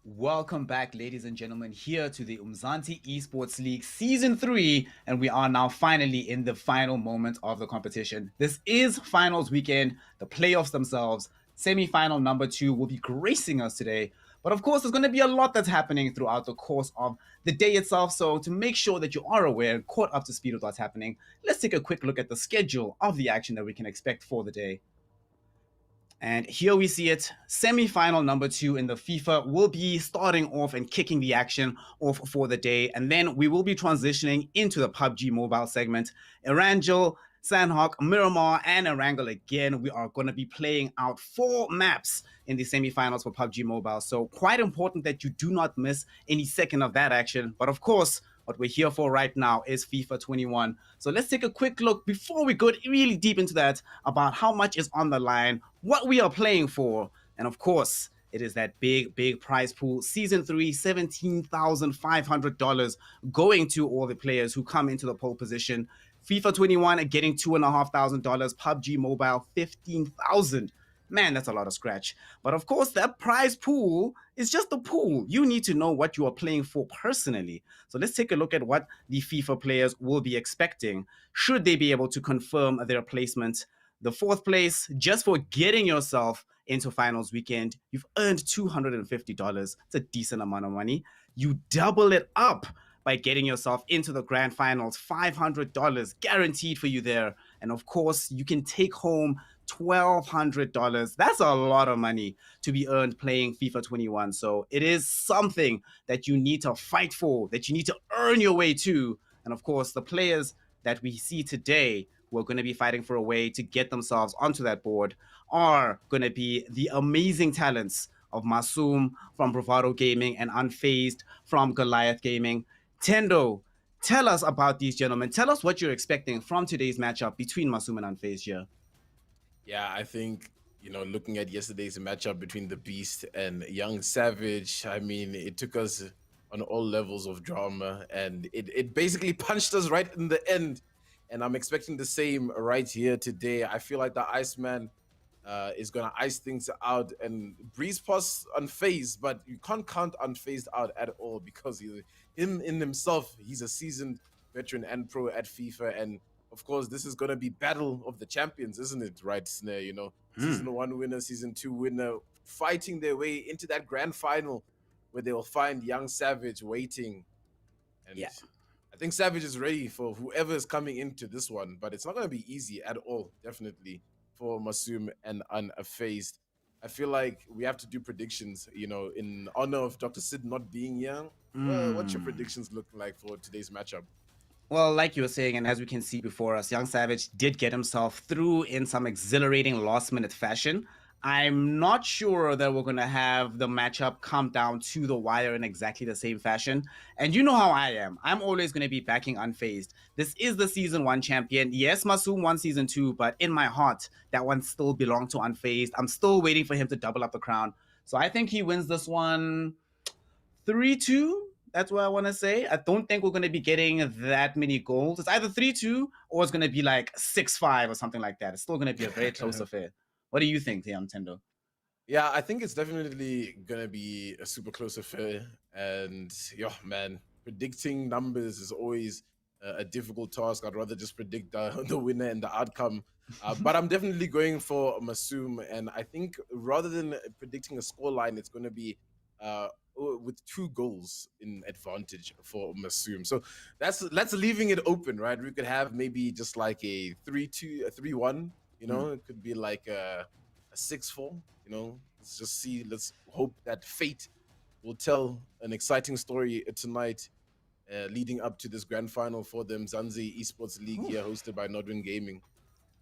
Welcome back, ladies and gentlemen, here to the Umzansi Esports League Season 3, and we are now finally in the final moment of the competition. This is finals weekend, the playoffs themselves. Semi-final number 2 will be gracing us today. But of course, there's going to be a lot that's happening throughout the course of the day itself. So to make sure that you are aware and caught up to speed with what's happening, let's take a quick look at the schedule of the action that we can expect for the day. And here we see it, semi-final number 2 in the FIFA will be starting off and kicking the action off for the day. And then we will be transitioning into the PUBG Mobile segment. Erangel, Sanhok, Miramar, and Erangel again. We are going to be playing out 4 maps in the semi-finals for PUBG Mobile. So quite important that you do not miss any second of that action. But of course, what we're here for right now is FIFA 21. So let's take a quick look before we go really deep into that about how much is on the line, what we are playing for, and of course, it is that big prize pool. Season 3, $17,500 going to all the players who come into the pole position. FIFA 21 are getting $2,500. PUBG Mobile, $15,000. Man, that's a lot of scratch. But of course, that prize pool is just a pool. You need to know what you are playing for personally. So let's take a look at what the FIFA players will be expecting should they be able to confirm their placement. The 4th place, just for getting yourself into finals weekend, you've earned $250. It's a decent amount of money. You double it up by getting yourself into the grand finals, $500 guaranteed for you there. And of course, you can take home $1,200. That's a lot of money to be earned playing FIFA 21. So it is something that you need to fight for, that you need to earn your way to. And of course, the players that we see today who are going to be fighting for a way to get themselves onto that board are going to be the amazing talents of Masoom from Bravado Gaming and Unfaizd from Goliath Gaming. Tendo, tell us about these gentlemen. Tell us what you're expecting from today's matchup between Masoom and Unfaizd here. Yeah, I think, looking at yesterday's matchup between the Beast and Young Savage, I mean, it took us on all levels of drama and it basically punched us right in the end. And I'm expecting the same right here today. I feel like the Iceman is going to ice things out and breeze past Unfazed, but you can't count Unfazed out at all because him in himself, he's a seasoned veteran and pro at FIFA. And of course, this is going to be battle of the champions, isn't it? Right, Snare? Season 1 winner, season 2 winner, fighting their way into that grand final where they will find Young Savage waiting. And Yeah. I think Savage is ready for whoever is coming into this one, but it's not going to be easy at all, definitely, for Masoom and Unfazed. I feel like we have to do predictions, in honor of Dr. Sid not being here. Well, what's your predictions looking like for today's matchup? Well, like you were saying, and as we can see before us, Young Savage did get himself through in some exhilarating last-minute fashion. I'm not sure that we're going to have the matchup come down to the wire in exactly the same fashion. And you know how I am. I'm always going to be backing Unfazed. This is the Season 1 champion. Yes, Masoom won Season 2, but in my heart, that one still belonged to Unfazed. I'm still waiting for him to double up the crown. So I think he wins this one 3-2. That's what I want to say. I don't think we're going to be getting that many goals. It's either 3-2 or it's going to be like 6-5 or something like that. It's still going to be a very close affair. What do you think, Tendo? Yeah, I think it's definitely gonna be a super close affair. And yeah, man, predicting numbers is always a difficult task. I'd rather just predict the winner and the outcome. But I'm definitely going for Masoom, and I think rather than predicting a scoreline, it's going to be with 2 goals in advantage for Masoom. So that's leaving it open, right? We could have maybe just like a 3-2, a 3-1. It could be like a 6-4. Let's just see. Let's hope that fate will tell an exciting story tonight, leading up to this grand final for the Umzansi Esports League here, hosted by Nodwin Gaming.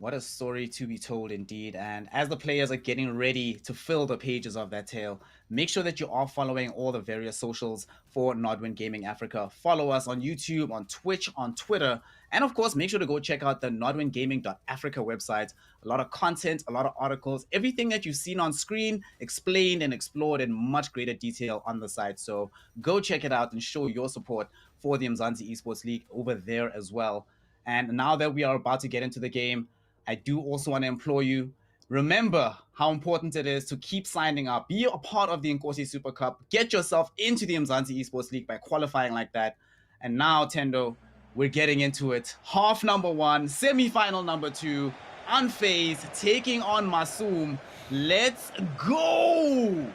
What a story to be told indeed. And as the players are getting ready to fill the pages of that tale, make sure that you are following all the various socials for Nodwin Gaming Africa. Follow us on YouTube, on Twitch, on Twitter, and of course, make sure to go check out the nodwingaming.africa website. A lot of content, a lot of articles, everything that you've seen on screen explained and explored in much greater detail on the site. So go check it out and show your support for the Umzansi Esports League over there as well. And now that we are about to get into the game, I do also want to implore you, Remember how important it is to keep signing up. Be a part of the Nkosi Super Cup. Get yourself into the Umzansi Esports League by qualifying like that. And now, Tendo, we're getting into it. Half number 1, semi-final number 2. Unfaizd taking on Masoom. Let's go!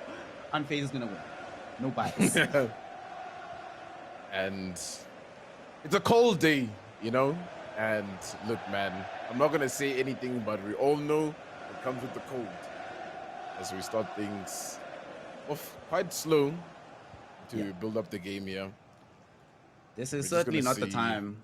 Unfaizd is going to win. No bias. And it's a cold day, you know? And look, man, I'm not going to say anything, but we all know it comes with the cold. As we start things off quite slow to build up the game here. This is certainly not the time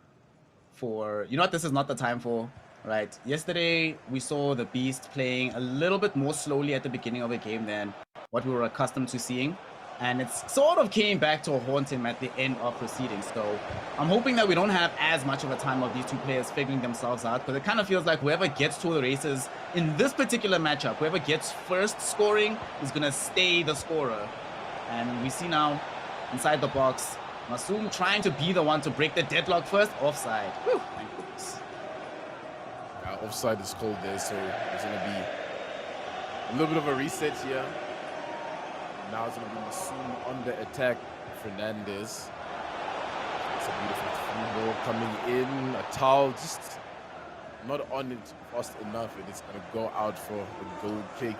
for... You know what this is not the time for? Right. Yesterday, we saw the Beast playing a little bit more slowly at the beginning of the game than what we were accustomed to seeing. And it sort of came back to haunt him at the end of proceedings. So I'm hoping that we don't have as much of a time of these two players figuring themselves out, because it kind of feels like whoever gets to the races in this particular matchup, whoever gets first scoring is going to stay the scorer. And we see now inside the box, Masoom trying to be the one to break the deadlock first. Offside. Whew, thank goodness. Offside is called there, so there's going to be a little bit of a reset here. Now it's going to be Masoom on the attack. Fernandez. It's a beautiful free ball coming in. A towel just not on it fast enough. It is going to go out for a goal kick.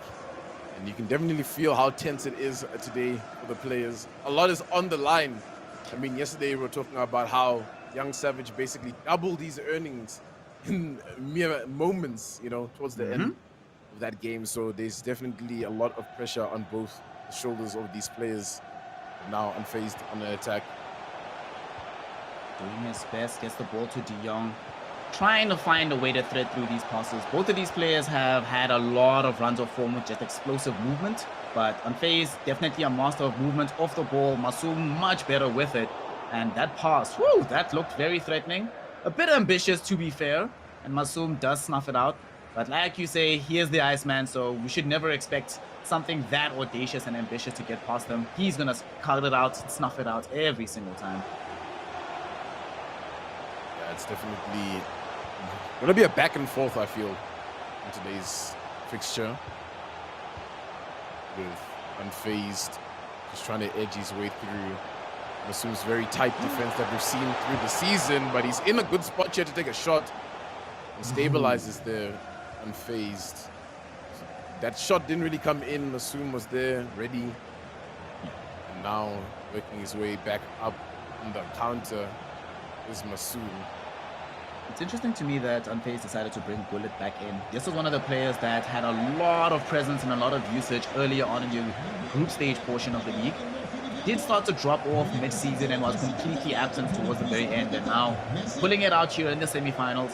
And you can definitely feel how tense it is today for the players. A lot is on the line. I mean, yesterday we were talking about how Young Savage basically doubled his earnings in mere moments, you know, towards the end of that game. So there's definitely a lot of pressure on both the shoulders of these players. Now Unfaizd on the attack. Doing his best, gets the ball to De Jong. Trying to find a way to thread through these passes. Both of these players have had a lot of runs of form with just explosive movement. But Unfaizd, definitely a master of movement off the ball. Masoom much better with it. And that pass, whew, that looked very threatening. A bit ambitious, to be fair. And Masoom does snuff it out. But like you say, he is the Iceman, so we should never expect something that audacious and ambitious to get past him. He's going to cut it out, snuff it out every single time. Yeah, it's definitely going to be a back and forth, I feel, in today's fixture. With Unfaizd just trying to edge his way through Masoom's very tight defense that we've seen through the season, but he's in a good spot here to take a shot and stabilizes there. Unfaizd. That shot didn't really come in. Masoom was there, ready, and now working his way back up on the counter is Masoom. It's interesting to me that Unfaizd decided to bring Bullet back in. This was one of the players that had a lot of presence and a lot of usage earlier on in the group stage portion of the league. Did start to drop off mid-season and was completely absent towards the very end. And now pulling it out here in the semifinals,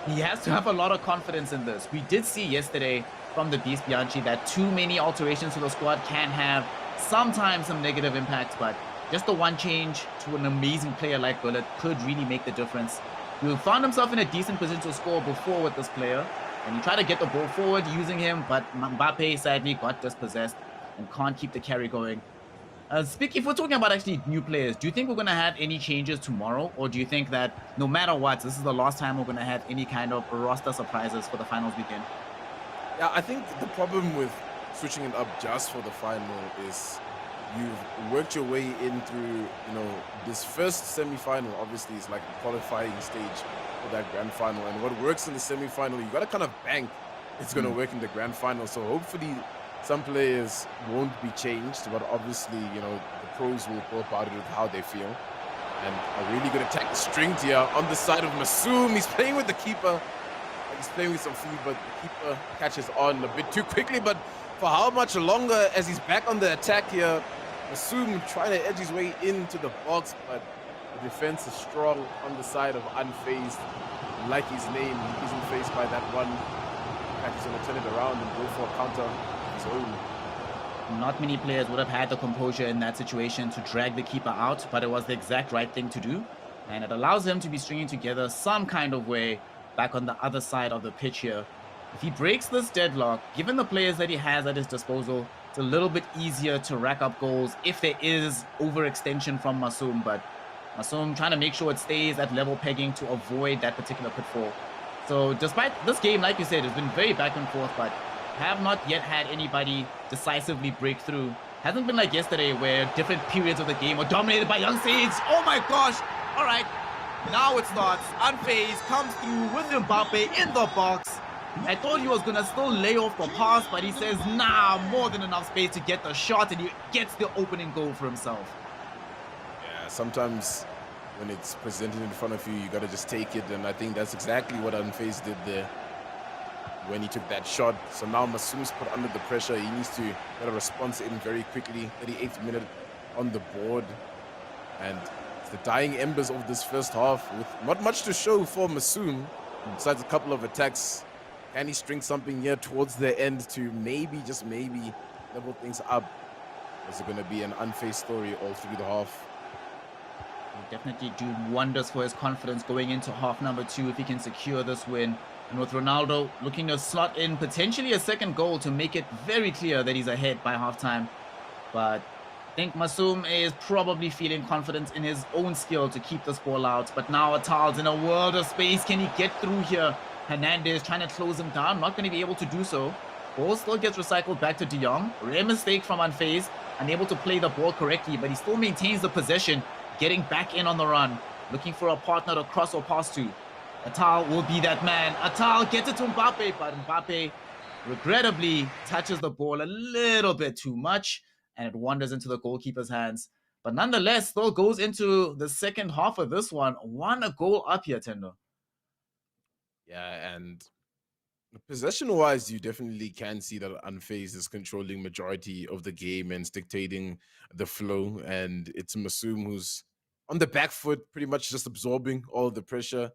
he has to have a lot of confidence in this. We did see yesterday from the Beast Bianchi that too many alterations to the squad can have sometimes some negative impacts, but just the one change to an amazing player like Bullet could really make the difference. He found himself in a decent position to score before with this player, and he tried to get the ball forward using him, but Mbappe sadly got dispossessed and can't keep the carry going. If we're talking about actually new players, do you think we're going to have any changes tomorrow, or do you think that no matter what, this is the last time we're going to have any kind of roster surprises for the finals weekend? Yeah, I think the problem with switching it up just for the final is you've worked your way in through, you know, this first semi-final obviously is like a qualifying stage for that grand final, and what works in the semi-final, you got to kind of bank it's going to work in the grand final. So hopefully some players won't be changed, but obviously, you know, the pros will go about it with how they feel. And are really going to attack the strings here on the side of Masoom. He's playing with the keeper. He's playing with some food, but the keeper catches on a bit too quickly. But for how much longer as he's back on the attack here? Masoom trying to edge his way into the box, but the defense is strong on the side of Unfaizd. Like his name, he isn't faced by that one. He's going to turn it around and go for a counter of his own. Not many players would have had the composure in that situation to drag the keeper out, but it was the exact right thing to do. And it allows him to be stringing together some kind of way back on the other side of the pitch here. If he breaks this deadlock, given the players that he has at his disposal, it's a little bit easier to rack up goals if there is overextension from Masoom. But Masoom trying to make sure it stays at level pegging to avoid that particular pitfall. So despite this game, like you said, it's been very back and forth, but have not yet had anybody decisively break through. Hasn't been like yesterday where different periods of the game were dominated by Youngsays. Oh my gosh. All right. Now it starts. Unfaizd comes through with Mbappe in the box. I thought he was going to still lay off the pass, but he says, nah, more than enough space to get the shot, and he gets the opening goal for himself. Yeah, sometimes when it's presented in front of you, you got to just take it, and I think that's exactly what Unfaizd did there when he took that shot. So now Masoom's put under the pressure. He needs to get a response in very quickly. 38th minute on the board, and it's the dying embers of this first half with not much to show for Masoom besides a couple of attacks. Can he string something here towards the end to maybe, just maybe, level things up? Is it going to be an Unfaizd story all through the half? He'll definitely do wonders for his confidence going into half number 2 if he can secure this win. And with Ronaldo looking to slot in potentially a second goal to make it very clear that he's ahead by halftime. But I think Masoom is probably feeling confidence in his own skill to keep this ball out. But now Immortalz in a world of space. Can he get through here? Hernandez trying to close him down, not going to be able to do so. Ball still gets recycled back to De Jong. Rare mistake from Unfaizd, unable to play the ball correctly, but he still maintains the possession, getting back in on the run, looking for a partner to cross or pass to. Atal will be that man. Atal gets it to Mbappe, but Mbappe regrettably touches the ball a little bit too much, and it wanders into the goalkeeper's hands. But nonetheless, still goes into the second half of this one. A goal up here, Tendo. Yeah, and possession-wise, you definitely can see that Unfaizd is controlling majority of the game and dictating the flow. And it's Masoom who's on the back foot, pretty much just absorbing all of the pressure.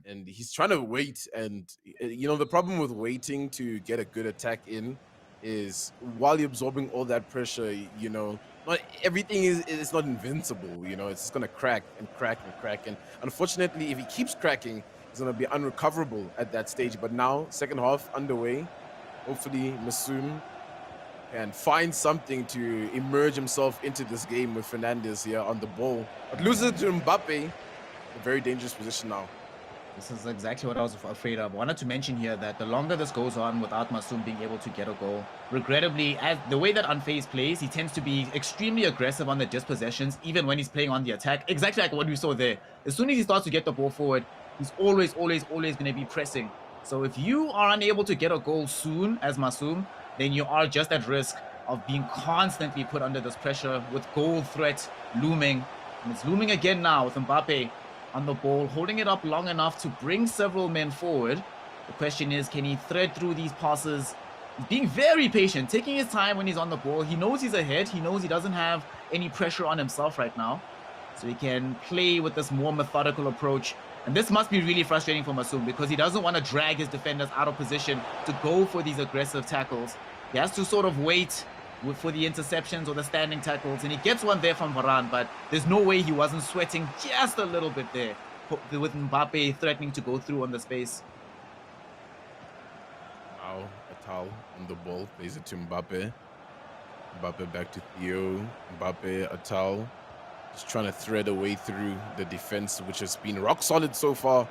And he's trying to wait. And, you know, the problem with waiting to get a good attack in is while you're absorbing all that pressure, you know, not everything is not invincible. You know, it's just going to crack and crack and crack. And unfortunately, if he keeps cracking, it's going to be unrecoverable at that stage. But now, second half underway. Hopefully, Masoom can find something to emerge himself into this game with Fernandez here on the ball. But loses it to Mbappe. A very dangerous position now. This is exactly what I was afraid of. I wanted to mention here that the longer this goes on without Masoom being able to get a goal, regrettably, as the way that Unfaizd plays, he tends to be extremely aggressive on the dispossessions, even when he's playing on the attack. Exactly like what we saw there. As soon as he starts to get the ball forward, he's always going to be pressing. So if you are unable to get a goal soon as Masoom, then you are just at risk of being constantly put under this pressure with goal threat looming. And it's looming again now with Mbappe on the ball, holding it up long enough to bring several men forward. The question is, can he thread through these passes? He's being very patient, taking his time when he's on the ball. He knows he's ahead. He knows he doesn't have any pressure on himself right now. So he can play with this more methodical approach. And this must be really frustrating for Masoom because he doesn't want to drag his defenders out of position to go for these aggressive tackles. He has to sort of wait for the interceptions or the standing tackles, and he gets one there from Varane, but there's no way he wasn't sweating just a little bit there with Mbappe threatening to go through on the space. Now Atal on the ball, plays it to Mbappe. Mbappe back to Theo. Mbappe, Atal, just trying to thread a way through the defense, which has been rock solid so far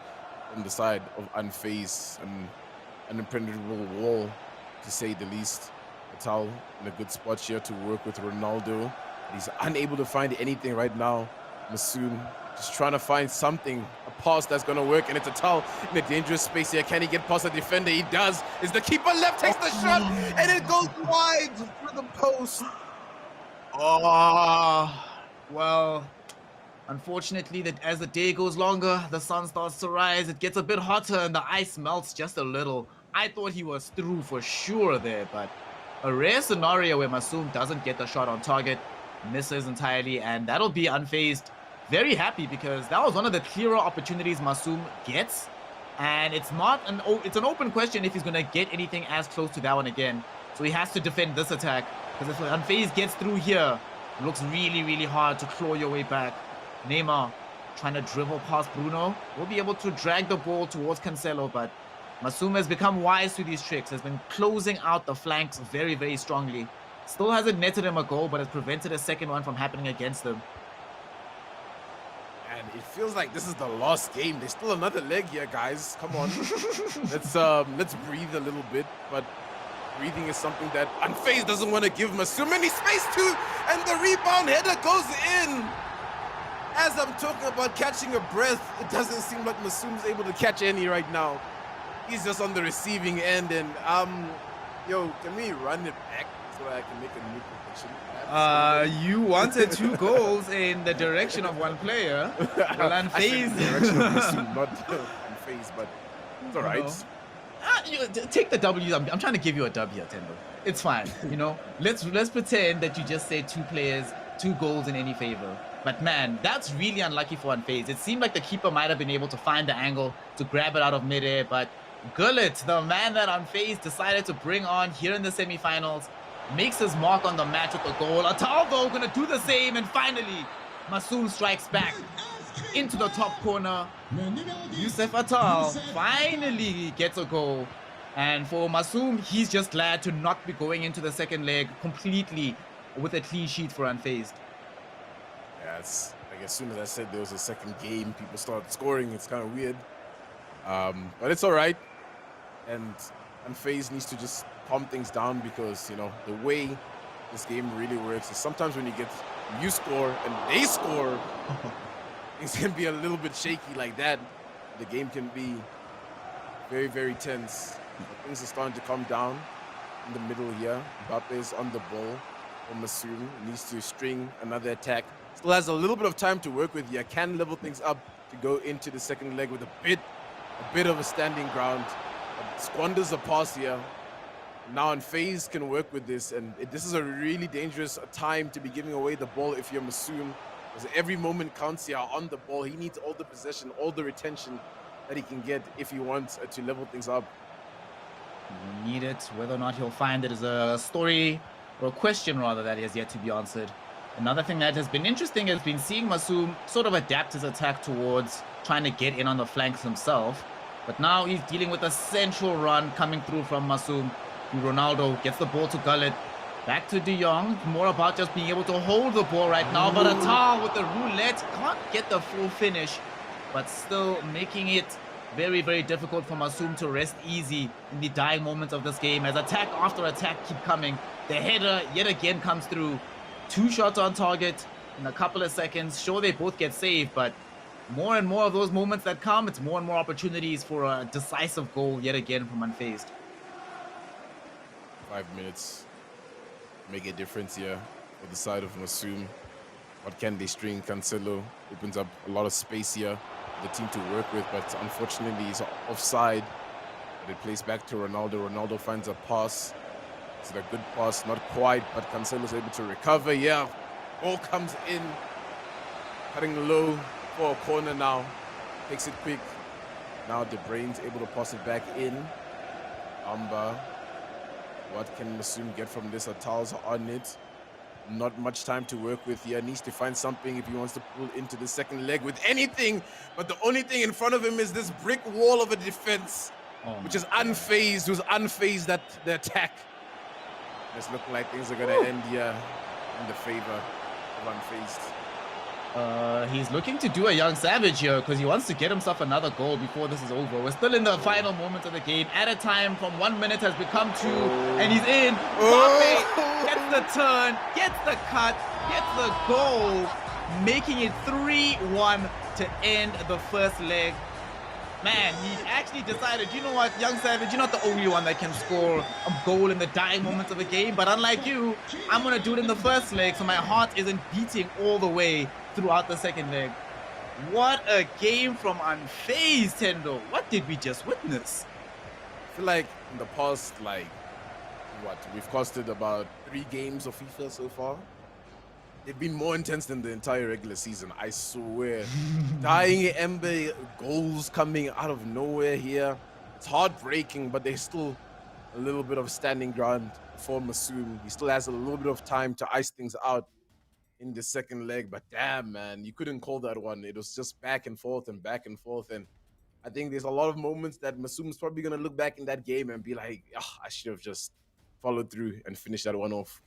on the side of Unfaizd, and an impenetrable wall, to say the least. Atal in a good spot here to work with Ronaldo. He's unable to find anything right now. Masoom just trying to find something, a pass that's going to work, and it's Atal in a dangerous space here. Can he get past the defender? He does. Is the keeper left, takes the shot, and it goes wide through the post. Oh, well, unfortunately, that as the day goes longer, the sun starts to rise. It gets a bit hotter, and the ice melts just a little. I thought he was through for sure there, but a rare scenario where Masoom doesn't get the shot on target, misses entirely, and that'll be Unfaizd very happy because that was one of the clearer opportunities Masoom gets, and it's an open question if he's going to get anything as close to that one again. So he has to defend this attack because if Unfaizd gets through here, it looks really hard to claw your way back. Neymar trying to dribble past Bruno, will be able to drag the ball towards Cancelo, but Masoom has become wise to these tricks, has been closing out the flanks very strongly. Still hasn't netted him a goal, but has prevented a second one from happening against him. And it feels like this is the last game. There's still another leg here, guys. Come on. Let's breathe a little bit. But breathing is something that Unfaizd doesn't want to give Masoom any space to, and the rebound header goes in. As I'm talking about catching a breath, it doesn't seem like Masoom's able to catch any right now. He's just on the receiving end, and yo, can we run it back so that I can make a new prediction? You wanted 2 goals in the direction of one player. Well, I said Unfaizd. the direction of Masoom, not Unfaizd, but it's all right. Take the W. I'm trying to give you a W, Tendo. It's fine. You know, let's pretend that you just said 2 players, 2 goals in any favor. But man, that's really unlucky for Unfaizd. It seemed like the keeper might have been able to find the angle to grab it out of midair, but Gullit, the man that Unfaizd decided to bring on here in the semifinals, makes his mark on the match with the goal. Atal, though, gonna do the same, and finally, Masoom strikes back into the top corner. Youssef Atal finally gets a goal. And for Masoom, he's just glad to not be going into the second leg completely with a clean sheet for Unfaizd. Yeah, it's like as soon as I said there was a second game, people started scoring. It's kind of weird. But it's all right. And Unfaizd needs to just calm things down because, you know, the way this game really works is sometimes when you score and they score, things can be a little bit shaky like that. The game can be very, very tense. But things are starting to calm down in the middle here. Mbappe is on the ball. Masoom needs to string another attack. Still has a little bit of time to work with here. Can level things up to go into the second leg with a bit of a standing ground. Squanders a pass here. Now Unfaizd can work with this, and this is a really dangerous time to be giving away the ball if you're Masoom. Because every moment counts here on the ball. He needs all the possession, all the retention that he can get if he wants to level things up. You need it. Whether or not he'll find it is a story, or a question rather, that has yet to be answered. Another thing that has been interesting has been seeing Masoom sort of adapt his attack towards trying to get in on the flanks himself. But now he's dealing with a central run coming through from Masoom. Ronaldo gets the ball to Gullit. Back to De Jong. More about just being able to hold the ball right now. But Atal with the roulette can't get the full finish, but still making it very, very difficult for Masoom to rest easy in the dying moments of this game as attack after attack keep coming. The header yet again comes through. 2 shots on target in a couple of seconds. Sure, they both get saved, but more and more of those moments that come, it's more and more opportunities for a decisive goal yet again from Unfaizd. 5 minutes make a difference here for the side of Masoom. What can they string? Cancelo opens up a lot of space here for the team to work with, but unfortunately he's offside. But it plays back to Ronaldo. Ronaldo finds a pass. It's a good pass, not quite, but Cancelo's able to recover. Yeah, ball comes in, cutting low for a corner now. Takes it quick. Now De Bruyne's able to pass it back in. Amba. What can Masoom get from this? Atal's on it. Not much time to work with here. Needs to find something if he wants to pull into the second leg with anything. But the only thing in front of him is this brick wall of a defense, which is Unfaizd, who's unfazed at the attack. It's looking like things are going to end here in the favor of Unfaizd. He's looking to do a young savage here because he wants to get himself another goal before this is over. We're still in the final moments of the game. At a time from 1 minute has become 2, and he's in. Mbappe gets the turn, gets the cut, gets the goal, making it 3-1 to end the first leg. Man, he actually decided, you know what, young savage, you're not the only one that can score a goal in the dying moments of a game, but unlike you, I'm going to do it in the first leg so my heart isn't beating all the way throughout the second leg. What a game from Unfaizd, Tendo. What did we just witness? I feel like in the past, we've costed about 3 games of FIFA so far. They've been more intense than the entire regular season, I swear. Dying Ember, goals coming out of nowhere here. It's heartbreaking, but there's still a little bit of standing ground for Masoom. He still has a little bit of time to ice things out in the second leg, but damn, man, you couldn't call that one. It was just back and forth and back and forth, and I think there's a lot of moments that Masoom's probably going to look back in that game and be like, I should have just followed through and finished that one off.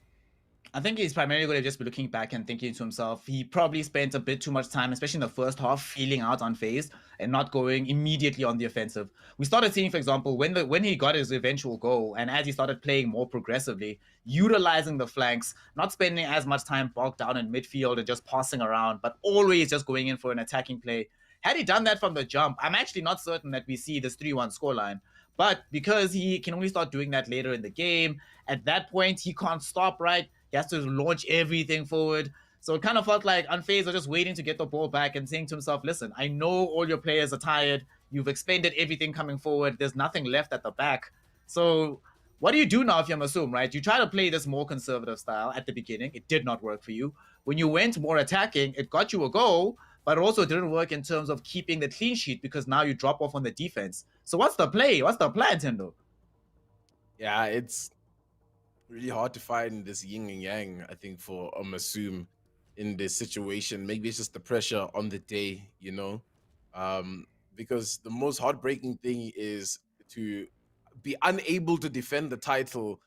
I think he's primarily going to just be looking back and thinking to himself, he probably spent a bit too much time, especially in the first half, feeling out Unfazed and not going immediately on the offensive. We started seeing, for example, when he got his eventual goal and as he started playing more progressively, utilizing the flanks, not spending as much time bogged down in midfield and just passing around, but always just going in for an attacking play. Had he done that from the jump, I'm actually not certain that we see this 3-1 scoreline. But because he can only start doing that later in the game, at that point, he can't stop, right? He has to launch everything forward. So it kind of felt like Unfazed was just waiting to get the ball back and saying to himself, listen, I know all your players are tired. You've expended everything coming forward. There's nothing left at the back. So what do you do now if you're Masoom, right? You try to play this more conservative style at the beginning. It did not work for you. When you went more attacking, it got you a goal, but it also didn't work in terms of keeping the clean sheet because now you drop off on the defense. So what's the play? What's the plan, Tendo? Yeah, it's really hard to find this yin and yang, I think, for a Masoom in this situation. Maybe it's just the pressure on the day, you know? Because the most heartbreaking thing is to be unable to defend the title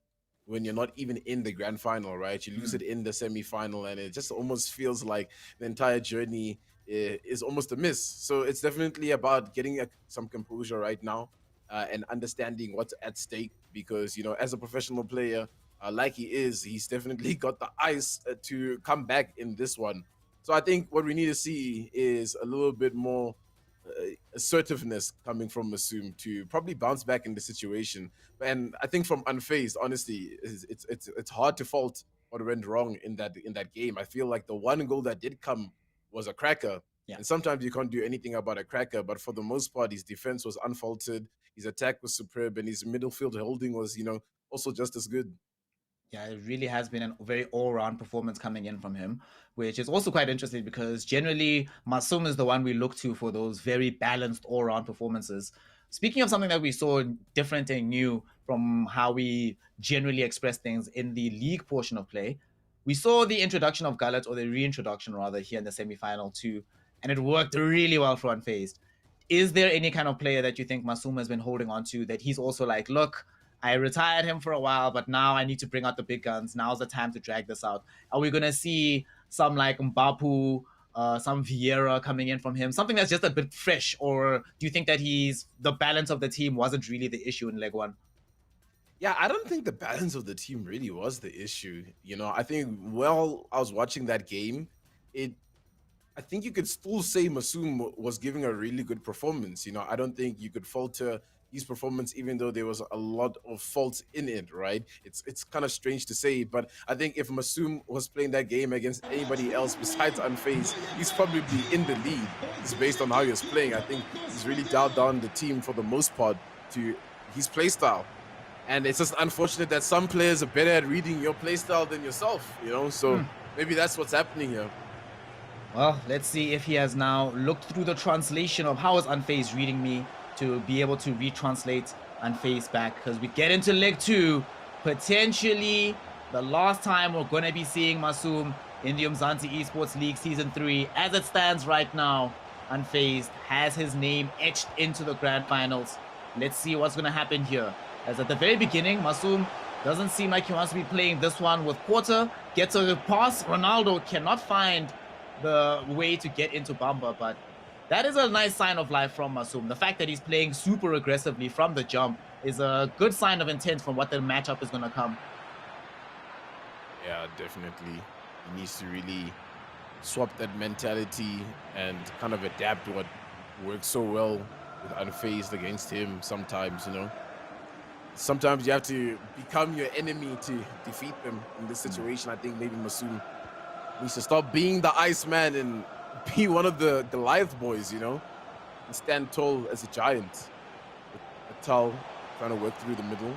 when you're not even in the grand final, right? You lose it in the semi-final, and it just almost feels like the entire journey is almost a miss. So it's definitely about getting some composure right now and understanding what's at stake, because, you know, as a professional player, like he is, he's definitely got the ice to come back in this one. So I think what we need to see is a little bit more assertiveness coming from Masoom to probably bounce back in the situation. And I think from Unfazed, honestly, it's hard to fault what went wrong in that game. I feel like the one goal that did come was a cracker. Yeah. And sometimes you can't do anything about a cracker, but for the most part, his defense was unfaulted, his attack was superb, and his midfield holding was, you know, also just as good. Yeah, it really has been a very all-round performance coming in from him, which is also quite interesting because generally Masoom is the one we look to for those very balanced all-round performances. Speaking of something that we saw different and new from how we generally express things in the league portion of play, we saw the introduction of Gullet, or the reintroduction rather, here in the semi-final too, and it worked really well for Unfazed. Is there any kind of player that you think Masoom has been holding on to that he's also like, look, I retired him for a while, but now I need to bring out the big guns. Now's the time to drag this out. Are we going to see some like Mbapu, some Vieira coming in from him? Something that's just a bit fresh? Or do you think that the balance of the team wasn't really the issue in leg one? Yeah, I don't think the balance of the team really was the issue. You know, I think while I was watching that game, I think you could still say Masoom was giving a really good performance. You know, I don't think you could falter his performance, even though there was a lot of faults in it, right? It's kind of strange to say, but I think if Masoom was playing that game against anybody else besides Unfazed, he's probably in the lead. It's based on how he was playing. I think he's really dialed down the team for the most part to his play style. And it's just unfortunate that some players are better at reading your play style than yourself, you know? So maybe that's what's happening here. Well, let's see if he has now looked through the translation of how is Unfazed reading me to be able to retranslate Unfazed back, because we get into leg two, potentially the last time we're going to be seeing Masoom in the Umzansi Esports League Season 3. As it stands right now, Unfazed has his name etched into the grand finals. Let's see what's going to happen here. As at the very beginning, Masoom doesn't seem like he wants to be playing this one with Porter. Gets a pass. Ronaldo cannot find the way to get into Bamba, but that is a nice sign of life from Masoom. The fact that he's playing super aggressively from the jump is a good sign of intent from what the matchup is going to come. Yeah, definitely. He needs to really swap that mentality and kind of adapt what works so well with Unfazed against him sometimes, you know. Sometimes you have to become your enemy to defeat them in this situation. I think maybe Masoom needs to stop being the Iceman and be one of the Goliath boys, you know, and stand tall as a giant. Atal trying to work through the middle.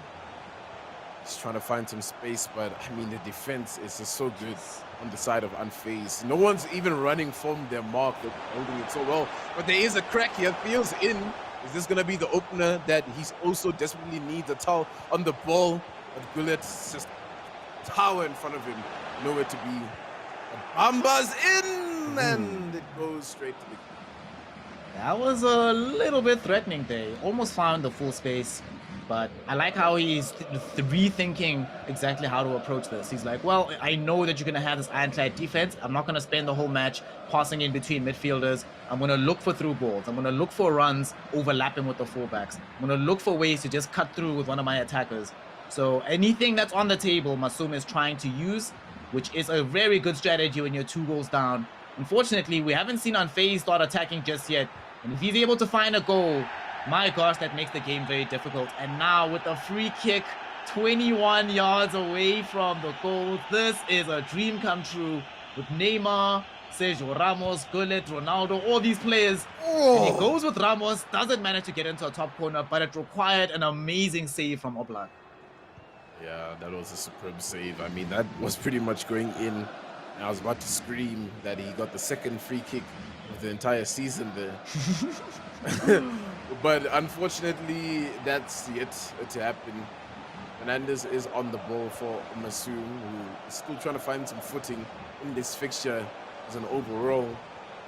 He's trying to find some space, but I mean, the defense is just so good on the side of Unfazed. No one's even running from their mark. They're holding it so well. But there is a crack here. Feels in. Is this going to be the opener that he's also desperately needs? Atal on the ball, but Gullet's just tower in front of him. Nowhere to be. Bamba's in, and it goes straight to the keeper. That was a little bit threatening there. Almost found the full space. But I like how he's rethinking exactly how to approach this. He's like, well, I know that you're going to have this ironclad defense. I'm not going to spend the whole match passing in between midfielders. I'm going to look for through balls. I'm going to look for runs overlapping with the fullbacks. I'm going to look for ways to just cut through with one of my attackers. So anything that's on the table, Masoom is trying to use, which is a very good strategy when you're 2 goals down. Unfortunately, we haven't seen Unfaizd start attacking just yet. And if he's able to find a goal, my gosh, that makes the game very difficult. And now with a free kick 21 yards away from the goal, this is a dream come true with Neymar, Sergio Ramos, Gullit, Ronaldo, all these players. And he goes with Ramos, doesn't manage to get into a top corner, but it required an amazing save from Oblak. Yeah, that was a superb save. I mean, that was pretty much going in. And I was about to scream that he got the second free kick of the entire season there. But unfortunately, that's yet to happen. Fernandez is on the ball for Masoom, who is still trying to find some footing in this fixture as an overall.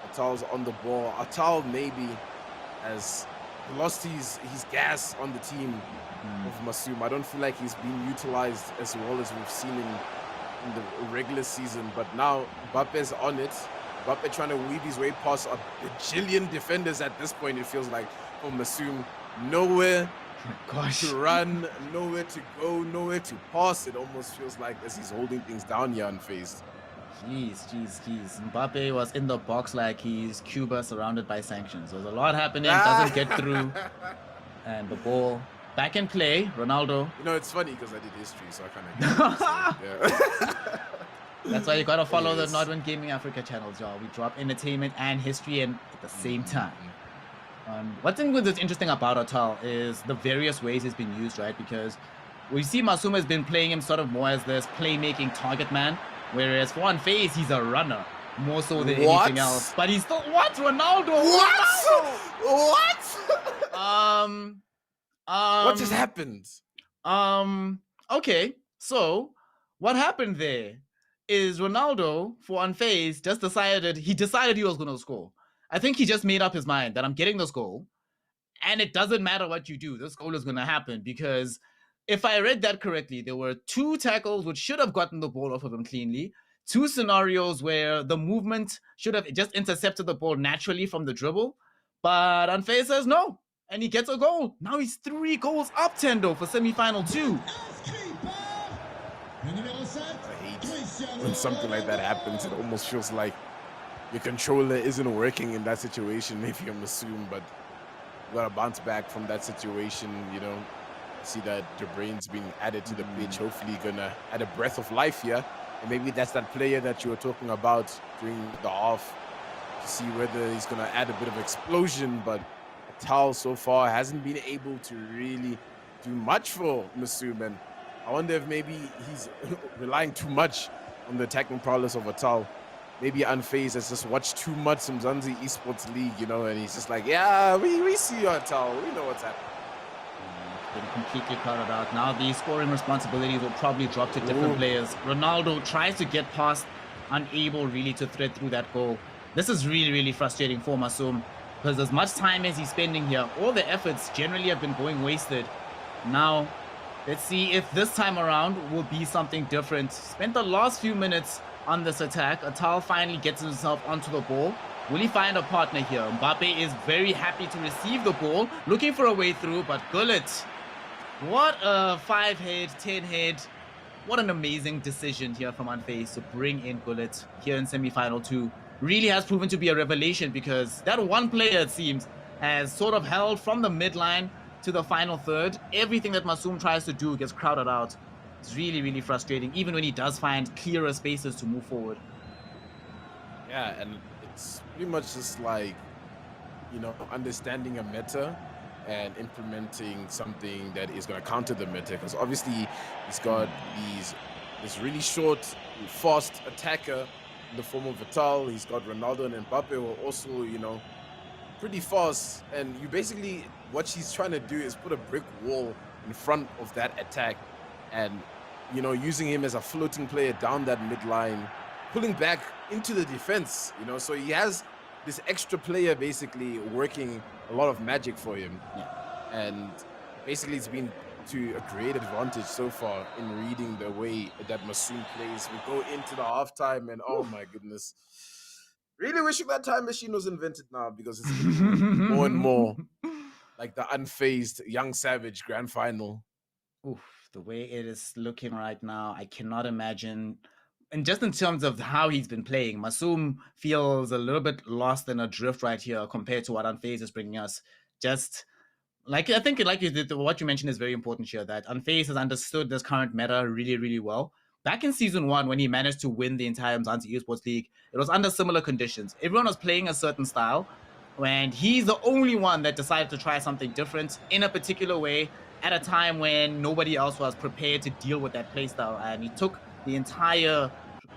Atal's on the ball. Atal maybe has lost his gas on the team of Masoom. I don't feel like he's been utilized as well as we've seen in the regular season. But now Mbappe's on it. Mbappe trying to weave his way past a bajillion defenders at this point, it feels like, from Masoom. Nowhere to run, nowhere to go, nowhere to pass. It almost feels like as he's holding things down here Unfazed. Jeez. Mbappe was in the box like he's Cuba surrounded by sanctions. There's a lot happening, doesn't get through. And the ball back in play, Ronaldo. You know, it's funny because I did history, so I kind of yeah. That's why you gotta follow the Nodwin Gaming Africa channels, y'all. We drop entertainment and history in at the same time. What's interesting about Atal is the various ways he's been used, right? Because we see Masoom has been playing him sort of more as this playmaking target man, whereas for Unfaizd, he's a runner more so than anything else. But he's still Ronaldo? What just happened? Okay, so what happened there is Ronaldo for Unfaizd just decided he was going to score. I think he just made up his mind that I'm getting this goal, and it doesn't matter what you do, this goal is going to happen. Because if I read that correctly, there were 2 tackles which should have gotten the ball off of him cleanly, 2 scenarios where the movement should have just intercepted the ball naturally from the dribble, but Unfaizd says no, and he gets a goal. Now he's 3 goals up, Tendo, for semi-final 2. I hate when something like that happens. It almost feels like your controller isn't working in that situation. Maybe I'm assuming, but you gotta bounce back from that situation. You know, see that your brain's being added to the pitch. Hopefully, gonna add a breath of life here, and maybe that's that player that you were talking about during the off to see whether he's gonna add a bit of explosion. But Atal so far hasn't been able to really do much for Masoom, and I wonder if maybe he's relying too much on the attacking prowess of Atal. Maybe Unfazed has just watched too much Umzansi Esports League, you know, and he's just like, yeah, we see you, Atal. We know what's happening. Been completely crowded out. Now the scoring responsibilities will probably drop to different players. Ronaldo tries to get past, unable really to thread through that goal. This is really frustrating for Masoom, because as much time as he's spending here, all the efforts generally have been going wasted. Now, let's see if this time around will be something different. Spent the last few minutes on this attack. Atal finally gets himself onto the ball. Will he find a partner here? Mbappe is very happy to receive the ball, looking for a way through, but Gullit, what a 5-head, 10-head. What an amazing decision here from Unfaizd to bring in Gullit here in semi-final 2. Really has proven to be a revelation, because that one player, it seems, has sort of held from the midline to the final third. Everything that Masoom tries to do gets crowded out. It's really frustrating, even when he does find clearer spaces to move forward. Yeah, and it's pretty much just like, you know, understanding a meta and implementing something that is going to counter the meta. Because obviously he's got this really short, fast attacker in the form of Atal. He's got Ronaldo and Mbappe, who are also, you know, pretty fast. And you basically, what she's trying to do is put a brick wall in front of that attack, and, you know, using him as a floating player down that midline, pulling back into the defense, you know, so he has this extra player basically working a lot of magic for him. And basically it's been to a great advantage so far in reading the way that Masoom plays. We go into the halftime and oh my goodness. Really wishing that time machine was invented now because it's looking more and more like the Unfazed Young Savage grand final. Oof, the way it is looking right now, I cannot imagine. And just in terms of how he's been playing, Masoom feels a little bit lost and adrift right here compared to what Unfaized is bringing us. Just like I think, like you did, what you mentioned is very important here. That Unfaized has understood this current meta really, really well. Back in season 1, when he managed to win the entire Umzansi Esports League, it was under similar conditions. Everyone was playing a certain style, and he's the only one that decided to try something different in a particular way at a time when nobody else was prepared to deal with that playstyle. And he took the entire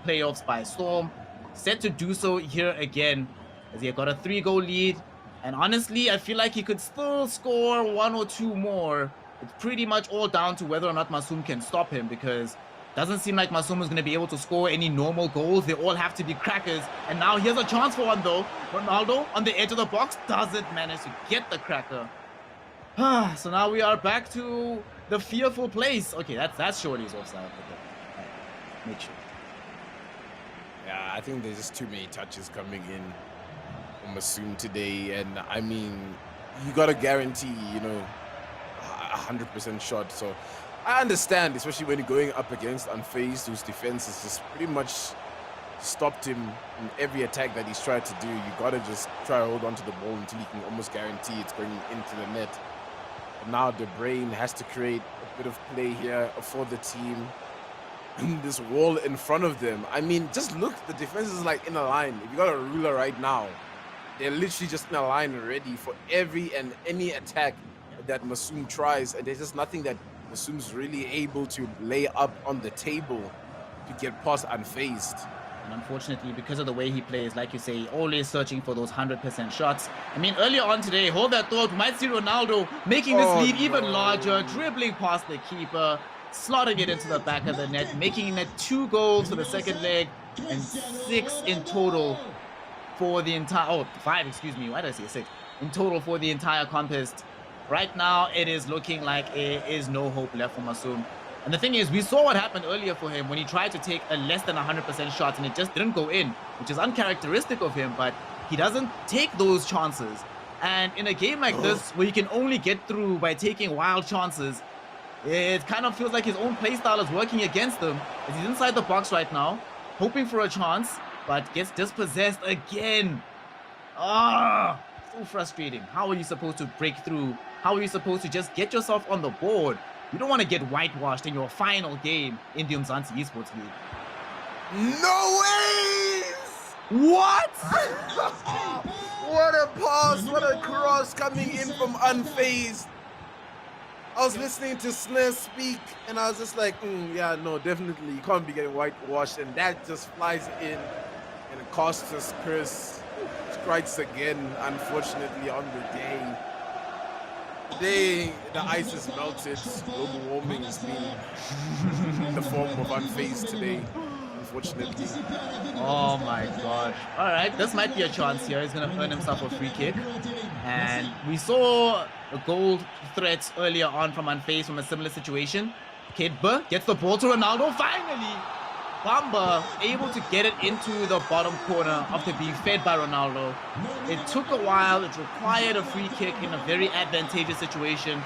playoffs by storm, set to do so here again, as he got a 3-goal lead. And honestly, I feel like he could still score 1 or 2 more. It's pretty much all down to whether or not Masoom can stop him, because doesn't seem like Masoom is going to be able to score any normal goals. They all have to be crackers. And now here's a chance for one, though. Ronaldo on the edge of the box doesn't manage to get the cracker. So now we are back to the fearful place. Okay, that's surely is offside. Okay, right. Make sure. Yeah, I think there's just too many touches coming in from Masoom today. And I mean, you got to guarantee, you know, 100% shot. So I understand, especially when you're going up against Unfazed, whose defense has just pretty much stopped him in every attack that he's tried to do. You gotta just try to hold on to the ball until you can almost guarantee it's going into the net. But now De Bruyne has to create a bit of play here for the team. This wall in front of them. I mean, just look, the defense is like in a line. If you got a ruler right now, they're literally just in a line ready for every and any attack that Masoom tries, and there's just nothing that Masoom's really able to lay up on the table to get past Unfazed. And unfortunately, because of the way he plays, like you say, always searching for those 100% shots. I mean, earlier on today, hold that thought, we might see Ronaldo making this lead even larger, dribbling past the keeper, slotting it into the back of the net, making it 2 goals for the second leg, and 6 in total for the entire, 5, excuse me, why did I say 6? In total for the entire contest. Right now, it is looking like there is no hope left for Masoom. And the thing is, we saw what happened earlier for him when he tried to take a less than 100% shot and it just didn't go in, which is uncharacteristic of him, but he doesn't take those chances. And in a game like this, where you can only get through by taking wild chances, it kind of feels like his own playstyle is working against him, as he's inside the box right now, hoping for a chance, but gets dispossessed again. So frustrating. How are you supposed to break through? How are you supposed to just get yourself on the board? You don't want to get whitewashed in your final game in the Umzansi Esports League. No ways! What? What a pass, what a cross coming in from Unfazed. I was listening to Snare speak and I was just like, yeah, no, definitely you can't be getting whitewashed, and that just flies in and it costs us Chris. Strikes again, unfortunately, on the day. Today, the ice is melted. Global warming has been in the form of Unfazed today, unfortunately. Oh my god. Alright, this might be a chance here. He's going to earn himself a free kick. And we saw a goal threat earlier on from Unfazed from a similar situation. Kidba gets the ball to Ronaldo. Finally, Bamba able to get it into the bottom corner after being fed by Ronaldo. It took a while. It required a free kick in a very advantageous situation.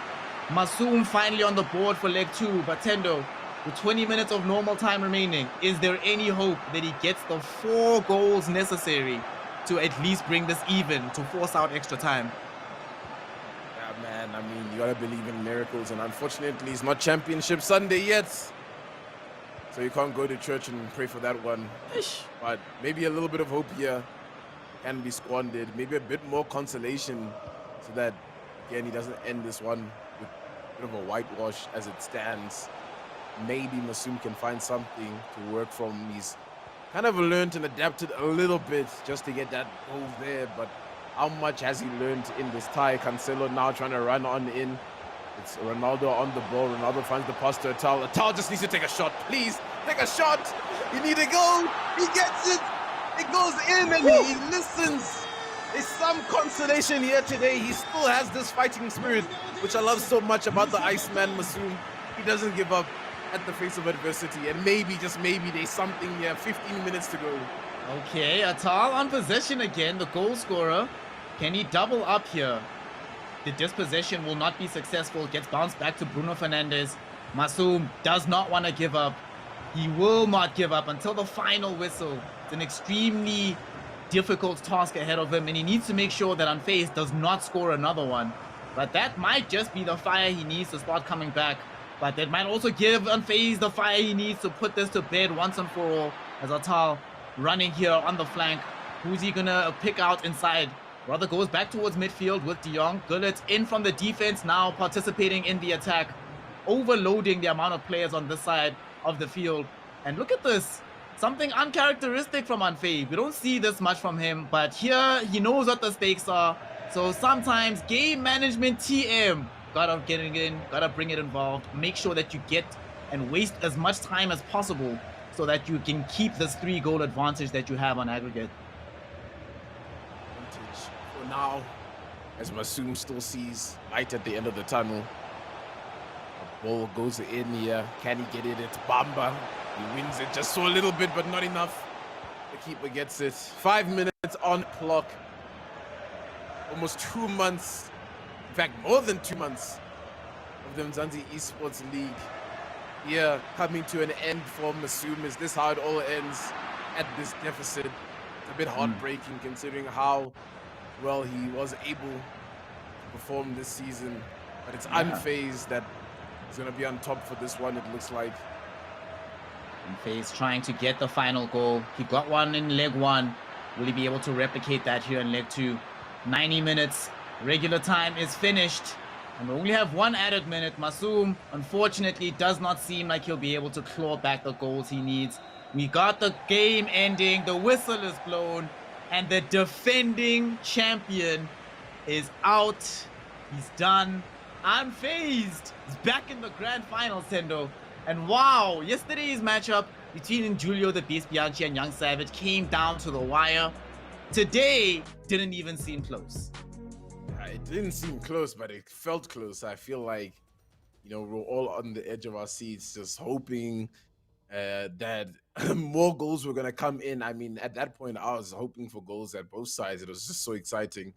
Masoom finally on the board for leg 2. But Tendo, with 20 minutes of normal time remaining, is there any hope that he gets the 4 goals necessary to at least bring this even, to force out extra time? Yeah, man, I mean, you gotta believe in miracles, and unfortunately, it's not Championship Sunday yet. So you can't go to church and pray for that one. But maybe a little bit of hope here can be squandered. Maybe a bit more consolation so that, again, he doesn't end this one with a bit of a whitewash as it stands. Maybe Masoom can find something to work from. He's kind of learned and adapted a little bit just to get that goal there. But how much has he learned in this tie? Cancelo now trying to run on in. It's Ronaldo on the ball. Ronaldo finds the pass to Atal. Atal just needs to take a shot. Please, take a shot. You need a goal. He gets it. It goes in and he listens there's some consolation here today. He still has this fighting spirit, which I love so much about the Iceman Masoom. He doesn't give up at the face of adversity. And maybe, just maybe, there's something here. 15 minutes to go. Okay, Atal on possession again, the goal scorer. Can he double up here? The dispossession will not be successful. Gets bounced back to Bruno Fernandes. Masoom does not want to give up. He will not give up until the final whistle. It's an extremely difficult task ahead of him, and he needs to make sure that Unfaizd does not score another one. But that might just be the fire he needs to start coming back. But that might also give Unfaizd the fire he needs to put this to bed once and for all. As Atal running here on the flank. Who's he gonna pick out inside? Rather goes back towards midfield with De Jong. Gullit in from the defense, now participating in the attack. Overloading the amount of players on this side of the field. And look at this. Something uncharacteristic from Unfaizd. We don't see this much from him, but here he knows what the stakes are. So sometimes game management TM. Gotta get it in, gotta bring it involved. Make sure that you get and waste as much time as possible so that you can keep this 3-goal advantage that you have on aggregate. For now, as Masoom still sees light at the end of the tunnel. The ball goes in here. Can he get it? It's Bamba. He wins it just so a little bit, but not enough. The keeper gets it. 5 minutes on clock. Almost 2 months. In fact, more than 2 months of the Umzansi Esports League. Here, coming to an end for Masoom. Is this how it all ends at this deficit? It's a bit heartbreaking considering how well he was able to perform this season. But it's Unfaizd that is going to be on top for this one, it looks like. Unfaizd trying to get the final goal. He got one in leg 1. Will he be able to replicate that here in leg 2? 90 minutes. Regular time is finished. And we only have 1 added minute. Masoom, unfortunately, does not seem like he'll be able to claw back the goals he needs. We got the game ending. The whistle is blown. And the defending champion is out. He's done. Unfaizd is back in the grand final, Sendo. And wow, yesterday's matchup between Julio the Beast Bianchi and Young Savage came down to the wire. Today didn't even seem close. It didn't seem close, but it felt close. I feel like, you know, we're all on the edge of our seats, just hoping that more goals were going to come in. I mean, at that point, I was hoping for goals at both sides. It was just so exciting.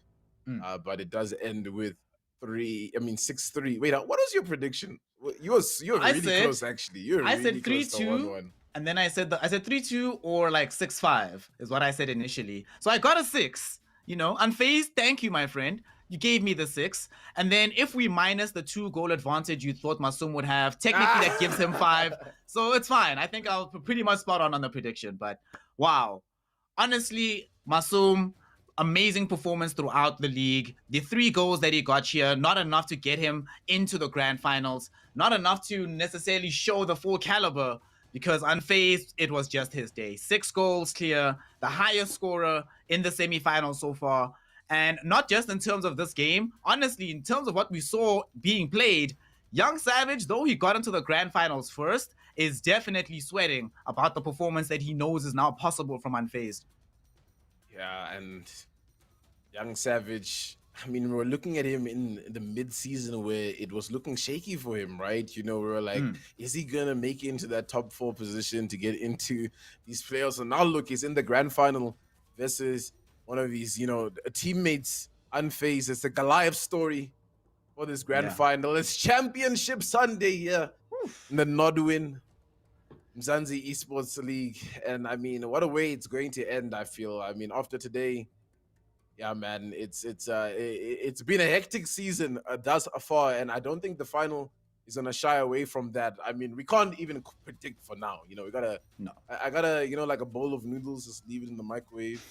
But it does end with 6-3. Wait, what was your prediction? You were really close, actually. You were really said close to 3-2. And then I said 3-2 or like 6-5 is what I said initially. So I got a 6. You know, Unfaizd, thank you, my friend. You gave me the 6. And then if we minus the 2-goal advantage you thought Masoom would have, technically that gives him 5. So it's fine. I think I was pretty much spot on the prediction. But wow. Honestly, Masoom, amazing performance throughout the league. The 3 goals that he got here, not enough to get him into the grand finals. Not enough to necessarily show the full caliber. Because Unfaizd, it was just his day. 6 goals clear, the highest scorer in the semifinals so far. And not just in terms of this game, honestly, in terms of what we saw being played, Young Savage, though he got into the grand finals first, is definitely sweating about the performance that he knows is now possible from Unfaizd. Yeah, and Young Savage, I mean, we were looking at him in the mid-season where it was looking shaky for him, right? You know, we were like, is he going to make it into that top 4 position to get into these playoffs? And now look, he's in the grand final versus one of his, you know, teammates, Unfaizd. It's a Goliath story for this grand final. It's Championship Sunday here in the Nodwin Umzansi Esports League. And I mean, what a way it's going to end, I feel. I mean, after today, yeah, man, it's been a hectic season thus far, and I don't think the final is gonna shy away from that. I mean, we can't even predict for now. You know, we gotta. No. I gotta, you know, like a bowl of noodles, just leave it in the microwave,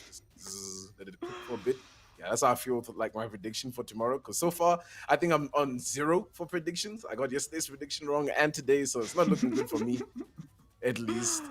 let it cook for a bit. Yeah, that's how I feel for, like, my prediction for tomorrow. Because so far, I think I'm on 0 for predictions. I got yesterday's prediction wrong and today, so it's not looking good for me, at least.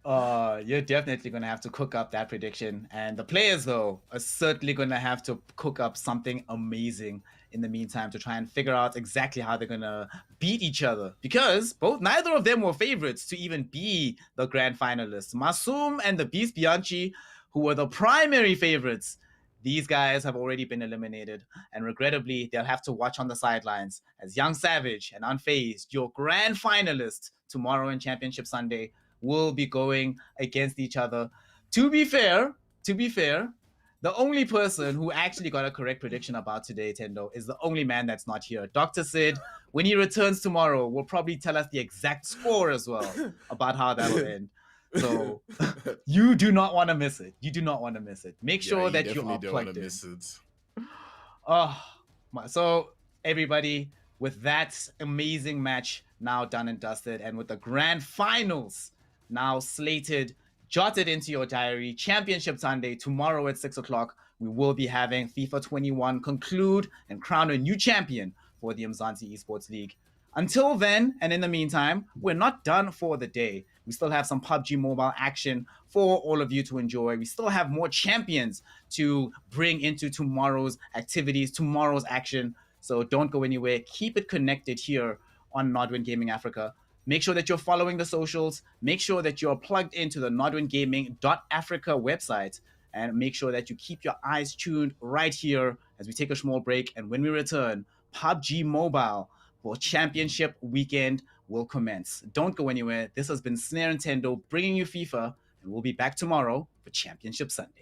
You're definitely going to have to cook up that prediction. And the players, though, are certainly going to have to cook up something amazing in the meantime to try and figure out exactly how they're going to beat each other. Because neither of them were favorites to even be the grand finalists. Masoom and the Beast Bianchi, who were the primary favorites these guys have already been eliminated, and regrettably, they'll have to watch on the sidelines as Young Savage and Unfaizd, your grand finalists tomorrow in Championship Sunday, will be going against each other. To be fair, the only person who actually got a correct prediction about today, Tendo, is the only man that's not here. Dr. Sid, when he returns tomorrow, will probably tell us the exact score as well about how that'll end. So you do not want to miss it. You do not want to miss it. Make sure that you are plugged in. Miss it. Oh, so everybody, with that amazing match now done and dusted, and with the grand finals now slated, jotted into your diary, Championship Sunday, tomorrow at 6 o'clock, we will be having FIFA 21 conclude and crown a new champion for the Umzansi Esports League. Until then, and in the meantime, we're not done for the day. We still have some PUBG Mobile action for all of you to enjoy. We still have more champions to bring into tomorrow's activities, tomorrow's action. So don't go anywhere. Keep it connected here on Nodwin Gaming Africa. Make sure that you're following the socials. Make sure that you're plugged into the nodwingaming.africa website. And make sure that you keep your eyes tuned right here as we take a small break. And when we return, PUBG Mobile for Championship Weekend will commence. Don't go anywhere. This has been Snare Nintendo bringing you FIFA, and we'll be back tomorrow for Championship Sunday.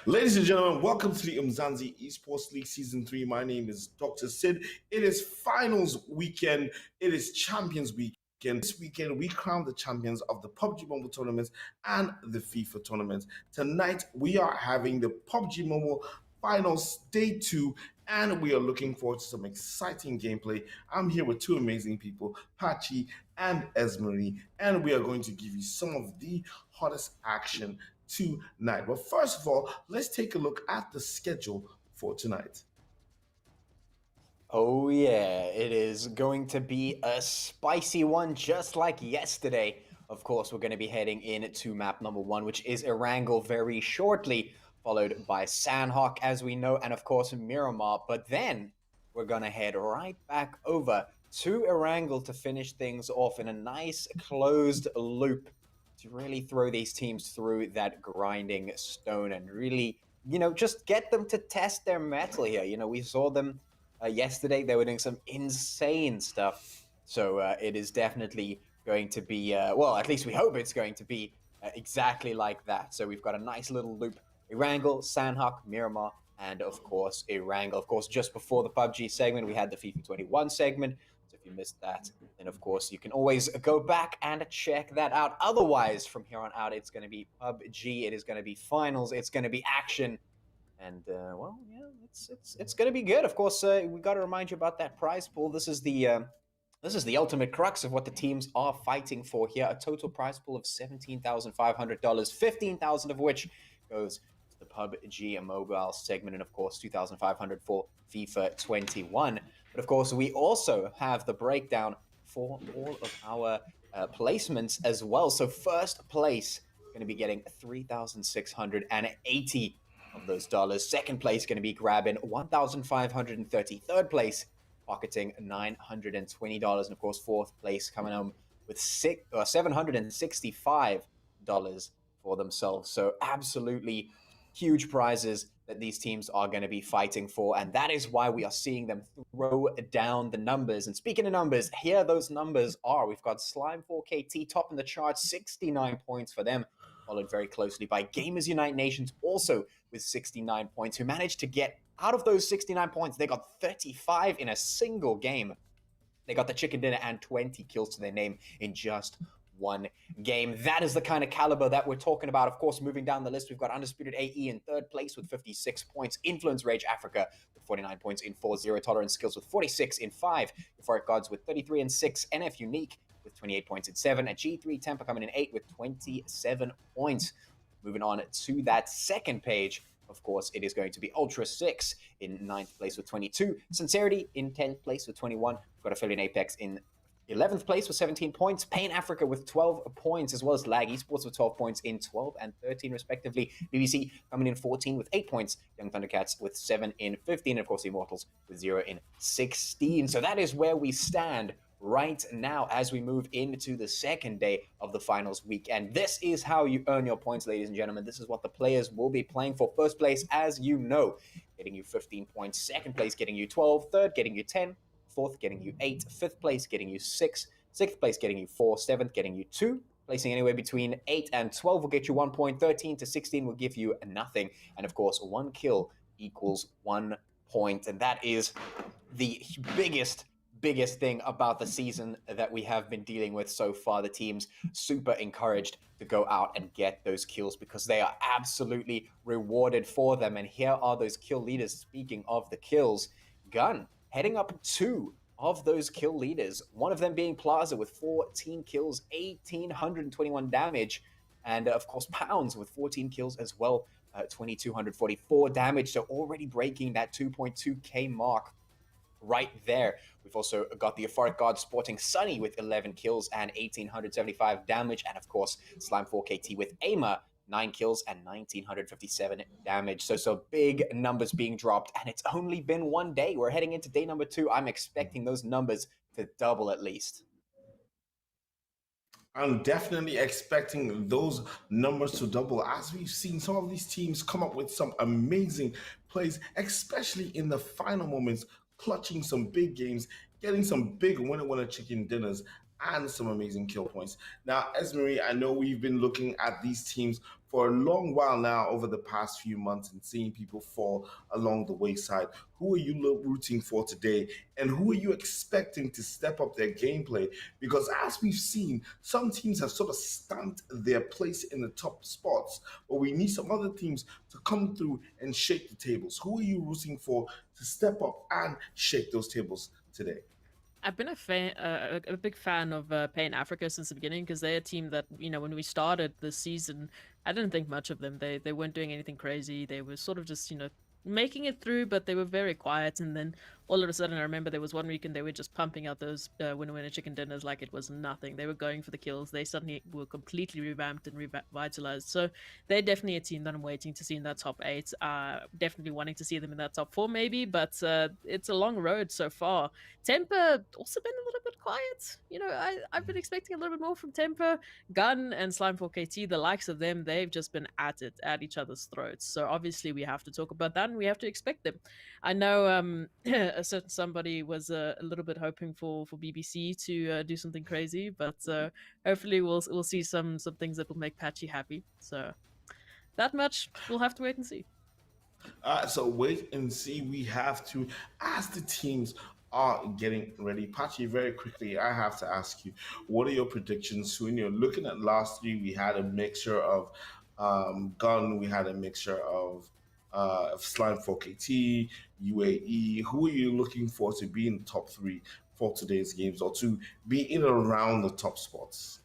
Ladies and gentlemen, welcome to the Umzansi Esports League Season 3. My name is Dr. Sid. It is finals weekend. It is champions weekend. This weekend, we crown the champions of the PUBG Mobile tournaments and the FIFA tournaments. Tonight, we are having the PUBG Mobile Finals Day 2, and we are looking forward to some exciting gameplay. I'm here with two amazing people, Pachi and Esmery, and we are going to give you some of the hottest action tonight. But first of all, let's take a look at the schedule for tonight. Oh yeah, it is going to be a spicy one just like yesterday. Of course, we're going to be heading into map number 1, which is Erangel very shortly, followed by Sanhok, as we know, and of course Miramar. But then we're going to head right back over to Erangel to finish things off in a nice closed loop to really throw these teams through that grinding stone and really, just get them to test their mettle here. We saw them yesterday. They were doing some insane stuff. So it is definitely going to be, well, at least we hope it's going to be exactly like that. So we've got a nice little loop. Erangel, Sanhok, Miramar, and of course Erangel. Of course, just before the PUBG segment, we had the FIFA 21 segment. So if you missed that, then of course you can always go back and check that out. Otherwise, from here on out, it's going to be PUBG. It is going to be finals. It's going to be action. And well, yeah, it's going to be good. Of course, we got to remind you about that prize pool. This is the ultimate crux of what the teams are fighting for here. A total prize pool of $17,500, $15,000 of which goes to the PUBG Mobile segment, and of course $2,500 for FIFA 21. But of course, we also have the breakdown for all of our placements as well. So first place going to be getting $3,680 of those dollars. Second place going to be grabbing $1,530. Third place pocketing $920, and of course fourth place coming home with $765 for themselves. So absolutely huge prizes that these teams are going to be fighting for, and that is why we are seeing them throw down the numbers. And speaking of numbers, here those numbers are. We've got Slime4KT top in the charts, 69 points for them, followed very closely by Gamers Unite Nations, also with 69 points, who managed to get out of those 69 points, they got 35 in a single game. They got the chicken dinner and 20 kills to their name in just one game. That is the kind of caliber that we're talking about. Of course, moving down the list, we've got Undisputed AE in third place with 56 points, Influence Rage Africa with 49 points in 4, Zero Tolerance Skills with 46 in 5, Euphoric Gods with 33 in 6, NFxUNIQUE with 28 points in 7, and G3 Temper coming in 8 with 27 points. Moving on to that second page, of course, it is going to be Ultra 6 in 9th place with 22, Sincerity in 10th place with 21, we've got Aphelion Apex in 11th place with 17 points, Pain Africa with 12 points, as well as Lag Esports with 12 points in 12 and 13 respectively. BBC coming in 14 with 8 points, Young Thundercats with 7 in 15, and of course Immortalz with 0 in 16. So that is where we stand right now as we move into the second day of the finals week. And this is how you earn your points, ladies and gentlemen. This is what the players will be playing for. First place, as you know, getting you 15 points. Second place, getting you 12. Third, getting you 10. Fourth, getting you 8. Fifth place, getting you 6. Sixth place, getting you 4. Seventh, getting you 2. Placing anywhere between 8 and 12 will get you 1 point. 13 to 16 will give you nothing. And of course, 1 kill equals 1 point. And that is the biggest thing about the season that we have been dealing with so far. The teams super encouraged to go out and get those kills because they are absolutely rewarded for them. And here are those kill leaders. Speaking of the kills, Gun heading up 2 of those kill leaders, one of them being Plaza with 14 kills, 1,821 damage, and of course Pounds with 14 kills as well, 2,244 damage, so already breaking that 2.2k mark right there. We've also got the Euphoric God sporting Sunny with 11 kills and 1,875 damage, and of course Slime4KT with Aimer, 9 kills and 1,957 damage. So big numbers being dropped, and it's only been 1 day. We're heading into day number 2. I'm expecting those numbers to double at least. I'm definitely expecting those numbers to double as we've seen some of these teams come up with some amazing plays, especially in the final moments, clutching some big games, getting some big winner chicken dinners, and some amazing kill points. Now, Esmery, I know we've been looking at these teams for a long while now over the past few months and seeing people fall along the wayside. Who are you rooting for today? And who are you expecting to step up their gameplay? Because as we've seen, some teams have sort of stamped their place in the top spots, but we need some other teams to come through and shake the tables. Who are you rooting for to step up and shake those tables today? I've been a big fan of Pain Africa since the beginning because they're a team that, you know, when we started this season, I didn't think much of them. They weren't doing anything crazy. They were sort of just, you know, making it through, but they were very quiet. And then all of a sudden, I remember there was one weekend they were just pumping out those winner chicken dinners like it was nothing. They were going for the kills. They suddenly were completely revamped and revitalized. So they're definitely a team that I'm waiting to see in that top 8. Definitely wanting to see them in that top 4 maybe, but it's a long road so far. Temper also been a little bit quiet. You know, I've been expecting a little bit more from Temper. Gun and Slime4KT, the likes of them, they've just been at it, at each other's throats. So obviously we have to talk about that and we have to expect them. I know a certain somebody was a little bit hoping for BBC to do something crazy, but hopefully we'll see some things that will make Patchy happy. So that much we'll have to wait and see. So wait and see. We have to, as the teams are getting ready. Patchy, very quickly, I have to ask you, what are your predictions? When you're looking at last year, we had a mixture of Gun, we had a mixture of Slime4KT, UAE. Who are you looking for to be in the top 3 for today's games or to be in and around the top spots?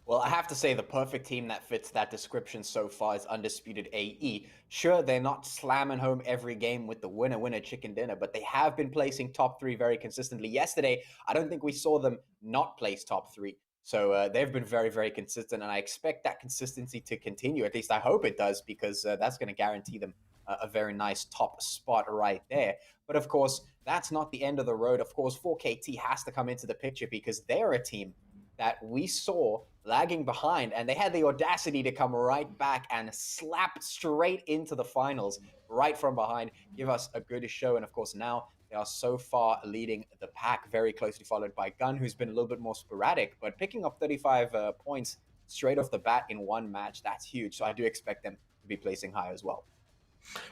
Well, I have to say the perfect team that fits that description so far is Undisputed AE. Sure, they're not slamming home every game with the winner chicken dinner, but they have been placing top 3 very consistently. Yesterday, I don't think we saw them not place top 3. So they've been very, very consistent, and I expect that consistency to continue. At least I hope it does, because that's going to guarantee them a very nice top spot right there. But of course, that's not the end of the road. Of course, 4KT has to come into the picture because they're a team that we saw lagging behind, and they had the audacity to come right back and slap straight into the finals right from behind, give us a good show. And of course, now they are so far leading the pack, very closely followed by Gun, who's been a little bit more sporadic, but picking up 35 points straight off the bat in one match, that's huge. So I do expect them to be placing high as well.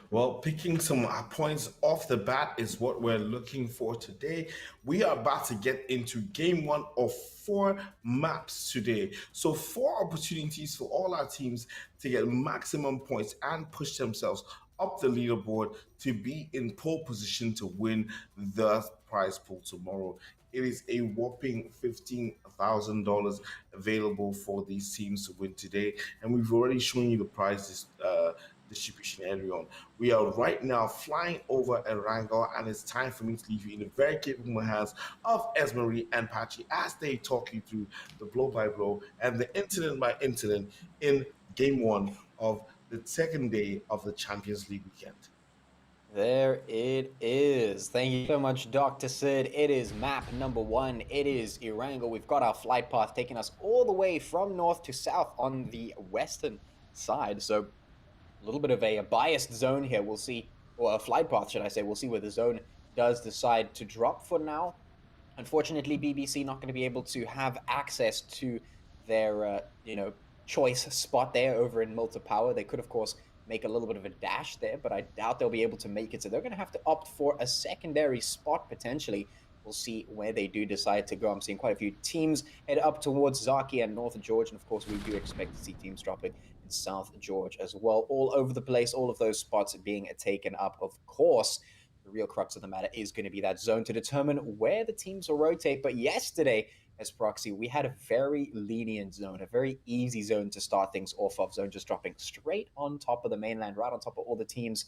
Well, picking some points off the bat is what we're looking for today. We are about to get into game 1 of 4 maps today. So 4 opportunities for all our teams to get maximum points and push themselves up the leaderboard to be in pole position to win the prize pool tomorrow. It is a whopping $15,000 available for these teams to win today. And we've already shown you the prizes distribution early on. We are right now flying over Erangel, and it's time for me to leave you in the very capable hands of Esmery and Patchy as they talk you through the blow by blow and the incident by incident in game 1 of the second day of the Champions League weekend. There it is. Thank you so much, Dr. Sid. It is map number 1. It is Erangel. We've got our flight path taking us all the way from north to south on the western side. So a little bit of a biased zone here. We'll see, or a flight path, should I say. We'll see where the zone does decide to drop for now. Unfortunately, BBC not going to be able to have access to their, choice spot there over in Milta Power. They could, of course, make a little bit of a dash there, but I doubt they'll be able to make it. So they're going to have to opt for a secondary spot, potentially. We'll see where they do decide to go. I'm seeing quite a few teams head up towards Zaki and North George, and of course, we do expect to see teams dropping in South George as well. All over the place, all of those spots being taken up, of course. The real crux of the matter is going to be that zone to determine where the teams will rotate. But yesterday, as Proxy, we had a very lenient zone, a very easy zone to start things off of. Zone just dropping straight on top of the mainland, right on top of all the teams.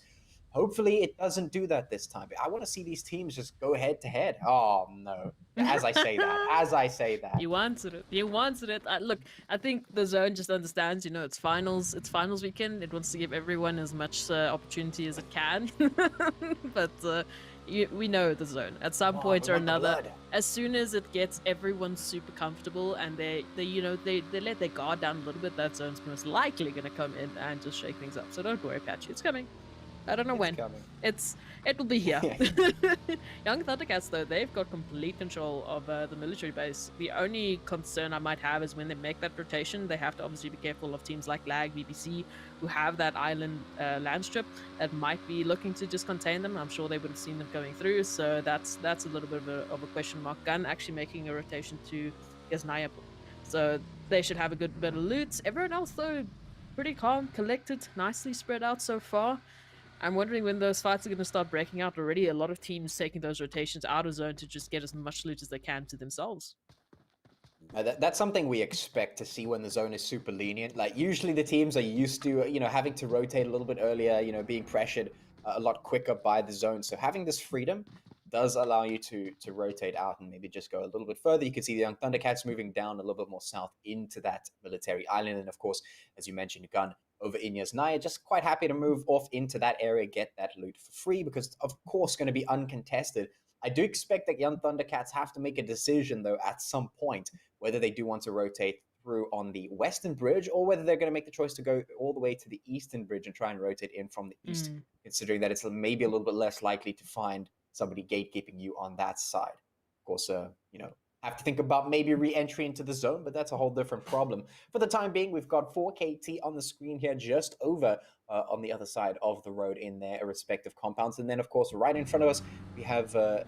Hopefully it doesn't do that this time. I want to see these teams just go head to head. Oh, no. As I say that. You wanted it. You wanted it. Look, I think the zone just understands, it's finals. It's finals weekend. It wants to give everyone as much opportunity as it can. But we know the zone. At some point or another, as soon as it gets everyone super comfortable and they let their guard down a little bit, that zone's most likely going to come in and just shake things up. So don't worry, Patchy. It's coming. I don't know It's when. coming. It will be here. Young Thundercats, though, they've got complete control of the military base. The only concern I might have is when they make that rotation, they have to obviously be careful of teams like Lag, BBC, who have that island land strip that might be looking to just contain them. I'm sure they would have seen them going through, so that's a little bit of a question mark. Gun actually making a rotation to Yasnaya, so they should have a good bit of loot. Everyone else, though, pretty calm, collected, nicely spread out so far. I'm wondering when those fights are going to start breaking out already. A lot of teams taking those rotations out of zone to just get as much loot as they can to themselves. That's something we expect to see when the zone is super lenient. Like usually the teams are used to, having to rotate a little bit earlier, being pressured a lot quicker by the zone. So having this freedom does allow you to rotate out and maybe just go a little bit further. You can see the Young Thundercats moving down a little bit more south into that military island. And of course, as you mentioned, Gun over in Yasnaya, just quite happy to move off into that area, get that loot for free because of course going to be uncontested. I do expect that Young Thundercats have to make a decision though at some point whether they do want to rotate through on the western bridge or whether they're going to make the choice to go all the way to the eastern bridge and try and rotate in from the east, considering that it's maybe a little bit less likely to find somebody gatekeeping you on that side. Of course, have to think about maybe re-entry into the zone, but that's a whole different problem. For the time being, we've got 4KT on the screen here just over on the other side of the road in their respective compounds. And then, of course, right in front of us, we have, I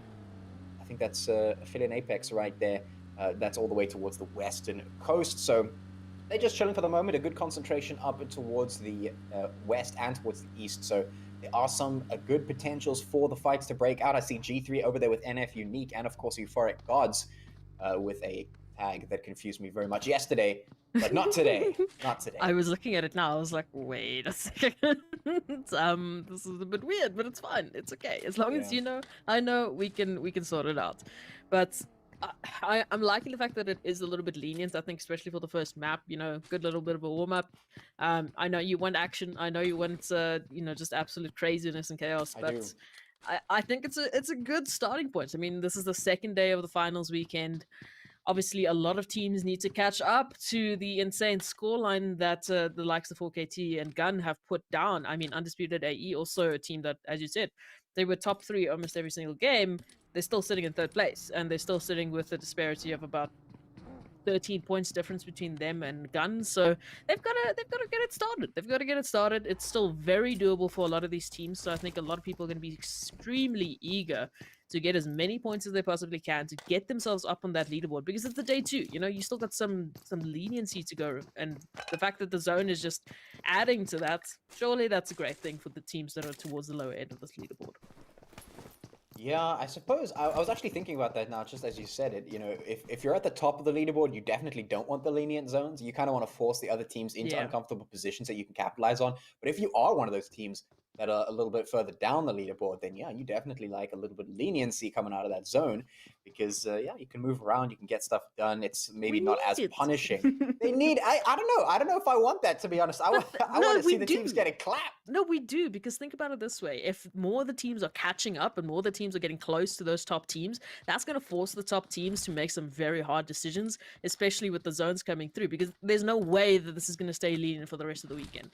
think that's Aphelion Apex right there. That's all the way towards the western coast. So they're just chilling for the moment. A good concentration up and towards the west and towards the east. So there are some good potentials for the fights to break out. I see G3 over there with NFxUNIQUE and, of course, Euphoric Gods with a tag that confused me very much yesterday, but not today. Not today. I was looking at it now. I was like, wait a second. This is a bit weird, but it's fine. It's okay. As long as I know, we can sort it out. But I'm liking the fact that it is a little bit lenient. I think, especially for the first map, good little bit of a warm up. I know you want action. I know you want, just absolute craziness and chaos. But I think it's a good starting point. I mean, this is the second day of the finals weekend. Obviously, a lot of teams need to catch up to the insane scoreline that the likes of 4KT and Gun have put down. I mean, Undisputed AE, also a team that, as you said, they were top 3 almost every single game. They're still sitting in 3rd place, and they're still sitting with a disparity of about 13 points difference between them and Gun. So they've got to get it started. They've got to get it started. It's still very doable for a lot of these teams. So I think a lot of people are going to be extremely eager to get as many points as they possibly can to get themselves up on that leaderboard, because it's the day 2. You still got some leniency to go, and the fact that the zone is just adding to that, surely that's a great thing for the teams that are towards the lower end of this leaderboard. Yeah, I suppose I was actually thinking about that now, just as you said it. If you're at the top of the leaderboard, you definitely don't want the lenient zones. You kind of want to force the other teams into uncomfortable positions that you can capitalize on. But if you are one of those teams that are a little bit further down the leaderboard, then yeah, you definitely like a little bit of leniency coming out of that zone, because you can move around, you can get stuff done. It's maybe not as punishing. They need. I don't know if I want that, to be honest. I want to see the teams getting clapped. No, we do, because think about it this way: if more of the teams are catching up and more of the teams are getting close to those top teams, that's going to force the top teams to make some very hard decisions, especially with the zones coming through, because there's no way that this is going to stay lenient for the rest of the weekend.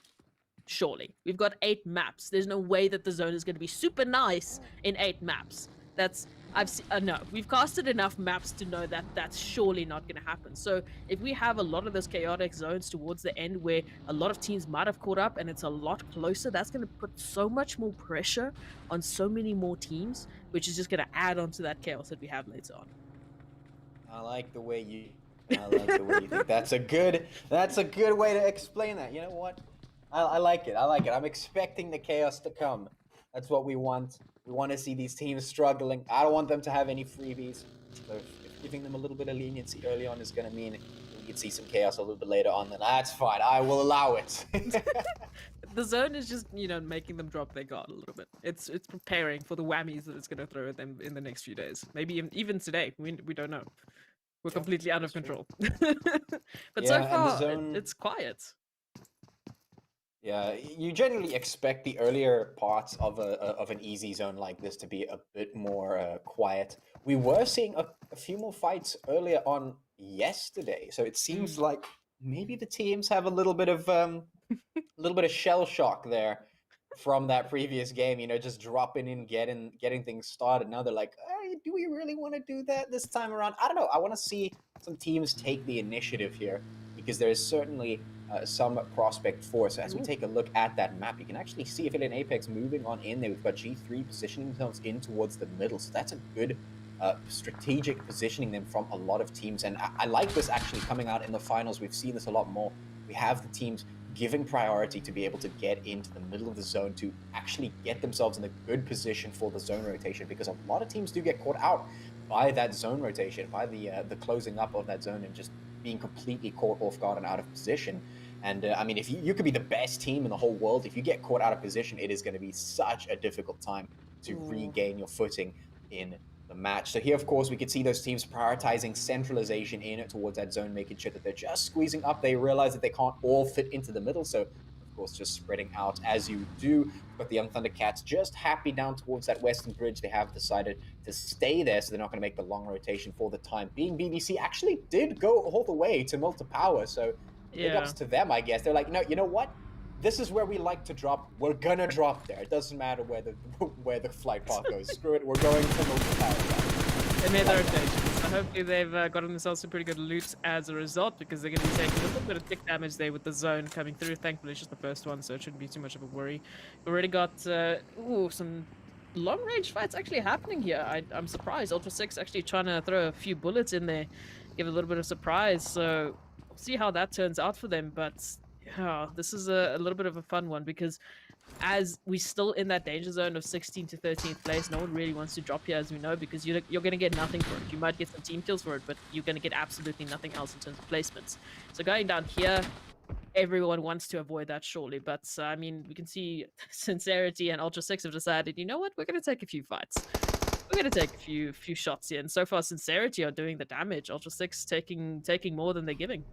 Surely. We've got 8 maps. There's no way that the zone is going to be super nice in 8 maps. No, we've casted enough maps to know that that's surely not going to happen. So if we have a lot of those chaotic zones towards the end where a lot of teams might have caught up and it's a lot closer, that's going to put so much more pressure on so many more teams, which is just going to add on to that chaos that we have later on. I like the way you think. That's a good way to explain that. You know what? I like it. I'm expecting the chaos to come. That's what we want. We want to see these teams struggling. I don't want them to have any freebies. So if giving them a little bit of leniency early on is going to mean we can see some chaos a little bit later on, then that's fine. I will allow it. The zone is just, making them drop their guard a little bit. It's preparing for the whammies that it's going to throw at them in the next few days. Maybe even today. We don't know. We're completely out of control. But so far, it's quiet. Yeah, you generally expect the earlier parts of an easy zone like this to be a bit more quiet. We were seeing a few more fights earlier on yesterday, so it seems like maybe the teams have a little bit of shell shock there. from that previous game, you know, just dropping in, getting things started. Now they're like, hey, do we really want to do that this time around? I don't know. I want to see some teams take the initiative here because there is certainly some prospect for. So as we take a look at that map, you can actually see Aphelion Apex moving on in there. We've got G3 positioning themselves in towards the middle. So that's a good strategic positioning them from a lot of teams. And I like this actually coming out in the finals. We've seen this a lot more. We have the teams giving priority to be able to get into the middle of the zone to actually get themselves in a good position for the zone rotation, because a lot of teams do get caught out by that zone rotation, by the closing up of that zone and just being completely caught off guard and out of position. And I mean, if you could be the best team in the whole world, if you get caught out of position, it is going to be such a difficult time to regain your footing in the match. So here, of course, we could see those teams prioritizing centralization in towards that zone, making sure that they're just squeezing up. They realize that they can't all fit into the middle, so of course just spreading out as you do. But the Young Thundercats just happy down towards that western bridge. They have decided to stay there, so they're not going to make the long rotation for the time being. BBC actually did go all the way to Multi Power, so big ups to them, I guess. They're like, no, you know what? This is where we like to drop. We're gonna drop there. It doesn't matter where the flight path goes. Screw it. We're going to Multi Power. They made their rotation, so hopefully they've gotten themselves some pretty good loot as a result, because they're going to be taking a little bit of tick damage there with the zone coming through. Thankfully, it's just the first one, so it shouldn't be too much of a worry. We've already got some long-range fights actually happening here. I'm surprised. Ultra 6 actually trying to throw a few bullets in there, give a little bit of surprise, so we'll see how that turns out for them. But yeah, this is a little bit of a fun one, because as we're still in that danger zone of 16th to 13th place, no one really wants to drop here, as we know, because you're going to get nothing for it. You might get some team kills for it, but you're going to get absolutely nothing else in terms of placements. So going down here, everyone wants to avoid that surely, but I mean, we can see Sincerity and Ultra 6 have decided, you know what, we're going to take a few fights. We're going to take a few shots here, and so far Sincerity are doing the damage. Ultra 6 taking more than they're giving.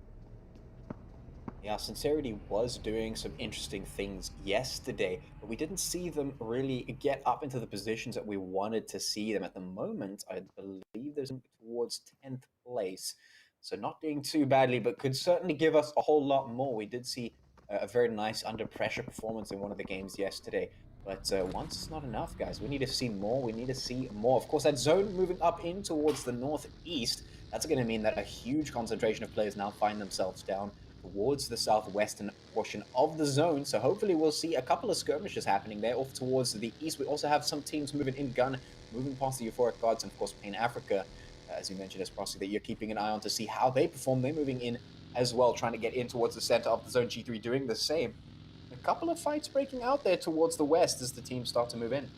Yeah, Sincerity was doing some interesting things yesterday, but we didn't see them really get up into the positions that we wanted to see them. At the moment, I believe there's towards 10th place, so not doing too badly, but could certainly give us a whole lot more. We did see a very nice under pressure performance in one of the games yesterday, but once is not enough, guys. We need to see more. We need to see more. Of course, that zone moving up in towards the northeast, that's going to mean that a huge concentration of players now find themselves down towards the southwestern portion of the zone. So hopefully we'll see a couple of skirmishes happening there. Off towards the east, we also have some teams moving in gun, moving past the Euphoric Gods, and of course Pan Africa, as you mentioned, as Prosy, that you're keeping an eye on to see how they perform. They're moving in as well, trying to get in towards the center of the zone. G3 doing the same. A couple of fights breaking out there towards the west as the teams start to move in.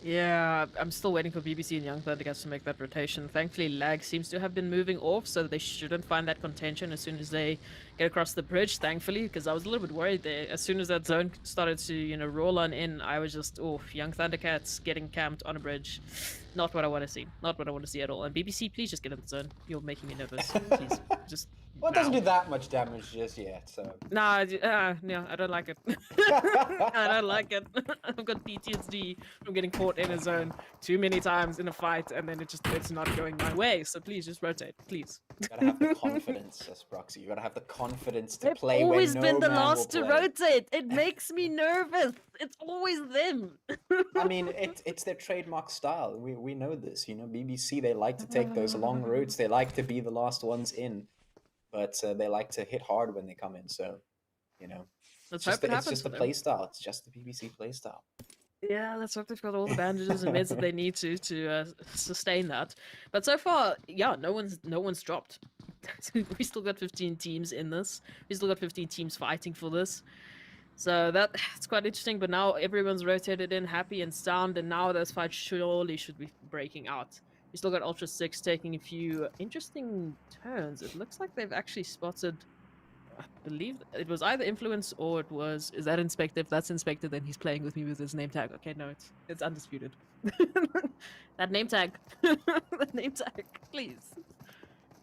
Yeah, I'm still waiting for BBC and Young Thundercats to make that rotation. Thankfully, Lag seems to have been moving off, so they shouldn't find that contention as soon as they get across the bridge, thankfully, because I was a little bit worried there. As soon as that zone started to, you know, roll on in, I was just, oh, Young Thundercats getting camped on a bridge. Not what I want to see. Not what I want to see at all. And BBC, please just get in the zone. You're making me nervous. Please, just... Well, it doesn't do that much damage just yet, so... Nah, no, I don't like it. I don't like it. I've got PTSD from getting caught in a zone too many times in a fight, and then it's not going my way. So please, just rotate, please. You gotta have the confidence, as Proxy. You gotta have the confidence to play I've always when no been the man last will to play. rotate. It makes me nervous. It's always them. I mean, it's their trademark style. We know this. You know, BBC, they like to take those long routes. They like to be the last ones in. But they like to hit hard when they come in, so, you know. Let's hope it happens. It's just the play style. It's just the BBC play style. Yeah, let's hope they've got all the bandages and meds that they need to sustain that. But so far, yeah, no one's dropped. We still got 15 teams in this. We still got 15 teams fighting for this. So that's quite interesting. But now everyone's rotated in, happy and sound, and now those fights surely should be breaking out. We still got Ultra 6 taking a few interesting turns. It looks like they've actually spotted, I believe it was either Influence or it was, is that Inspector? If that's Inspector, then he's playing with me with his name tag. Okay, no, it's Undisputed. That name tag. That name tag, please.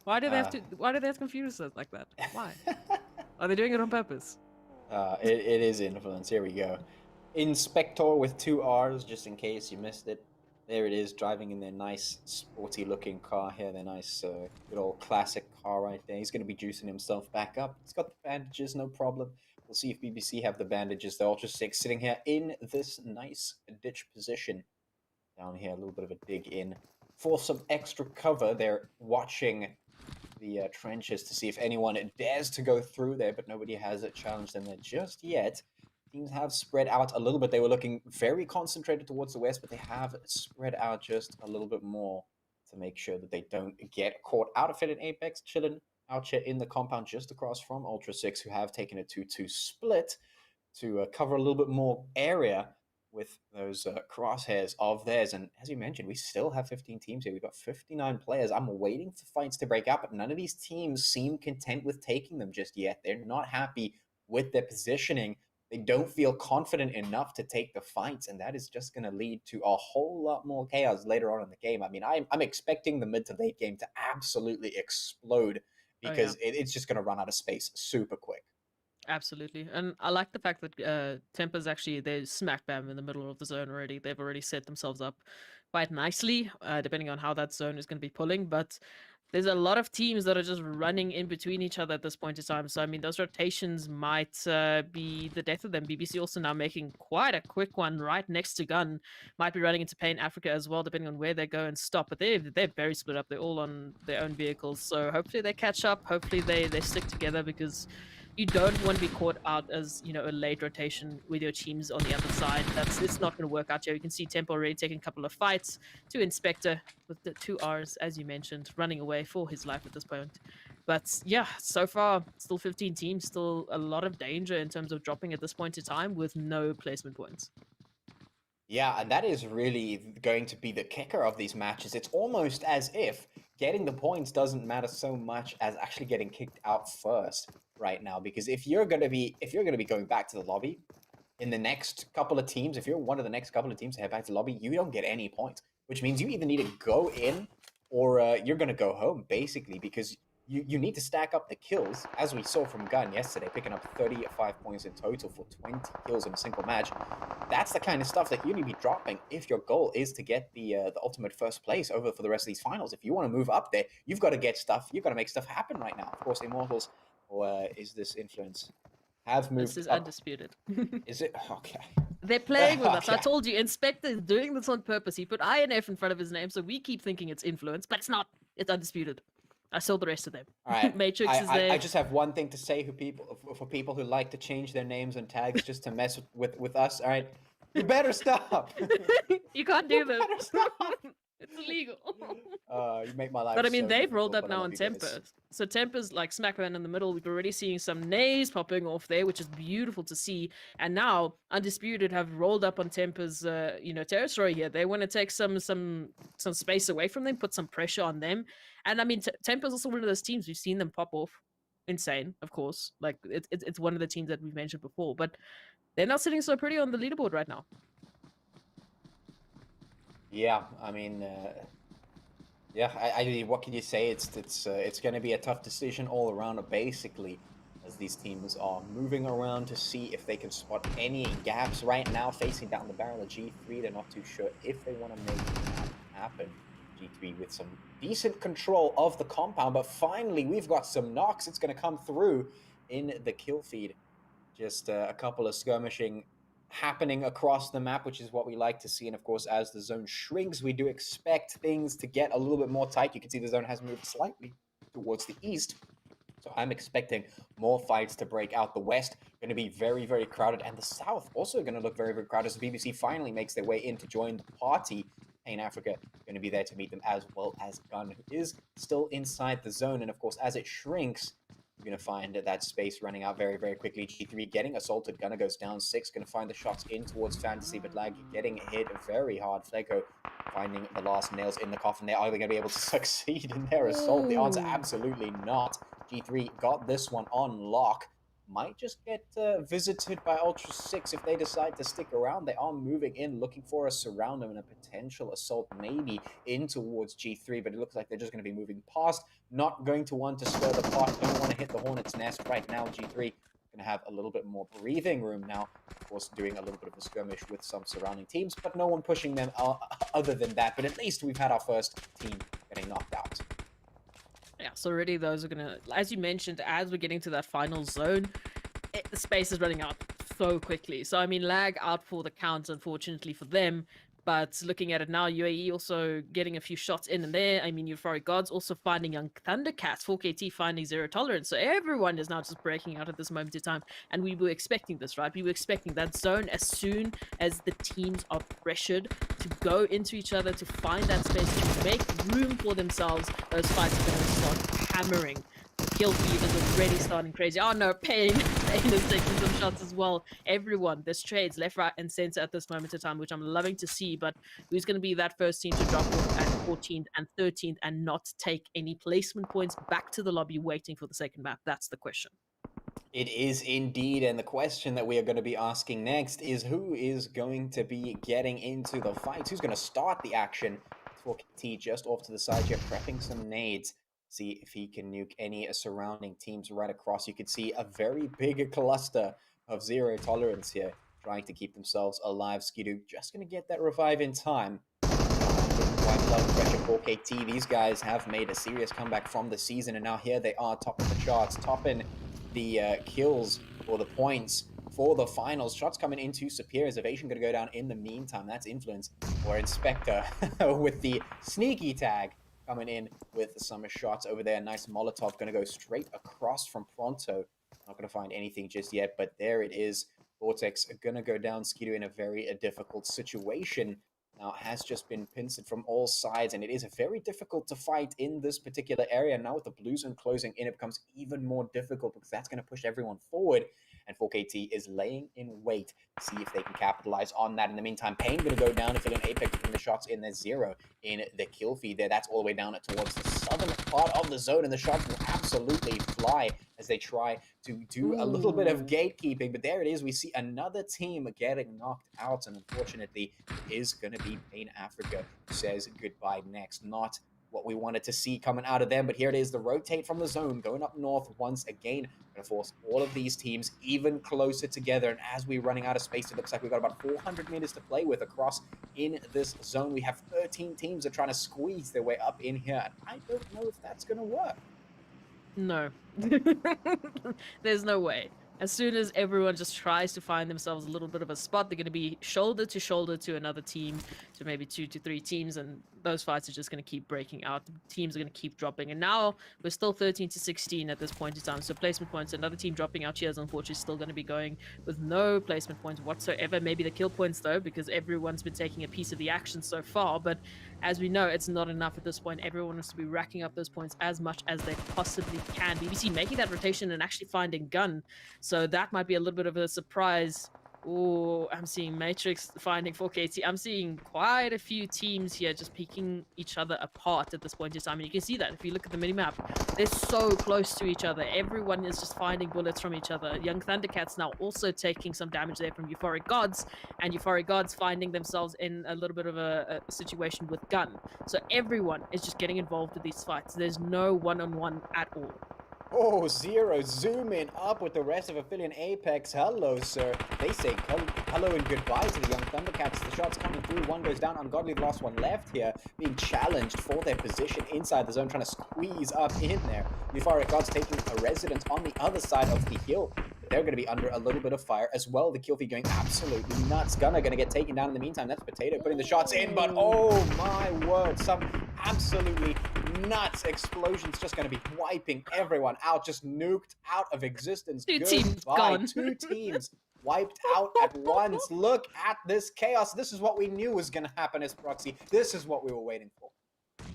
Why do they have to confuse us like that? Why? Are they doing it on purpose? It is Influence. Here we go. Inspector with 2 R's, just in case you missed it. There it is, driving in their nice, sporty-looking car here. Their nice, good old classic car right there. He's going to be juicing himself back up. He's got the bandages, no problem. We'll see if BBC have the bandages. The Ultra 6 sitting here in this nice ditch position. Down here, a little bit of a dig in for some extra cover. They're watching the trenches to see if anyone dares to go through there, but nobody has challenged them there just yet. Teams have spread out a little bit. They were looking very concentrated towards the west, but they have spread out just a little bit more to make sure that they don't get caught out. Aphelion Apex chilling out here in the compound just across from Ultra 6, who have taken a 2-2 split to cover a little bit more area with those crosshairs of theirs. And as you mentioned, we still have 15 teams here. We've got 59 players. I'm waiting for fights to break out, but none of these teams seem content with taking them just yet. They're not happy with their positioning. They don't feel confident enough to take the fights, and that is just going to lead to a whole lot more chaos later on in the game. I mean, I'm expecting the mid to late game to absolutely explode because it's just going to run out of space super quick. Absolutely. And I like the fact that Temper's actually, they're smack bam in the middle of the zone already. They've already set themselves up quite nicely, depending on how that zone is going to be pulling. But there's a lot of teams that are just running in between each other at this point in time. So, I mean, those rotations might be the death of them. BBC also now making quite a quick one right next to Gun. Might be running into Pain Africa as well, depending on where they go and stop. But they're very split up. They're all on their own vehicles. So hopefully they catch up. Hopefully they stick together, because you don't want to be caught out as, you know, a late rotation with your teams on the other side. It's not going to work out here. You can see Tempo already taking a couple of fights to Inspector with the 2 Rs, as you mentioned, running away for his life at this point. But yeah, so far, still 15 teams, still a lot of danger in terms of dropping at this point in time with no placement points. Yeah, and that is really going to be the kicker of these matches. It's almost as if getting the points doesn't matter so much as actually getting kicked out first right now. Because if you're gonna be going back to the lobby in the next couple of teams, if you're one of the next couple of teams to head back to the lobby, you don't get any points, which means you either need to go in or you're gonna go home, basically, because you need to stack up the kills, as we saw from Gun yesterday, picking up 35 points in total for 20 kills in a single match. That's the kind of stuff that you need to be dropping if your goal is to get the ultimate first place over for the rest of these finals. If you want to move up there, you've got to get stuff. You've got to make stuff happen right now. Of course, Immortalz, or is this Influence, have moved This is up. Undisputed. Is it? Okay. They're playing with us. I Okay. told you, Inspector is doing this on purpose. He put INF in front of his name, so we keep thinking it's Influence, but it's not. It's Undisputed. I saw the rest of them. All right. Matrix is there. I just have one thing to say for people who like to change their names and tags just to mess with us. All right. You better stop. You can't do this. better stop. It's illegal. You make my life. But I mean, so they've difficult, rolled up but I now love on you guys. Temper. So Temper's like smack bang in the middle. We're already seeing some nays popping off there, which is beautiful to see. And now Undisputed have rolled up on Temper's, territory here. They want to take some space away from them, put some pressure on them. And I mean, Temper's also one of those teams we've seen them pop off. Insane, of course. Like it's one of the teams that we've mentioned before, but they're not sitting so pretty on the leaderboard right now. Yeah, I mean, I mean, what can you say? It's going to be a tough decision all around, basically, as these teams are moving around to see if they can spot any gaps right now, facing down the barrel of G3. They're not too sure if they want to make that happen. G3 with some decent control of the compound, but finally we've got some knocks. It's going to come through in the kill feed. Just a couple of skirmishing happening across the map, which is what we like to see. And of course, as the zone shrinks, we do expect things to get a little bit more tight. You can see the zone has moved slightly towards the east. So I'm expecting more fights to break out. The west going to be very, very crowded, and the south also going to look very, very crowded as the BBC finally makes their way in to join the party. Pain Africa going to be there to meet them, as well as Gun, who is still inside the zone. And of course, as it shrinks, you're going to find that space running out very, very quickly. G3 getting assaulted. Gunner goes down 6. Going to find the shots in towards Fantasy, but Lag getting hit very hard. Fleko finding the last nails in the coffin there. Are they going to be able to succeed in their assault? The answer, absolutely not. G3 got this one on lock. Might just get visited by Ultra 6 if they decide to stick around. They are moving in, looking for a surround and a potential assault maybe in towards G3, but it looks like they're just going to be moving past. Not going to want to stir the pot. Don't want to hit the hornet's nest right now. G3 going to have a little bit more breathing room now. Of course, doing a little bit of a skirmish with some surrounding teams, but no one pushing them other than that. But at least we've had our first team getting knocked out. Yeah, so already those are going to, as you mentioned, as we're getting to that final zone, the space is running out so quickly. So, I mean, lag out for the counts, unfortunately for them. But looking at it now, UAE also getting a few shots in and there. I mean, Euphoric Gods also finding young Thundercats, 4KT finding zero tolerance. So everyone is now just breaking out at this moment in time. And we were expecting this, right? We were expecting that zone as soon as the teams are pressured to go into each other, to find that space, to make room for themselves. Those fights are going to start hammering. The kill feed is already starting crazy. Oh no, Pain. Pain is taking some shots as well. Everyone, there's trades left, right, and center at this moment in time, which I'm loving to see. But who's going to be that first team to drop off at 14th and 13th and not take any placement points back to the lobby waiting for the second map? That's the question. It is indeed, and the question that we are going to be asking next is who is going to be getting into the fight? Who's going to start the action? 4KT just off to the side here, prepping some nades. See if he can nuke any surrounding teams right across. You could see a very big cluster of zero tolerance here, trying to keep themselves alive. Skidoo just going to get that revive in time. Quite a lot of pressure for 4KT. These guys have made a serious comeback from the season, and now here they are topping the charts, topping the kills or the points for the finals. Shots coming into Superior's Evasion going to go down in the meantime. That's Influence or Inspector with the sneaky tag coming in with some shots over there. Nice Molotov going to go straight across from Pronto. Not going to find anything just yet, but there it is. Vortex going to go down. Skidoo in a very difficult situation. Now, it has just been pinced from all sides, and it is very difficult to fight in this particular area. Now, with the blue zone closing in, it becomes even more difficult because that's going to push everyone forward. And 4KT is laying in wait to see if they can capitalize on that. In the meantime, Pain going to go down. Aphelion Apex putting the shots in. There's zero in the kill feed there. That's all the way down towards the southern part of the zone, and the shots will absolutely fly as they try to do a little bit of gatekeeping. But there it is. We see another team getting knocked out, and unfortunately, it is going to be Pain Africa who says goodbye next. Not what we wanted to see coming out of them, but here it is, the rotate from the zone going up north once again, going to force all of these teams even closer together. And as we're running out of space, it looks like we've got about 400 meters to play with across in this zone. We have 13 teams that are trying to squeeze their way up in here, and I don't know if that's going to work. No. There's no way. As soon as everyone just tries to find themselves a little bit of a spot, they're going to be shoulder to another team, to maybe 2 to 3 teams, and those fights are just going to keep breaking out. The teams are going to keep dropping, and now we're still 13 to 16 at this point in time. So placement points, another team dropping out here is unfortunately still going to be going with no placement points whatsoever. Maybe the kill points though, because everyone's been taking a piece of the action so far. But as we know, it's not enough at this point. Everyone has to be racking up those points as much as they possibly can. BBC making that rotation and actually finding Gun. So that might be a little bit of a surprise. Oh, I'm seeing Matrix finding 4KT. I'm seeing quite a few teams here just picking each other apart at this point in time. And you can see that if you look at the minimap, they're so close to each other. Everyone is just finding bullets from each other. Young Thundercats now also taking some damage there from Euphoric Gods, and Euphoric Gods finding themselves in a little bit of a situation with Gun. So everyone is just getting involved with these fights. There's no one-on-one at all. Oh, Zero zooming up with the rest of Aphelion Apex. Hello, sir. They say hello and goodbye to the Young Thundercats. The shots coming through. One goes down. Ungodly, the last one left here, being challenged for their position inside the zone, trying to squeeze up in there. Euphoric Gods taking a residence on the other side of the hill. They're going to be under a little bit of fire as well. The kill feed going absolutely nuts. Gunner going to get taken down in the meantime. That's Potato putting the shots in, but oh my word, some absolutely nuts explosions just going to be wiping everyone out, just nuked out of existence. Two teams gone. 2 teams wiped out at once. Look at this chaos. This is what we knew was going to happen as Proxy. This is what we were waiting for.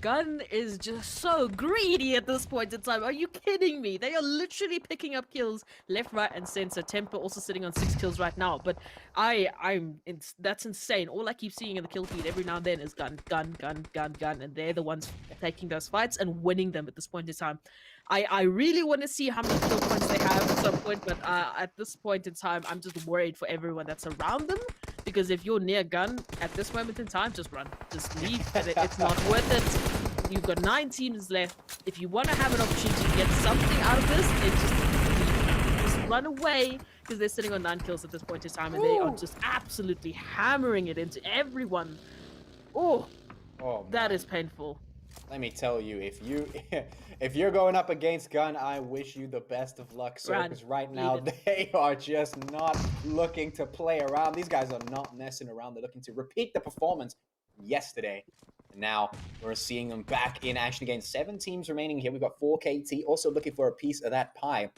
Gun is just so greedy at this point in time. Are you kidding me? They are literally picking up kills left, right, and center. Temper also sitting on 6 kills right now. But that's insane. All I keep seeing in the kill feed every now and then is gun, and they're the ones taking those fights and winning them at this point in time. I really want to see how many kill points they have at some point, but at this point in time, I'm just worried for everyone that's around them. Because if you're near Gun at this moment in time, just run. Just leave. It's not worth it. You've got 9 teams left. If you want to have an opportunity to get something out of this, it's just run away, because they're sitting on 9 kills at this point in time, and they are just absolutely hammering it into everyone. Oh, that is painful. Let me tell you, if you're going up against Gun, I wish you the best of luck, sir. Run. Because right Leave now it. they are just not looking to play around. These guys are not messing around. They're looking to repeat the performance from yesterday. And now we're seeing them back in action again. 7 teams remaining here. We've got 4KT also looking for a piece of that pie.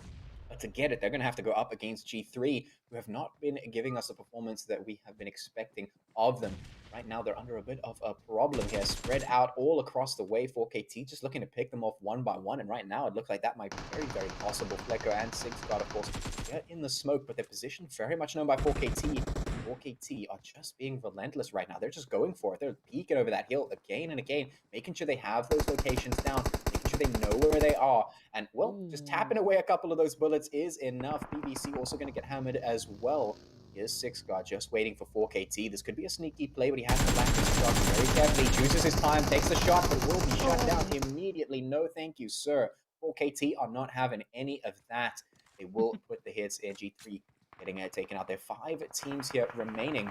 But to get it, they're going to have to go up against G3, who have not been giving us the performance that we have been expecting of them. Right now, they're under a bit of a problem here, spread out all across the way. 4KT just looking to pick them off one by one, and right now it looks like that might be very, very possible. Fleco and SigSquad, of course, get in the smoke, but their position very much known by 4KT. 4KT are just being relentless right now. They're just going for it. They're peeking over that hill again and again, making sure they have those locations down, making sure they know where they are. And, well, just tapping away a couple of those bullets is enough. BBC also going to get hammered as well. Here's SigSquad just waiting for 4KT. This could be a sneaky play, but he has to black his shot very carefully. Chooses his time, takes the shot, but will be shut down immediately. No, thank you, sir. 4KT are not having any of that. They will put the hits in. G3 getting taken out. There are 5 teams here remaining.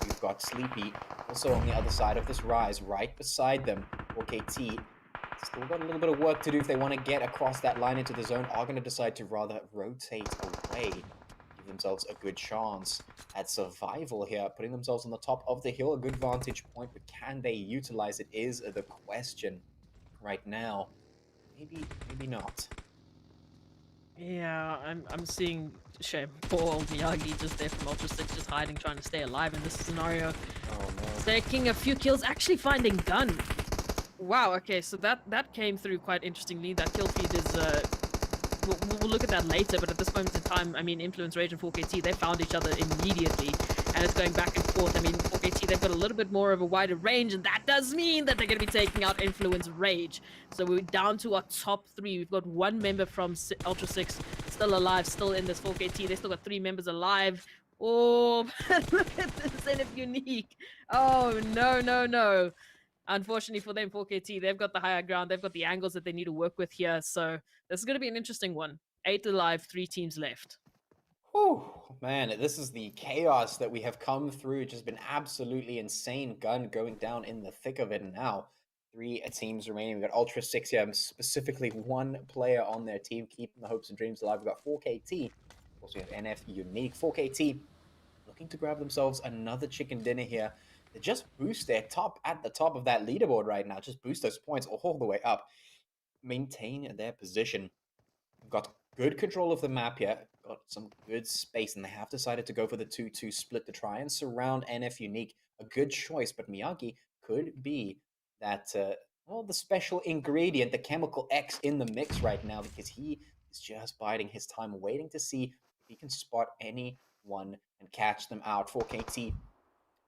We've got Sleepy also on the other side of this rise, right beside them. 4KT still got a little bit of work to do if they want to get across that line into the zone. Are going to decide to rather rotate away, give themselves a good chance at survival here, putting themselves on the top of the hill, a good vantage point, but can they utilize it is the question right now. Maybe not. Yeah, I'm seeing shame. Poor old Miyagi just there from Ultra 6, just hiding, trying to stay alive in this scenario. Oh no. Taking a few kills, actually finding Gun. Wow, okay, so that came through quite interestingly. That kill feed is we'll look at that later, but at this moment in time, I mean, Influence, Rage, and 4KT, they found each other immediately, and it's going back and forth. I mean, 4KT, they've got a little bit more of a wider range, and that does mean that they're going to be taking out Influence, Rage. So we're down to our top 3. We've got 1 member from Ultra 6 still alive, still in this 4KT. They still got 3 members alive. Oh, look at this NFxUNIQUE. Oh, no. Unfortunately for them, 4KT, they've got the higher ground. They've got the angles that they need to work with here. So this is going to be an interesting one. 8 alive, 3 teams left. Whew, man, this is the chaos that we have come through. Just been absolutely insane. Gun going down in the thick of it now. 3 teams remaining. We've got Ultra 6 here, specifically 1 player on their team, keeping the hopes and dreams alive. We've got 4KT. Of course, we have NFxUNIQUE. 4KT looking to grab themselves another chicken dinner here. They just boost their top at the top of that leaderboard right now. Just boost those points all the way up. Maintain their position. We've got good control of the map here. Got some good space, and they have decided to go for the 2-2 split to try and surround NFxUNIQUE. A good choice, but Miyagi could be that, well, the special ingredient, the chemical X in the mix right now, because he is just biding his time, waiting to see if he can spot anyone and catch them out. 4KT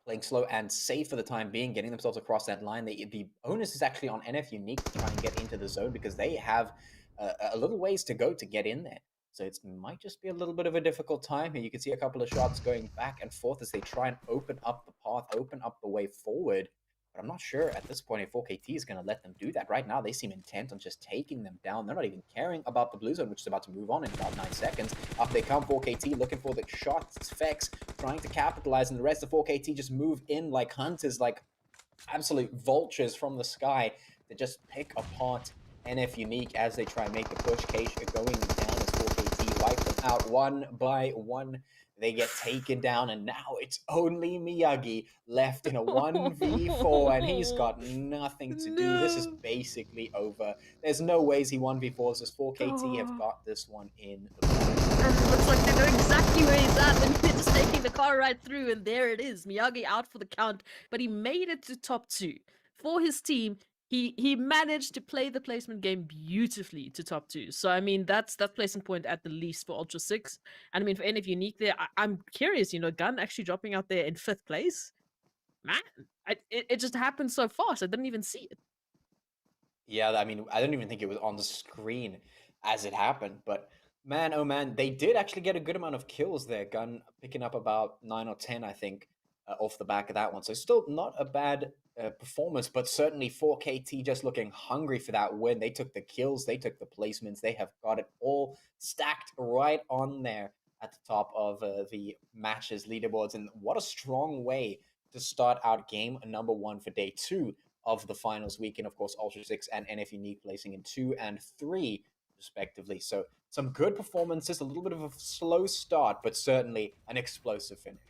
playing slow and safe for the time being, getting themselves across that line. The onus is actually on NFxUNIQUE to try and get into the zone because they have a little ways to go to get in there. So it might just be a little bit of a difficult time here. You can see a couple of shots going back and forth as they try and open up the path, open up the way forward. But I'm not sure at this point if 4KT is going to let them do that. Right now, they seem intent on just taking them down. They're not even caring about the blue zone, which is about to move on in about 9 seconds. Up they come, 4KT looking for the shots, Fex trying to capitalize, and the rest of 4KT just move in like hunters, like absolute vultures from the sky to just pick apart NFxUNIQUE as they try and make the push. Cage going down as 4KT wipe them out one by one. They get taken down, and now it's only Miyagi left in a 1v4, and he's got nothing to do. This is basically over. There's no ways he 1v4s as 4KT have got this one in the bag. And it looks like they know exactly where he's at, and they're just taking the car right through, and there it is. Miyagi out for the count, but he made it to top 2. For his team, he managed to play the placement game beautifully to top 2. So I mean that's placement point at the least for Ultra 6. And I mean for NFxUNIQUE there, I'm curious, Gun actually dropping out there in 5th place. Man, it just happened so fast. I didn't even see it. Yeah, I mean, I don't even think it was on the screen as it happened, but man, oh man, they did actually get a good amount of kills there. Gun picking up about 9 or 10, I think, off the back of that one. So still not a bad performance, but certainly 4KT just looking hungry for that win. They took the kills, they took the placements, they have got it all stacked right on there at the top of the matches leaderboards. And what a strong way to start out game number 1 for day 2 of the finals weekend. Of course, Ultra 6 and NFxUNIQUE placing in 2 and 3, respectively. So some good performances, a little bit of a slow start, but certainly an explosive finish.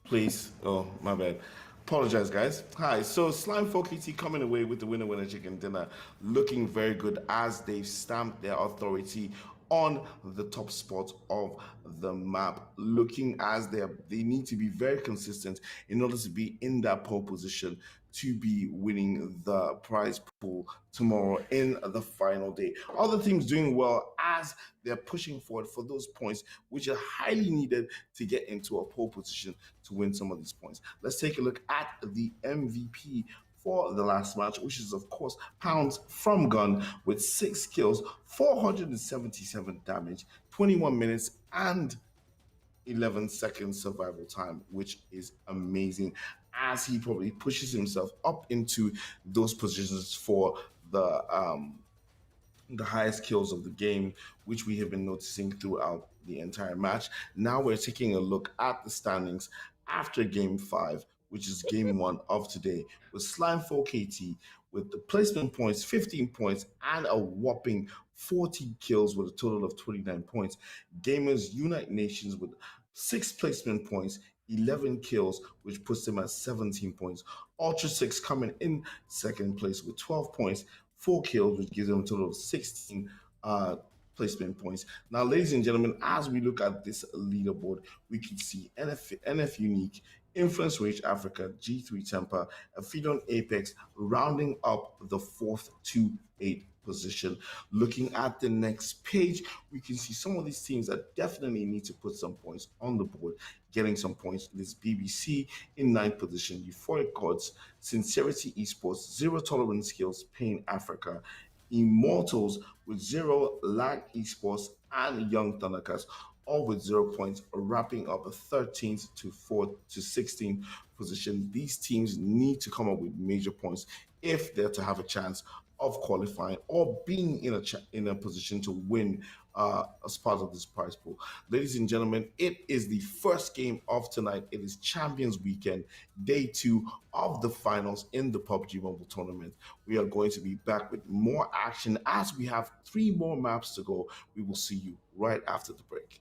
Please. Oh, my bad. Apologize, guys. Hi. So Slime4KT coming away with the winner chicken dinner, looking very good as they've stamped their authority on the top spot of the map, looking as they need to be very consistent in order to be in that pole position to be winning the prize pool tomorrow in the final day. Other teams doing well as they're pushing forward for those points, which are highly needed to get into a pole position to win some of these points. Let's take a look at the MVP for the last match, which is, of course, Pounds from Gun with 6 kills, 477 damage, 21 minutes, and 11 seconds survival time, which is amazing as he probably pushes himself up into those positions for the highest kills of the game, which we have been noticing throughout the entire match. Now we're taking a look at the standings after game 5, which is game 1 of today, with Slime4KT with the placement points, 15 points, and a whopping 40 kills with a total of 29 points. Gamers Unite Nations with 6 placement points, 11 kills, which puts them at 17 points. Ultra 6 coming in second place with 12 points, 4 kills, which gives them a total of 16 placement points. Now, ladies and gentlemen, as we look at this leaderboard, we can see NFxUNIQUE, Influence Rage Africa, G3 Temper, Aphelion Apex, rounding up the 4th to 8th position. Looking at the next page, we can see some of these teams that definitely need to put some points on the board. Getting some points is BBC in 9th position, Euphoric Gods, Sincerity Esports, Zero Tolerance Skills, Pain Africa, Immortalz with 0, Lag Esports, and Young Thundercats, all with 0 points, wrapping up a 13th to 4th to 16th position. These teams need to come up with major points if they're to have a chance of qualifying or being in a position to win as part of this prize pool. Ladies and gentlemen, it is the first game of tonight. It is Champions Weekend, day 2 of the finals in the PUBG Mobile Tournament. We are going to be back with more action as we have 3 more maps to go. We will see you right after the break.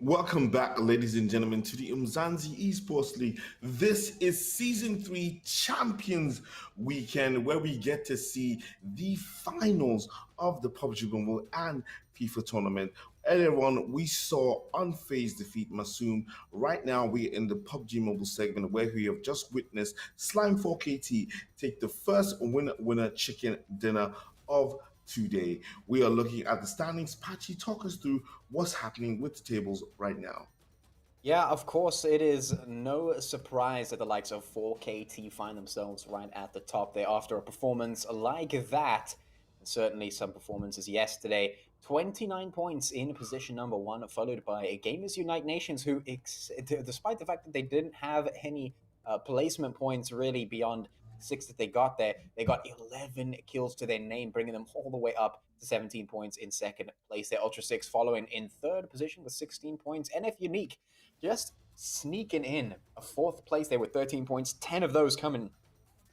Welcome back, ladies and gentlemen, to the Umzansi Esports League. This is Season 3 Champions Weekend, where we get to see the finals of the PUBG Mobile and FIFA tournament. Earlier on, we saw Unfaizd defeat Masoom. Right now, we're in the PUBG Mobile segment, where we have just witnessed Slime4KT take the first winner chicken dinner of today. We are looking at the standings. Patchy, talk us through what's happening with the tables right now. Yeah, of course, it is no surprise that the likes of 4KT find themselves right at the top there after a performance like that. And certainly some performances yesterday. 29 points in position number 1, followed by Gamers Unite Nations, who, despite the fact that they didn't have any placement points really beyond 6 that they got there, they got 11 kills to their name, bringing them all the way up to 17 points in second place. Their Ultra 6 following in third position with 16 points. NFxUNIQUE just sneaking in a 4th place there with 13 points, 10 of those coming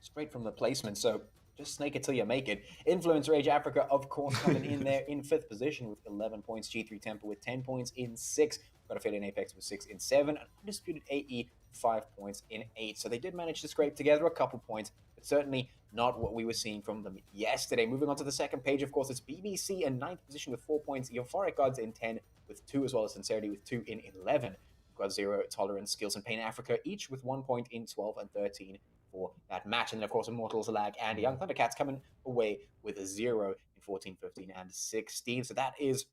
straight from the placement. So just snake it till you make it. Influence Rage Africa, of course, coming in there in 5th position with 11 points. G3 Temple with 10 points in 6. Got Aphelion Apex with 6 in 7. And Undisputed AE 5 points in 8. So they did manage to scrape together a couple points, but certainly not what we were seeing from them yesterday. Moving on to the second page, of course, it's BBC in 9th position with 4 points. Euphoric Gods in 10 with 2, as well as Sincerity with 2 in 11. Got Zero, Tolerance, Skills, and Pain Africa, each with 1 point in 12 and 13 for that match. And then, of course, Immortalz, Lag, and Young Thundercats coming away with a 0 in 14, 15, and 16. So that is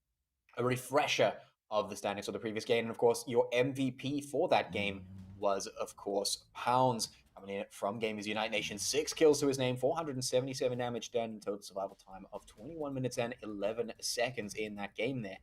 a refresher of the standings of the previous game. And, of course, your MVP for that game was, of course, Pounds, coming in from Gamers Unite Nation. 6 kills to his name, 477 damage done, total survival time of 21 minutes and 11 seconds in that game there.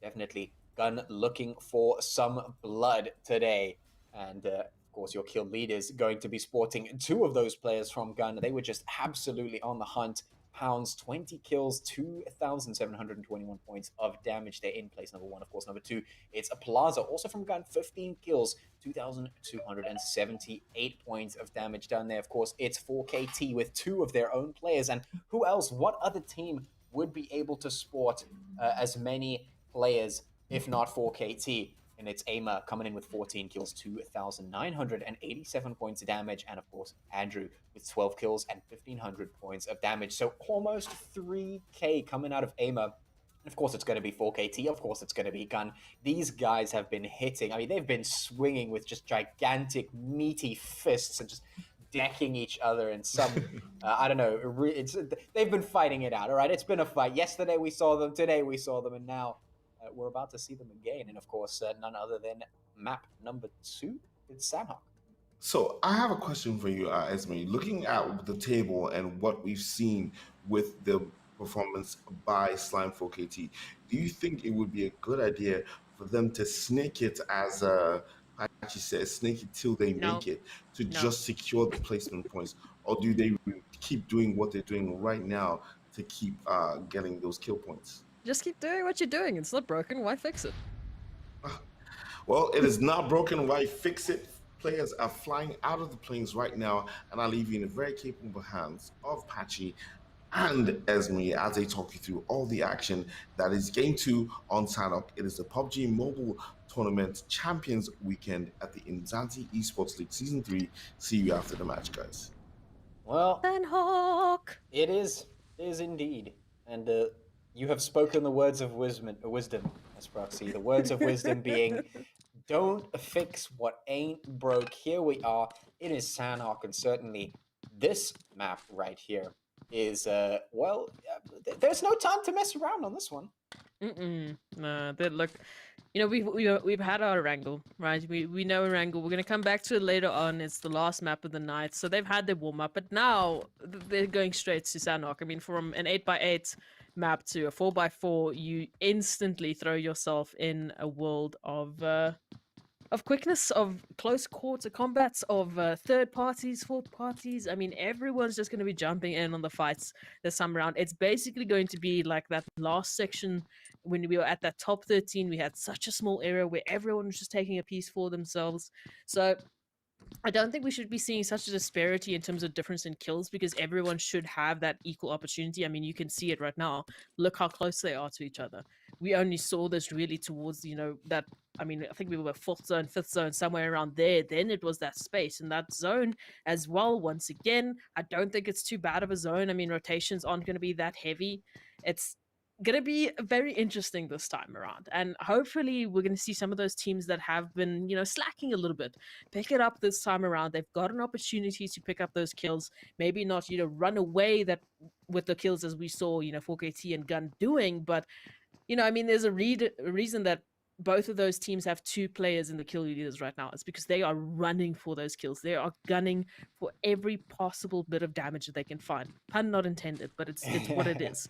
Definitely Gun looking for some blood today. And of course, your kill leaders going to be sporting 2 of those players from Gun. They were just absolutely on the hunt. Pounds, 20 kills, 2,721 points of damage. They're in place number 1. Of course, number 2, it's a Plaza, also from Gun, 15 kills, 2,278 points of damage done there. Of course, it's 4KT with 2 of their own players. And who else, what other team would be able to sport as many players if not 4KT? And it's Aimer coming in with 14 kills, 2,987 points of damage. And of course, Andrew with 12 kills and 1,500 points of damage. So almost 3K coming out of Aimer. And of course, it's going to be 4KT. Of course, it's going to be Gun. These guys have been hitting. I mean, they've been swinging with just gigantic, meaty fists and just decking each other in some, I don't know, they've been fighting it out, all right? It's been a fight. Yesterday we saw them, today we saw them, and now we're about to see them again. And of course, none other than map number 2, it's Sanhok. So I have a question for you, Esme. Looking at the table and what we've seen with the performance by Slime4KT, do you think it would be a good idea for them to snake it, as Patchy says, snake it till they make it, to just secure the placement points? Or do they keep doing what they're doing right now to keep getting those kill points? Just keep doing what you're doing. It's not broken. Why fix it? Well, it is not broken. Why fix it? Players are flying out of the planes right now, and I'll leave you in the very capable hands of Patchy and Esme as they talk you through all the action. That is Game 2 on Sanhok. It is the PUBG Mobile Tournament Champions Weekend at the Umzansi Esports League Season 3. See you after the match, guys. Well, Sanhok! It is indeed. And you have spoken the words of wisdom, as Proxy. The words of wisdom being, don't fix what ain't broke. Here we are. It is Sanhok, and certainly this map right here is, well, there's no time to mess around on this one. Nah, look, you know, we've had our Erangel, right? We know Erangel. We're gonna come back to it later on. It's the last map of the night, so they've had their warm up, but now they're going straight to Sanhok. I mean, from an 8x8 map to a 4x4, you instantly throw yourself in a world of quickness, of close quarter combats, of third parties, fourth parties. I mean, everyone's just going to be jumping in on the fights this time around. It's basically going to be like that last section when we were at that top 13. We had such a small area where everyone was just taking a piece for themselves. So I don't think we should be seeing such a disparity in terms of difference in kills, because everyone should have that equal opportunity. I mean, you can see it right now. Look how close they are to each other. we only saw this really towards, that, I mean, I think we were fourth zone, fifth zone, somewhere around there. Then it was that space and that zone as well. Once again, I don't think it's too bad of a zone. I mean, rotations aren't going to be that heavy. It's going to be very interesting this time around. And hopefully we're going to see some of those teams that have been, slacking a little bit, pick it up this time around. They've got an opportunity to pick up those kills, maybe not, run away that with the kills as we saw, 4KT and Gun doing, but I mean, there's a reason that both of those teams have two players in the kill leaders right now. It's because they are running for those kills. They are gunning for every possible bit of damage that they can find. Pun not intended, but it's what it is.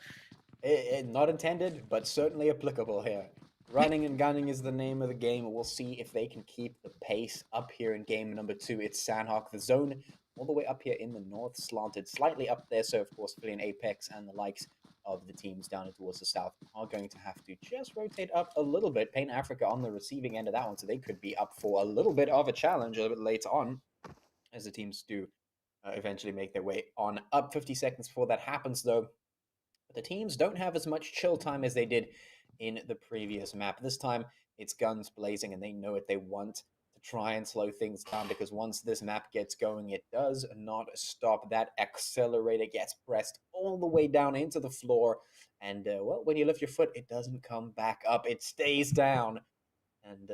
Not intended, but certainly applicable here. Running and gunning is the name of the game. We'll see if they can keep the pace up here in game number 2. It's Sanhok, the zone all the way up here in the north, slanted slightly up there. So, of course, Aphelion, Apex, and the likes of the teams down towards the south are going to have to just rotate up a little bit. Pain Africa on the receiving end of that one, so they could be up for a little bit of a challenge a little bit later on as the teams do eventually make their way on up. 50 seconds before that happens, though. But the teams don't have as much chill time as they did in the previous map. This time, it's guns blazing, and they know it. They want to try and slow things down, because once this map gets going, it does not stop. That accelerator gets pressed all the way down into the floor, and, well, when you lift your foot, it doesn't come back up. It stays down, and,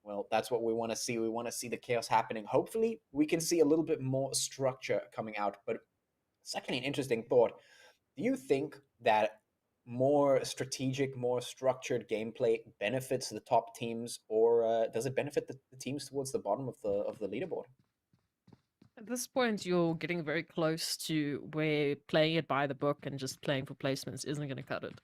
well, that's what we want to see. We want to see the chaos happening. Hopefully, we can see a little bit more structure coming out, but secondly, an interesting thought. Do you think that more strategic, more structured gameplay benefits the top teams, or does it benefit the teams towards the bottom of the leaderboard? At this point, you're getting very close to where playing it by the book and just playing for placements isn't going to cut it.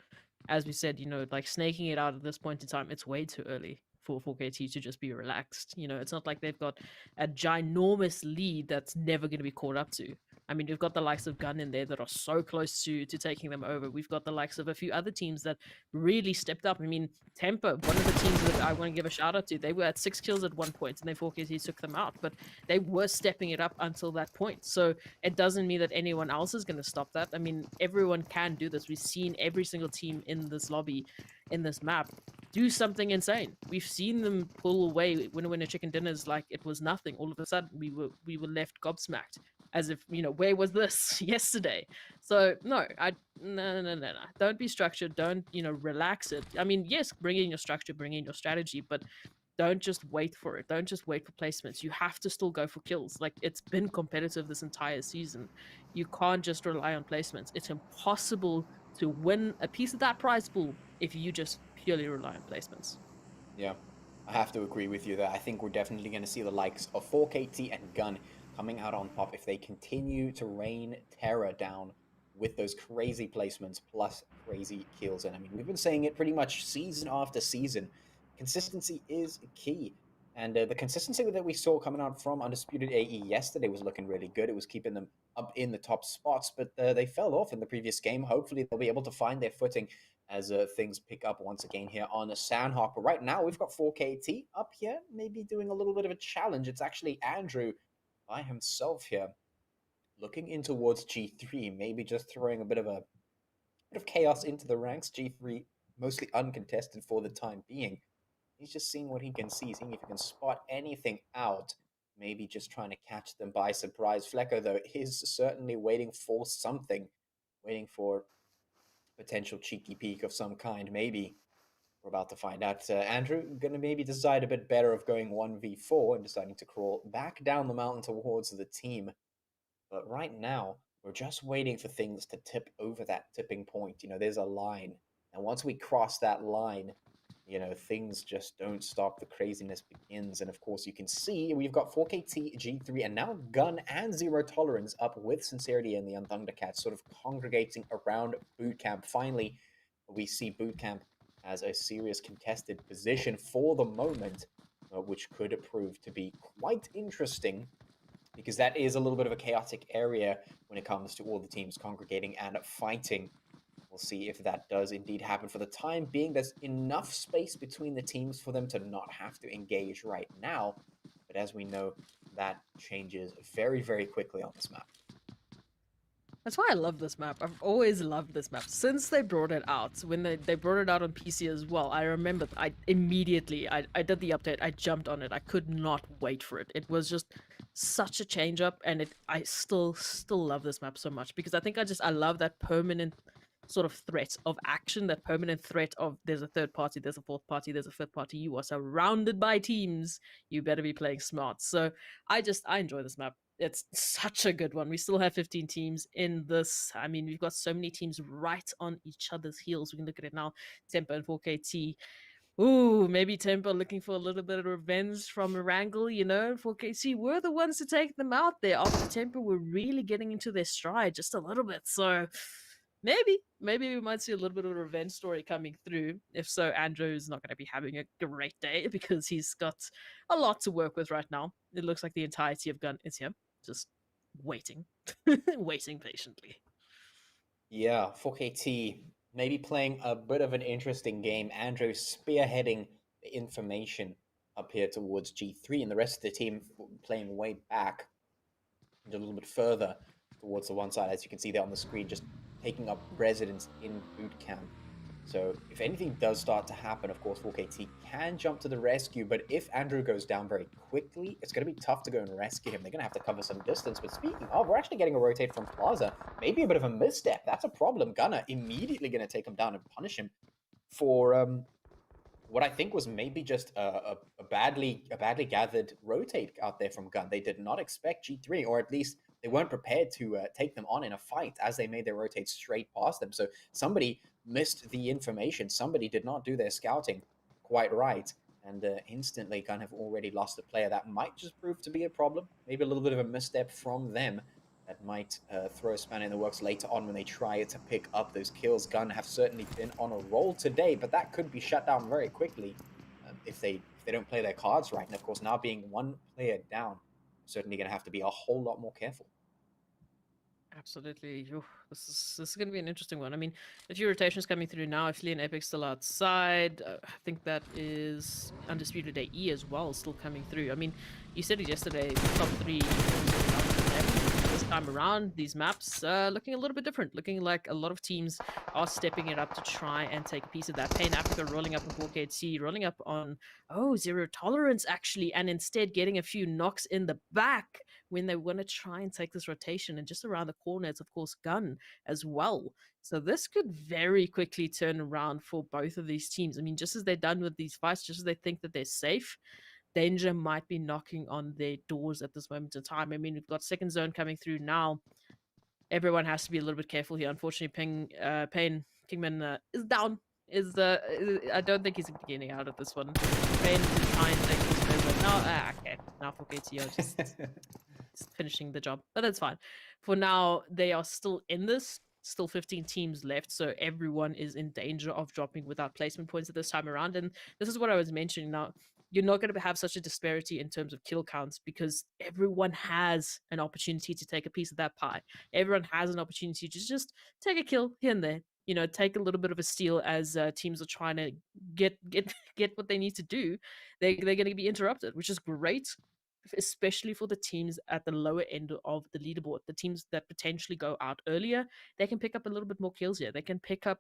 As we said, like snaking it out at this point in time, it's way too early for 4KT to just be relaxed. It's not like they've got a ginormous lead that's never going to be caught up to. I mean, we've got the likes of Gun in there that are so close to taking them over. We've got the likes of a few other teams that really stepped up. I mean, Temper, one of the teams that I want to give a shout out to, they were at 6 kills at one point, and then 4KT took them out, but they were stepping it up until that point. So it doesn't mean that anyone else is going to stop that. I mean, everyone can do this. We've seen every single team in this lobby, in this map, do something insane. We've seen them pull away winner chicken dinners like it was nothing. All of a sudden, we were left gobsmacked, as if, where was this yesterday? So no. Don't be structured. Don't, relax it. I mean, yes, bring in your structure, bring in your strategy, but don't just wait for it. Don't just wait for placements. You have to still go for kills. Like, it's been competitive this entire season. You can't just rely on placements. It's impossible to win a piece of that prize pool if you just purely rely on placements. Yeah, I have to agree with you there. I think we're definitely going to see the likes of 4KT and Gun coming out on top if they continue to rain terror down with those crazy placements plus crazy kills. And I mean, we've been saying it pretty much season after season. Consistency is key. And the consistency that we saw coming out from Undisputed AE yesterday was looking really good. It was keeping them up in the top spots, but they fell off in the previous game. Hopefully, they'll be able to find their footing as things pick up once again here on the Sanhok. But right now, we've got 4KT up here, maybe doing a little bit of a challenge. It's actually Andrew by himself here, looking in towards G3, maybe just throwing a bit of chaos into the ranks. G3 mostly uncontested for the time being. He's just seeing what he can see, seeing if he can spot anything out. Maybe just trying to catch them by surprise. Flecker, though, is certainly waiting for something, waiting for potential cheeky peek of some kind, maybe. We're about to find out. Andrew going to maybe decide a bit better of going 1v4 and deciding to crawl back down the mountain towards the team. But right now, we're just waiting for things to tip over that tipping point. There's a line. And once we cross that line, things just don't stop. The craziness begins. And of course, you can see we've got 4KT, G3, and now Gun and Zero Tolerance up with Sincerity and the Untitled.CAT sort of congregating around Bootcamp. Finally, we see Bootcamp as a serious contested position for the moment, which could prove to be quite interesting, because that is a little bit of a chaotic area when it comes to all the teams congregating and fighting. We'll see if that does indeed happen. For the time being, there's enough space between the teams for them to not have to engage right now. But as we know, that changes very, very quickly on this map. That's why I love this map. I've always loved this map since they brought it out. When they brought it out on PC as well, I remember I immediately I did the update. I jumped on it. I could not wait for it. It was just such a change up, and I still love this map so much because I think I love that permanent sort of threat of action, that permanent threat of there's a third party, there's a fourth party, there's a fifth party. You are surrounded by teams. You better be playing smart. So I enjoy this map. It's such a good one. We still have 15 teams in this. I mean, we've got so many teams right on each other's heels. We can look at it now. Tempo and 4KT. Ooh, maybe Tempo looking for a little bit of revenge from Erangel, you know. 4KT were the ones to take them out there after Tempo were really getting into their stride just a little bit. So maybe we might see a little bit of a revenge story coming through. If so, Andrew's not going to be having a great day because he's got a lot to work with right now. It looks like the entirety of Gun is here, just waiting, waiting patiently. Yeah, 4KT maybe playing a bit of an interesting game. Andrew spearheading the information up here towards G3, and the rest of the team playing way back and a little bit further towards the one side, as you can see there on the screen, just taking up residence in boot camp. So if anything does start to happen, of course, 4KT can jump to the rescue, but if Andrew goes down very quickly, it's going to be tough to go and rescue him. They're going to have to cover some distance. But speaking of, we're actually getting a rotate from Plaza. Maybe a bit of a misstep. That's a problem. Gunner immediately going to take him down and punish him for what I think was maybe just a badly gathered rotate out there from Gun. They did not expect G3, or at least they weren't prepared to take them on in a fight as they made their rotate straight past them. So somebody missed the information. Somebody did not do their scouting quite right. And instantly Gun have already lost a player. That might just prove to be a problem. Maybe a little bit of a misstep from them that might throw a spanner in the works later on when they try to pick up those kills. Gun have certainly been on a roll today, but that could be shut down very quickly if they don't play their cards right. And of course, now being one player down, certainly going to have to be a whole lot more careful. Absolutely. Ooh, this is going to be an interesting one. I mean, a few rotations coming through now. Aphelion Epic still outside. I think that is Undisputed AE as well, still coming through. I mean, you said it yesterday, top three this time around. These maps looking a little bit different. Looking like a lot of teams are stepping it up to try and take a piece of that. Pain Africa rolling up on 4KT, rolling up on, Zero Tolerance actually, and instead getting a few knocks in the back when they want to try and take this rotation. And just around the corner, it's of course Gun as well. So this could very quickly turn around for both of these teams. I mean, just as they're done with these fights, just as they think that they're safe, danger might be knocking on their doors at this moment in time. I mean, we've got second zone coming through now. Everyone has to be a little bit careful here. Unfortunately, Pain Kingman is down. I don't think he's getting out of this one. Pain to try and take this over. Now, okay. Now for KTO just finishing the job, but that's fine. For now, they are still in this. Still 15 teams left, so everyone is in danger of dropping without placement points at this time around. And this is what I was mentioning. Now, you're not going to have such a disparity in terms of kill counts because everyone has an opportunity to take a piece of that pie. Everyone has an opportunity to just take a kill here and there. You know, take a little bit of a steal as teams are trying to get what they need to do. They're going to be interrupted, which is great, especially for the teams at the lower end of the leaderboard. The teams that potentially go out earlier, they can pick up a little bit more kills here. They can pick up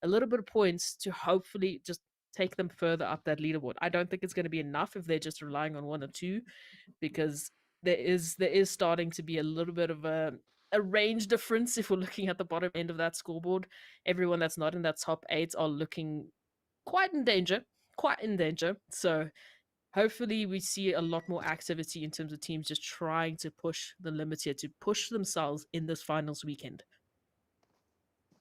a little bit of points to hopefully just take them further up that leaderboard. I don't think it's going to be enough if they're just relying on one or two, because there is starting to be a little bit of a range difference if we're looking at the bottom end of that scoreboard. Everyone that's not in that top 8 are looking quite in danger. So hopefully we see a lot more activity in terms of teams just trying to push the limits here, to push themselves in this finals weekend.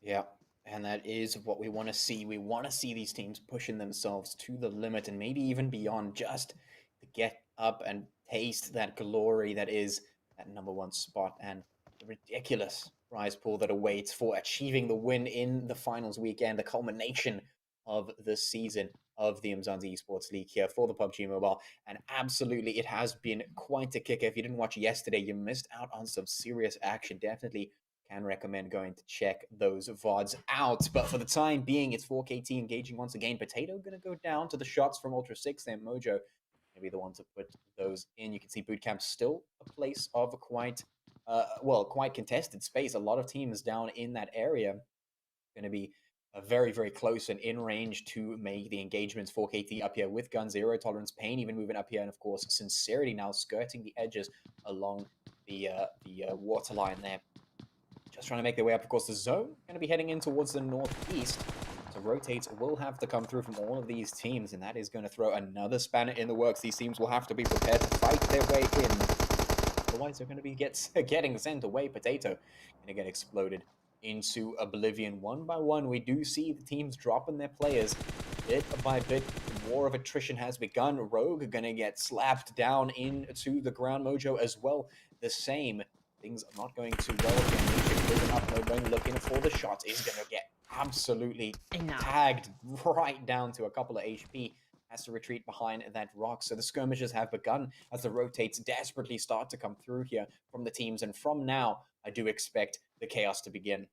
Yeah, and that is what we want to see. We want to see these teams pushing themselves to the limit and maybe even beyond, just to get up and taste that glory that is that #1 spot and the ridiculous prize pool that awaits for achieving the win in the finals weekend, the culmination of the season of the Umzansi Esports League here for the PUBG Mobile. And absolutely, it has been quite a kicker. If you didn't watch yesterday, you missed out on some serious action. Definitely can recommend going to check those VODs out. But for the time being, it's 4KT engaging once again. Potato going to go down to the shots from Ultra 6 there. Mojo maybe the one to put those in. You can see Bootcamp still a place of quite well, quite contested space. A lot of teams down in that area going to be very, very close and in range to make the engagements. 4KT up here with Gun, Zero Tolerance, Pain even moving up here, and of course Sincerity now skirting the edges along the waterline there. Just trying to make their way up. Of course, the zone going to be heading in towards the northeast. So rotates will have to come through from all of these teams, and that is going to throw another spanner in the works. These teams will have to be prepared to fight their way in. Otherwise, they're going to be getting sent away. Potato going to get exploded into oblivion. One by one, we do see the teams dropping their players bit by bit. The war of attrition has begun. Rogue going to get slapped down into the ground. Mojo as well, the same. Things are not going too well. Moving up, no going looking for the shot. Is going to get absolutely tagged right down to a couple of HP. Has to retreat behind that rock. So the skirmishes have begun as the rotates desperately start to come through here from the teams. And from now, I do expect the chaos to begin.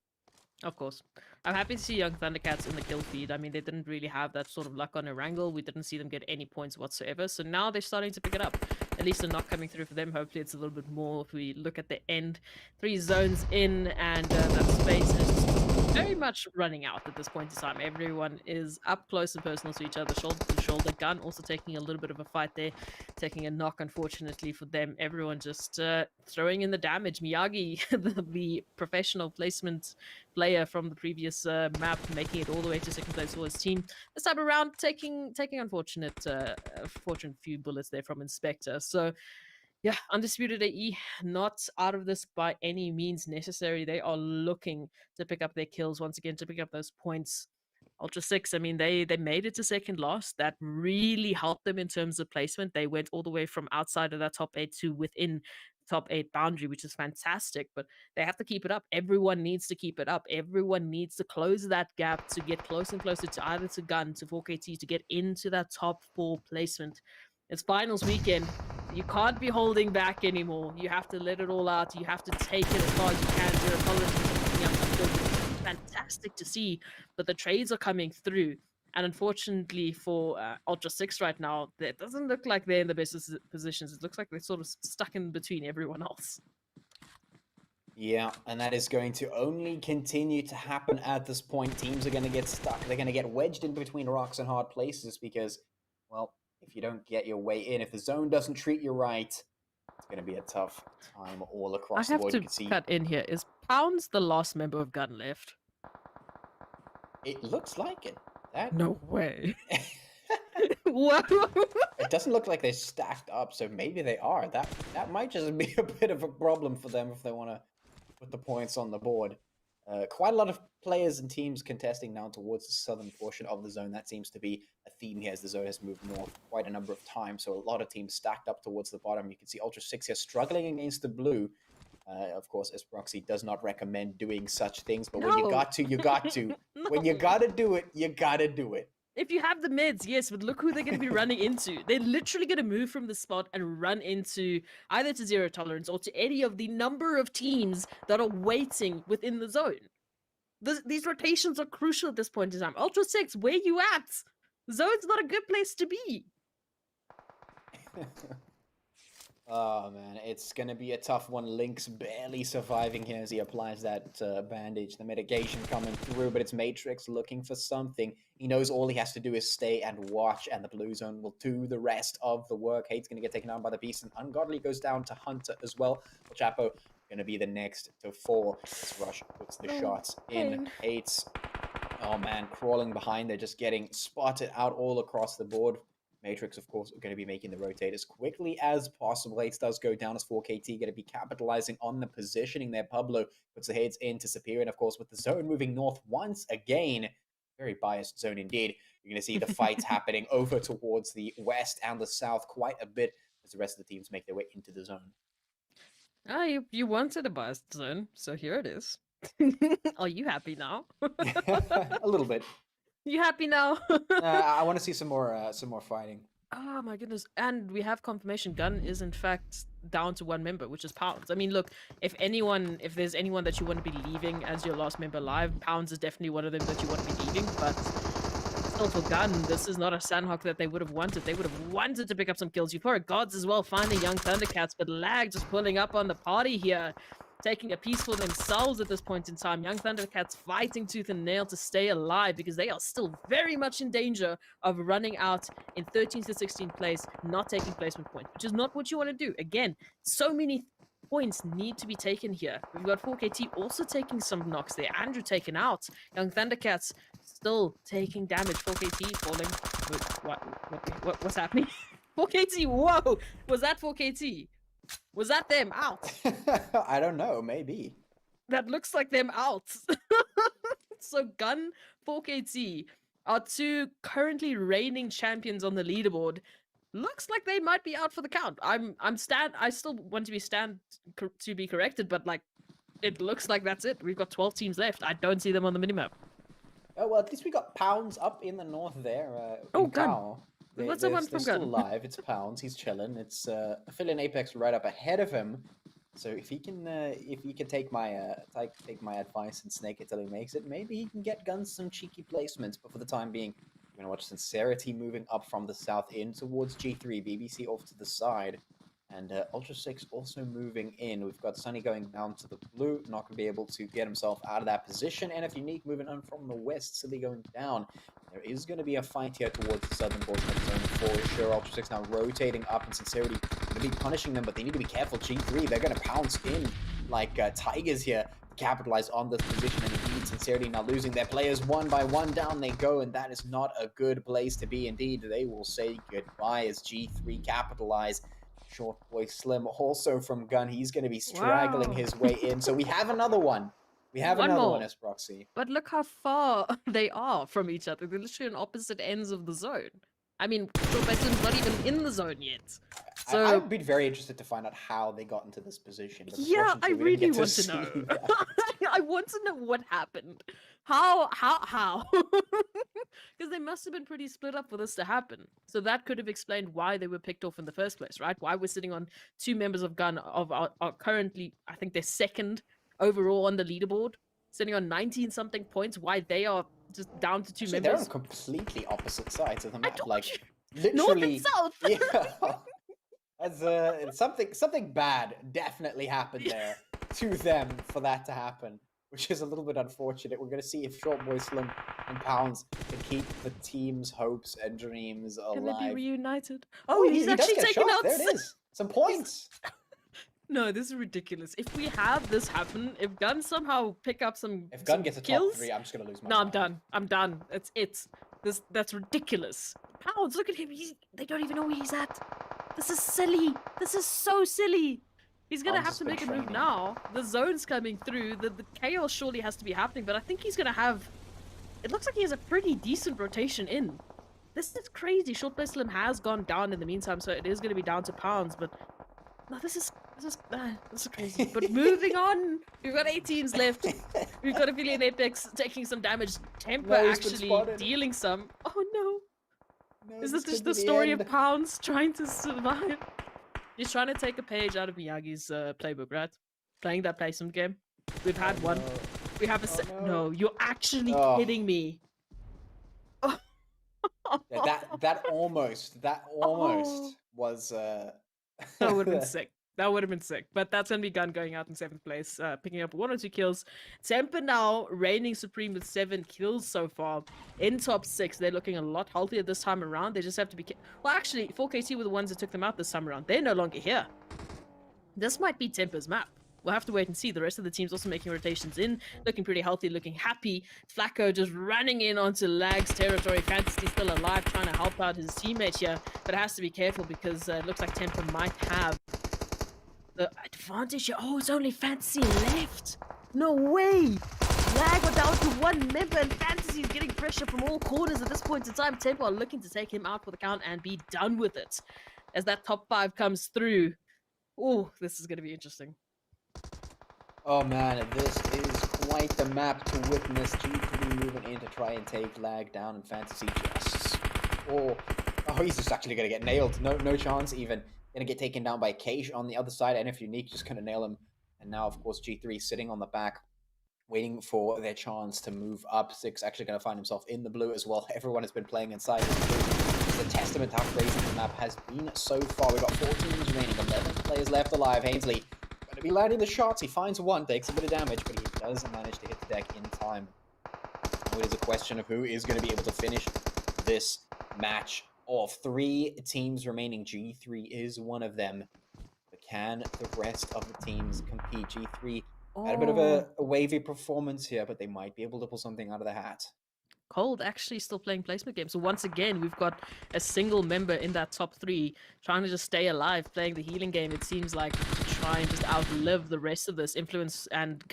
Of course. I'm happy to see young Thundercats in the kill feed. I mean, they didn't really have that sort of luck on Erangel. We didn't see them get any points whatsoever. So now they're starting to pick it up. At least they're not coming through for them. Hopefully it's a little bit more if we look at the end. 3 zones in, and that space is very much running out at this point in time. Everyone is up close and personal to each other, shoulder to shoulder. Gun also taking a little bit of a fight there, taking a knock, unfortunately for them. Everyone just throwing in the damage. Miyagi, the professional placement player from the previous map, making it all the way to second place for his team. This time around, taking unfortunate few bullets there from Inspector. So yeah, Undisputed AE not out of this by any means necessary. They are looking to pick up their kills once again, to pick up those points. Ultra 6, I mean, they made it to second last. That really helped them in terms of placement. They went all the way from outside of that top 8 to within top 8 boundary, which is fantastic, but they have to keep it up. Everyone needs to keep it up. Everyone needs to close that gap to get closer and closer to either to Gun, to 4KT, to get into that top 4 placement. It's finals weekend. You can't be holding back anymore. You have to let it all out. You have to take it as far as you can. Zero tolerance is picking up that build, which is fantastic to see, but the trades are coming through. And unfortunately for Ultra 6 right now, it doesn't look like they're in the best positions. It looks like they're sort of stuck in between everyone else. Yeah, and that is going to only continue to happen at this point. Teams are going to get stuck. They're going to get wedged in between rocks and hard places because, well, if you don't get your way in, if the zone doesn't treat you right, it's going to be a tough time all across the board. I have to cut in here. Is Pounds the last member of Gun left? It looks like it. No way. Whoa. It doesn't look like they're stacked up, so maybe they are. That might just be a bit of a problem for them if they want to put the points on the board. Quite a lot of players and teams contesting now towards the southern portion of the zone. That seems to be a theme here as the zone has moved north quite a number of times. So a lot of teams stacked up towards the bottom. You can see Ultra 6 here struggling against the blue. Of course, Esproxy does not recommend doing such things, but when you got to, you got to. No. When you got to do it, you got to do it. If you have the meds, yes, but look who they're going to be running into. They're literally going to move from the spot and run into either to Zero Tolerance or to any of the number of teams that are waiting within the zone. These rotations are crucial at this point in time. Ultra 6, where you at? Zone's not a good place to be. Oh, man, it's going to be a tough one. Link's barely surviving here as he applies that bandage. The mitigation coming through, but it's Matrix looking for something. He knows all he has to do is stay and watch, and the blue zone will do the rest of the work. Hate's going to get taken down by the beast, and Ungodly goes down to Hunter as well. Chapo going to be the next to fall. This Rush puts the shots in. Hate's, oh, man, crawling behind. They're just getting spotted out all across the board. Matrix, of course, are going to be making the rotate as quickly as possible. Hates does go down as 4KT, going to be capitalizing on the positioning there. Pablo puts the heads into Superior, and of course, with the zone moving north once again, very biased zone indeed. You're going to see the fights happening over towards the west and the south quite a bit as the rest of the teams make their way into the zone. Ah, you wanted a biased zone, so here it is. Are you happy now? A little bit. You happy now? I want to see some more fighting. Oh my goodness. And we have confirmation Gun is in fact down to 1 member, which is Pounds. I mean, look, if there's anyone that you want to be leaving as your last member alive, Pounds is definitely one of them that you want to be leaving, but still for Gun, this is not a Sanhok that they would have wanted. They would have wanted to pick up some kills. Euphoric Gods as well, finding young Thundercats, but Lag just pulling up on the party here, taking a piece for themselves at this point in time. Young Thundercats fighting tooth and nail to stay alive because they are still very much in danger of running out in 13th to 16th place, not taking placement points, which is not what you want to do. Again, so many points need to be taken here. We've got 4KT also taking some knocks there. Andrew taken out. Young Thundercats still taking damage. 4KT falling. Wait, what's happening? 4KT, whoa! Was that 4KT? Was that them out? I don't know, maybe. That looks like them out. So Gun, 4KT are two currently reigning champions on the leaderboard. Looks like they might be out for the count. I still want to be corrected, but like, it looks like that's it. We've got 12 teams left. I don't see them on the minimap. Oh well, at least we got Pounds up in the north there. Oh, in Gun. Tao. What's the one they're from still Gun? alive. It's Pounds. He's chilling. It's Aphelion Apex right up ahead of him. So if he can take my advice and snake it till he makes it, maybe he can get Gun some cheeky placements. But for the time being, we're gonna watch Sincerity moving up from the south in towards G3, BBC off to the side, and Ultra 6 also moving in. We've got Sunny going down to the blue, not gonna be able to get himself out of that position. NFxUNIQUE moving on from the west, Silly going down. There is going to be a fight here towards the southern border zone for sure. Ultra 6 now rotating up, and Sincerity going to be punishing them, but they need to be careful. G3, they're going to pounce in like tigers here, capitalize on this position, and indeed Sincerity now losing their players one by one. Down they go, and that is not a good place to be. Indeed, they will say goodbye as G3 capitalize. Short Boy Slim also from Gun. He's going to be straggling his way in. So we have another one. We have One another more. one as proxy. But look how far they are from each other. They're literally on opposite ends of the zone. I mean, Professor's not even in the zone yet. So I'd be very interested to find out how they got into this position. But yeah, I unfortunately, we didn't really get want to see know. that. I want to know what happened. How? Because they must have been pretty split up for this to happen. So that could have explained why they were picked off in the first place, right? Why we're sitting on two members of Gun of our currently, I think they're second overall on the leaderboard, sitting on 19-something points. Why they are just down to two Actually, members? they're on completely opposite sides of the I map. told Like you. North and literally, south. yeah. As something bad definitely happened there to them for that to happen, which is a little bit unfortunate. We're going to see if Short Boy Slim and Pounds can keep the team's hopes and dreams alive. Can they be reunited? Oh, he's he does actually get taking shot. out. There it is. Some points. No, this is ridiculous. If we have this happen, if Gun somehow pick up some If Gun some gets a top kills, 3, I'm just going to lose my no, I'm mind. done. I'm done. That's ridiculous. Pounds, look at him. They don't even know where he's at. This is silly. This is so silly. He's gonna Pounds have has to been make a move training. now. The zone's coming through. The chaos surely has to be happening, but I think he's gonna have. It looks like he has a pretty decent rotation in. This is crazy. Short Play Slim has gone down in the meantime, so it is gonna be down to Pounds. But no, this is crazy. But moving on, we've got 8 teams left. We've got Aphelion Apex taking some damage. Temper No, he's been actually spotted. dealing some. Oh no. No, Is this could just be the story end. of Pounds trying to survive? He's trying to take a page out of Miyagi's playbook, right? Playing that placement game. We've had one. No. We have a Oh, no. no, you're actually Oh. kidding me. Yeah, that almost Oh. was That would have been sick. That would have been sick. But that's going to be Gun going out in 7th place, picking up 1 or 2 kills. Temper now reigning supreme with 7 kills so far. In top 6, they're looking a lot healthier this time around. They just have to be... Well, actually, 4KT were the ones that took them out this time around. They're no longer here. This might be Temper's map. We'll have to wait and see. The rest of the team's also making rotations in, looking pretty healthy, looking happy. Flacco just running in onto Lag's territory. Fantasy still alive, trying to help out his teammate here, but has to be careful because it looks like Temper might have the advantage here. Oh, it's only Fantasy left. No way. Lag are down to 1 member, and Fantasy is getting pressure from all corners at this point in time. Temper are looking to take him out for the count and be done with it. As that top 5 comes through. Oh, this is going to be interesting. Oh man, this is quite the map to witness. G3 moving in to try and take Lag down, and Fantasy just... Oh, he's just actually going to get nailed. No chance even. Going to get taken down by Cage on the other side. NFxUNIQUE just going to nail him. And now, of course, G3 sitting on the back waiting for their chance to move up. Six actually going to find himself in the blue as well. Everyone has been playing inside the blue. It's a testament to how crazy the map has been so far. We've got 4 teams remaining, 11 players left alive. Ainsley going to be landing the shots. He finds one, takes a bit of damage, but he does manage to hit the deck in time. Now it is a question of who is going to be able to finish this match off. 3 teams remaining. G3 is one of them. But can the rest of the teams compete? G3 had a bit of a wavy performance here, but they might be able to pull something out of the hat. Cold actually still playing placement games. So once again, we've got a single member in that top 3 trying to just stay alive, playing the healing game, it seems like, to try and just outlive the rest of this. Influence and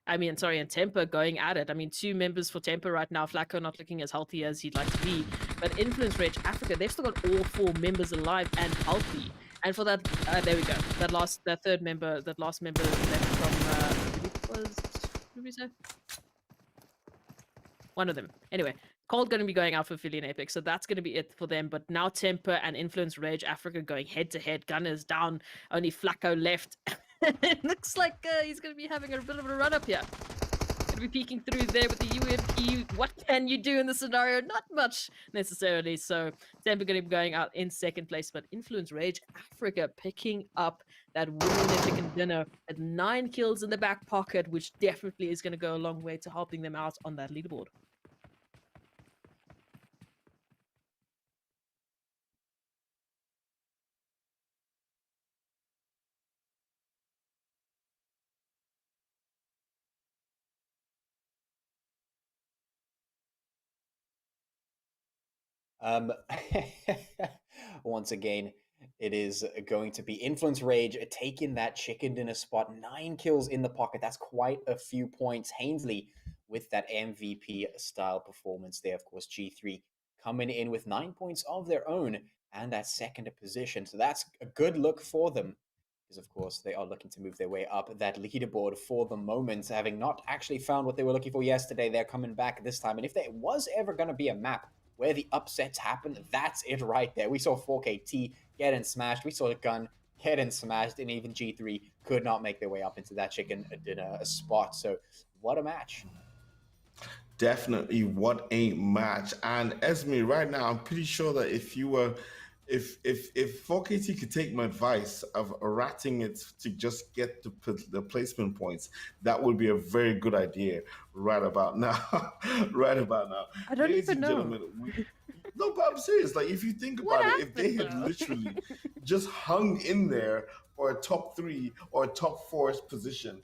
and Temper going at it. I mean, 2 members for Temper right now. Flacco not looking as healthy as he'd like to be. But Influence Rage Africa, they've still got all 4 members alive and healthy. And for that, there we go. That last member left from, I believe it was, who did we say? One of them. Anyway, Cold going to be going out for Philly and Apex, so that's going to be it for them. But now Temper and Influence Rage Africa going head-to-head. Gunners down, only Flacco left. It looks like he's going to be having a bit of a run-up here. Going to be peeking through there with the UMP. What can you do in this scenario? Not much, necessarily. So Temper going to be going out in second place, but Influence Rage Africa picking up that winner in their chicken dinner at 9 kills in the back pocket, which definitely is going to go a long way to helping them out on that leaderboard. Once again, it is going to be Influence Rage taking that chicken dinner spot. 9 kills in the pocket. That's quite a few points. Ainsley with that MVP style performance there. Of course, G3 coming in with 9 points of their own and that second position. So that's a good look for them, because of course they are looking to move their way up that leaderboard for the moment, having not actually found what they were looking for yesterday. They're coming back this time, and if there was ever going to be a map where the upsets happen, that's it right there. We saw 4KT getting smashed, we saw Gun getting smashed, and even G3 could not make their way up into that chicken dinner spot. So what a match. Definitely, what a match. And Esme, right now, I'm pretty sure that if 4KT could take my advice of ratting it to just get the placement points, that would be a very good idea right about now. Right about now. I don't Ladies even and know. gentlemen, no, but I'm serious. Like, if you think about it, if they had literally just hung in there for a top 3 or a top 4 position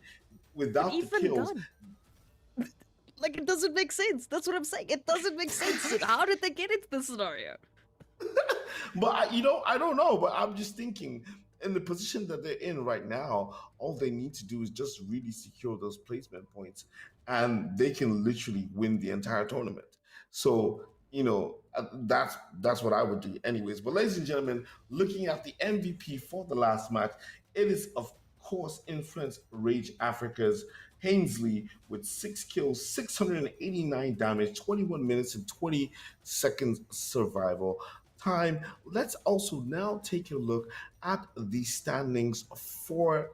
without the kills. Like, it doesn't make sense. That's what I'm saying. It doesn't make sense. How did they get into this scenario? But I don't know. But I'm just thinking, in the position that they're in right now, all they need to do is just really secure those placement points, and they can literally win the entire tournament. So that's what I would do, anyways. But ladies and gentlemen, looking at the MVP for the last match, it is of course Influence Rage Africa's Ainsley with 6 kills, 689 damage, 21 minutes and 20 seconds survival time. Let's also now take a look at the standings for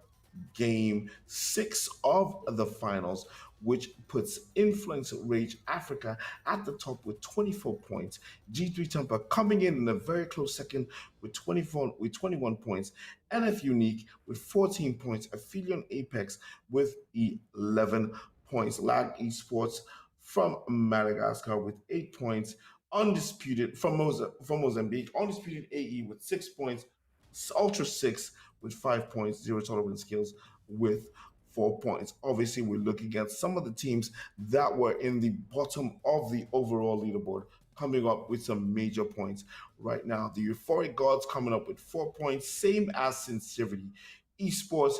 game 6 of the finals, which puts Influence Rage Africa at the top with 24 points. G3 Temper coming in a very close second with 21 points. NFxUNIQUE with 14 points. Aphelion Apex with 11 points. Lag Esports from Madagascar with 8 points. Undisputed from Mozambique. Undisputed AE with 6 points. Ultra 6 with 5 points. Zero Tolerance Skills with 4 points. Obviously, we're looking at some of the teams that were in the bottom of the overall leaderboard coming up with some major points right now. The Euphoric Gods coming up with 4 points, same as Sincerity Esports,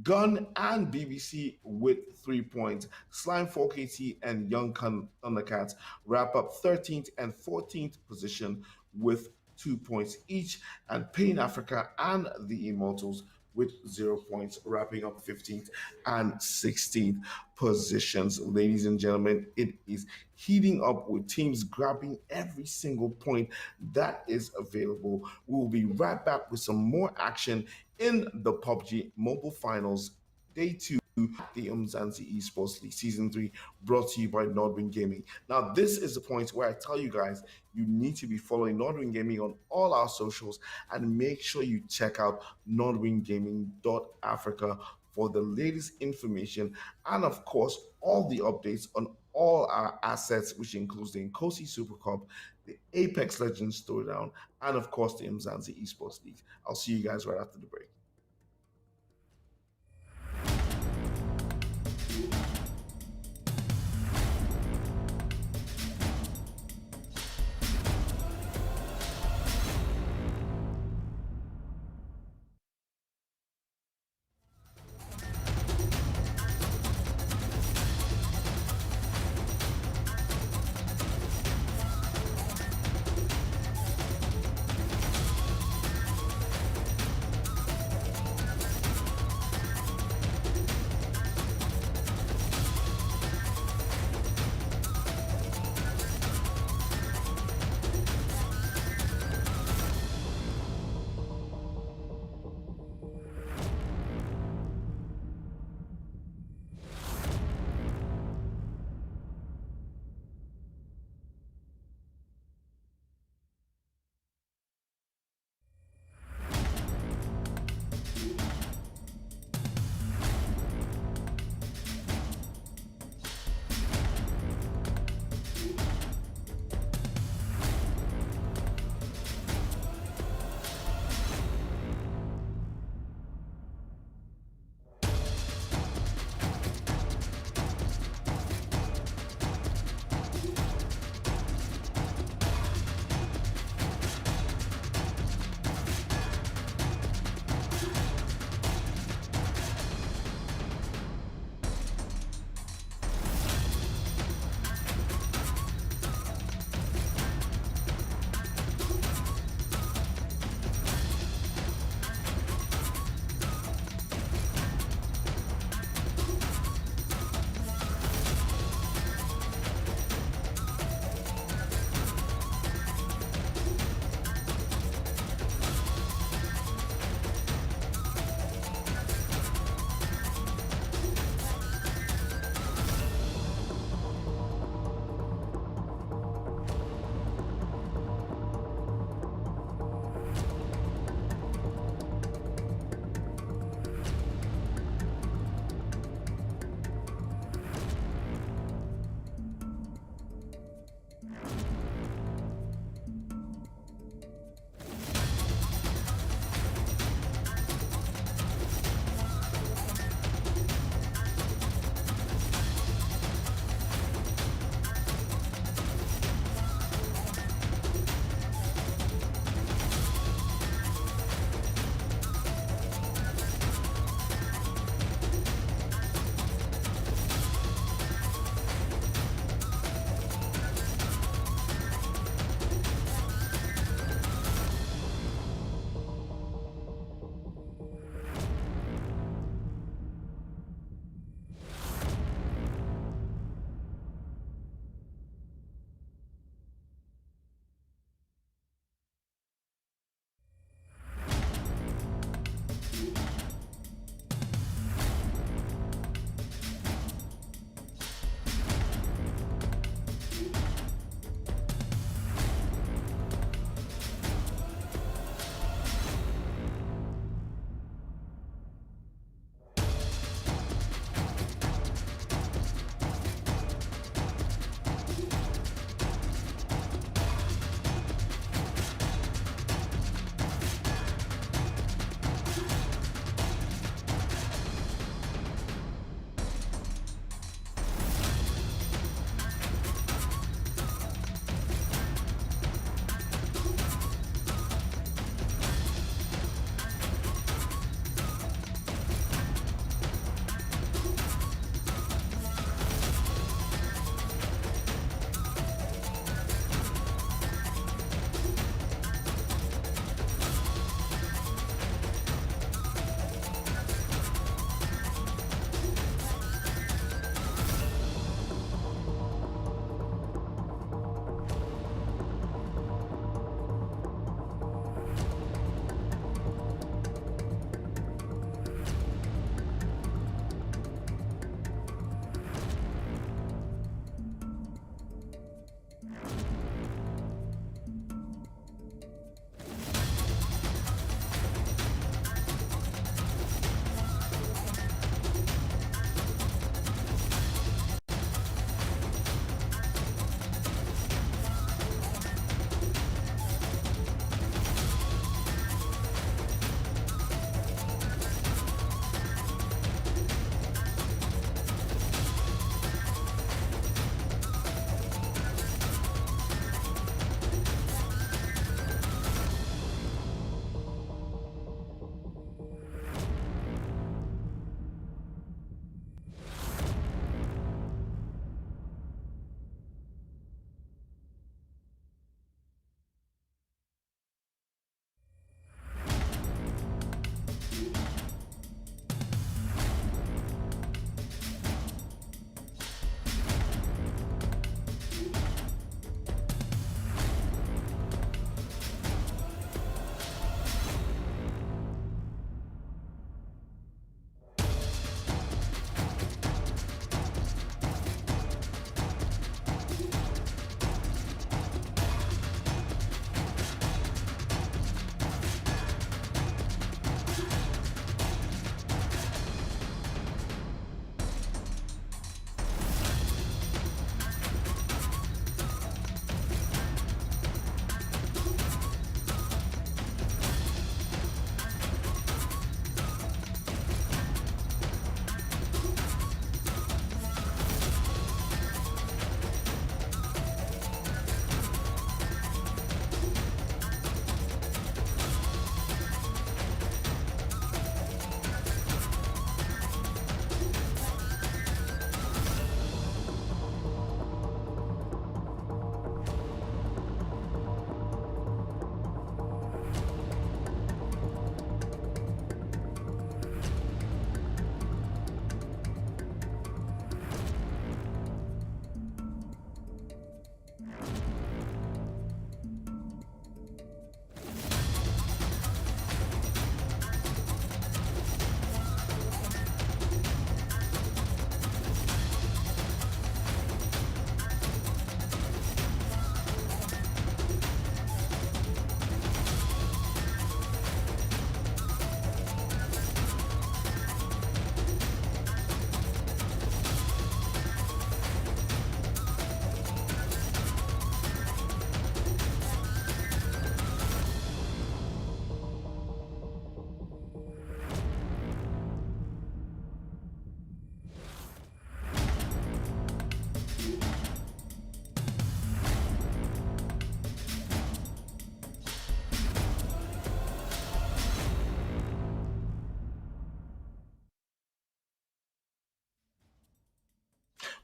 Gun and BBC with 3 points. Slime 4KT and Young.CAT wrap up 13th and 14th position with 2 points each, and Pain Africa and the Immortalz with 0 points, wrapping up 15th and 16th positions. Ladies and gentlemen, it is heating up with teams grabbing every single point that is available. We will be right back with some more action in the PUBG Mobile Finals Day 2 the Umzansi Esports League Season 3, brought to you by Nordwind Gaming. Now, this is the point where I tell you guys you need to be following Nordwind Gaming on all our socials, and make sure you check out nordwindgaming.africa for the latest information and, of course, all the updates on all our assets, which includes the Nkosi Super Cup, the Apex Legends Throwdown, and, of course, the Umzansi Esports League. I'll see you guys right after the break.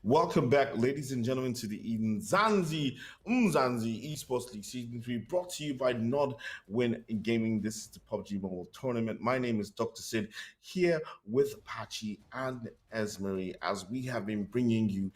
Welcome back, ladies and gentlemen, to the Umzansi Esports League Season 3, brought to you by Nod Win Gaming. This is the PUBG Mobile Tournament. My name is Dr. Sid, here with Pachi and Esmery, as we have been bringing you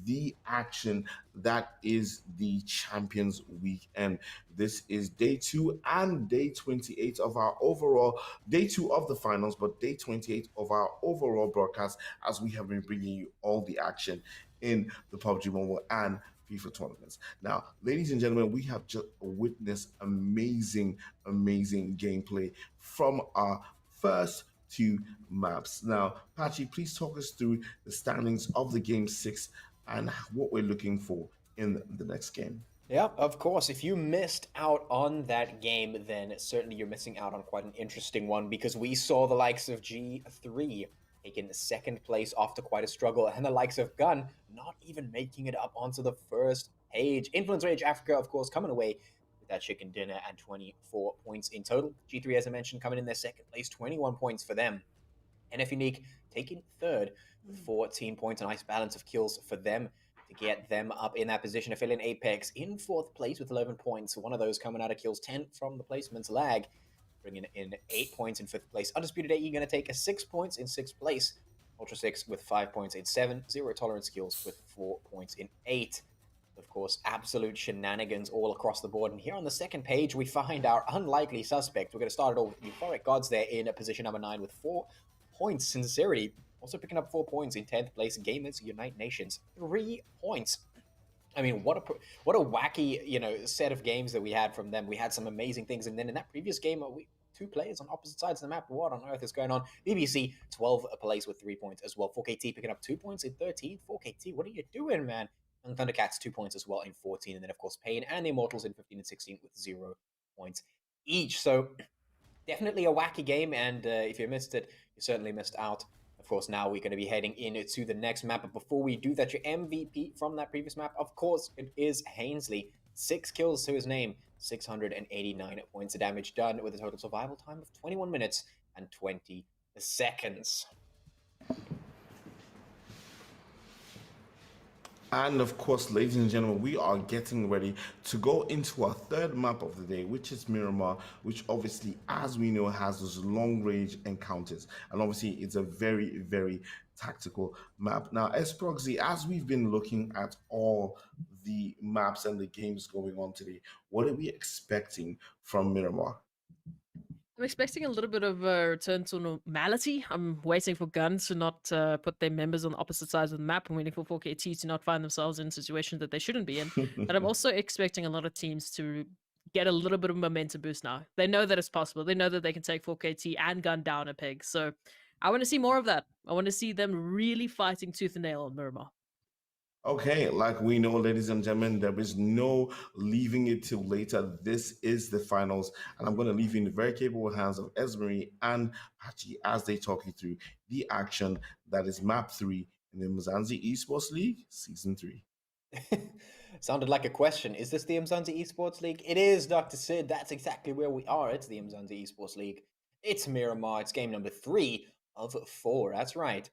the action that is the Champions Weekend. This is day 2 and day 28 of our overall, day 2 of the finals, but day 28 of our overall broadcast, as we have been bringing you all the action in the PUBG Mobile and FIFA tournaments. Now, ladies and gentlemen, we have just witnessed amazing gameplay from our first 2 maps. Now, Pachi, please talk us through the standings of the game 6 and what we're looking for in the next game. Yeah, of course. If you missed out on that game, then certainly you're missing out on quite an interesting one, because we saw the likes of G3 taking second place after quite a struggle, and the likes of Gun not even making it up onto the first page. Influence Rage Africa, of course, coming away with that chicken dinner and 24 points in total. G3, as I mentioned, coming in their second place, 21 points for them. NFxUNIQUE taking third with 14 points, a nice balance of kills for them to get them up in that position. Aphelion Apex in fourth place with 11 points. One of those coming out of kills, 10 from the placements lag, bringing in 8 points in fifth place. Undisputed AE going to take 6 points in sixth place. Ultra 6 with 5 points in 7. Zero Tolerance Skills with 4 points in 8. Of course, absolute shenanigans all across the board. And here on the second page, we find our unlikely suspect. We're going to start it all with Euphoric Gods there in position number 9 with 4 points. Sincerity also picking up 4 points in 10th place. Gamers Unite Nations, 3 points. I mean, what a wacky, set of games that we had from them. We had some amazing things, and then in that previous game, two players on opposite sides of the map. What on earth is going on? BBC 12 place with 3 points as well. 4KT picking up 2 points in 13. 4KT, what are you doing, man? And Thundercats 2 points as well in 14, and then of course Pain and the Immortalz in 15 and 16 with 0 points each. So definitely a wacky game, and if you missed it, you certainly missed out. Of course, now we're going to be heading into the next map, but before we do that, your MVP from that previous map, of course, it is Hainsley. 6 kills to his name, 689 points of damage done with a total survival time of 21 minutes and 20 seconds. And of course, ladies and gentlemen, we are getting ready to go into our third map of the day, which is Miramar, which obviously, as we know, has those long-range encounters. And obviously, it's a very, very tactical map. Now, Esproxy, as we've been looking at all the maps and the games going on today, what are we expecting from Miramar? I'm expecting a little bit of a return to normality. I'm waiting for Gun to not put their members on the opposite sides of the map. I'm waiting for 4KT to not find themselves in situations that they shouldn't be in. And I'm also expecting a lot of teams to get a little bit of momentum boost now. They know that it's possible. They know that they can take 4KT and Gun down a peg. So I want to see more of that. I want to see them really fighting tooth and nail on Miramar. Okay, like we know, ladies and gentlemen, there is no leaving it till later. This is the finals, and I'm going to leave you in the very capable hands of Esmery and Pachi as they talk you through the action that is map 3 in the Umzansi Esports League Season 3. Sounded like a question. Is this the Umzansi Esports League? It is, Dr. Sid. That's exactly where we are. It's the Umzansi Esports League. It's Miramar. It's game number 3 of 4. That's right.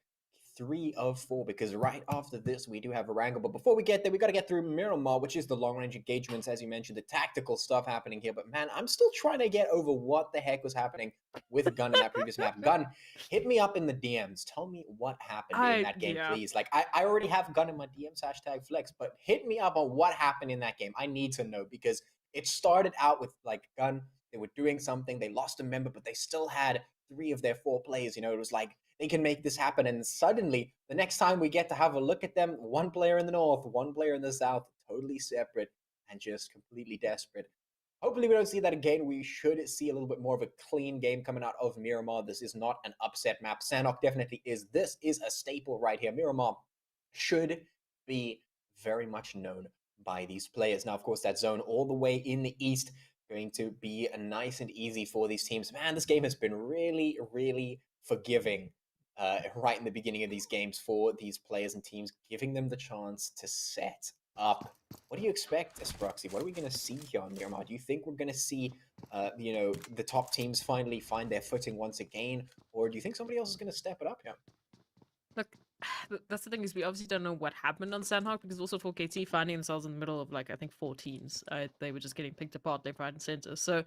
3 of 4, because right after this we do have Erangel. But before we get there, we got to get through Miramar, which is the long-range engagements, as you mentioned, the tactical stuff happening here. But man, I'm still trying to get over what the heck was happening with Gun in that previous map. Gun, hit me up in the DMs. Tell me what happened in that game, please. Like, I already have Gun in my DMs, #flex, but hit me up on what happened in that game. I need to know, because it started out with, like, Gun, they were doing something, they lost a member, but they still had 3 of their 4 players. It was like, they can make this happen. And suddenly, the next time we get to have a look at them, 1 player in the north, 1 player in the south, totally separate and just completely desperate. Hopefully we don't see that again. We should see a little bit more of a clean game coming out of Miramar. This is not an upset map. Sanhok definitely is. This is a staple right here. Miramar should be very much known by these players. Now, of course, that zone all the way in the east going to be nice and easy for these teams. Man, this game has been really, really forgiving right in the beginning of these games for these players and teams, giving them the chance to set up. What do you expect, Esproxy? What are we going to see here on Miramar? Do you think we're going to see, the top teams finally find their footing once again, or do you think somebody else is going to step it up here? Look, that's the thing, is we obviously don't know what happened on Sanhok, because also 4KT finding themselves in the middle of, like, I think 4 teams. They were just getting picked apart left, right, and center. So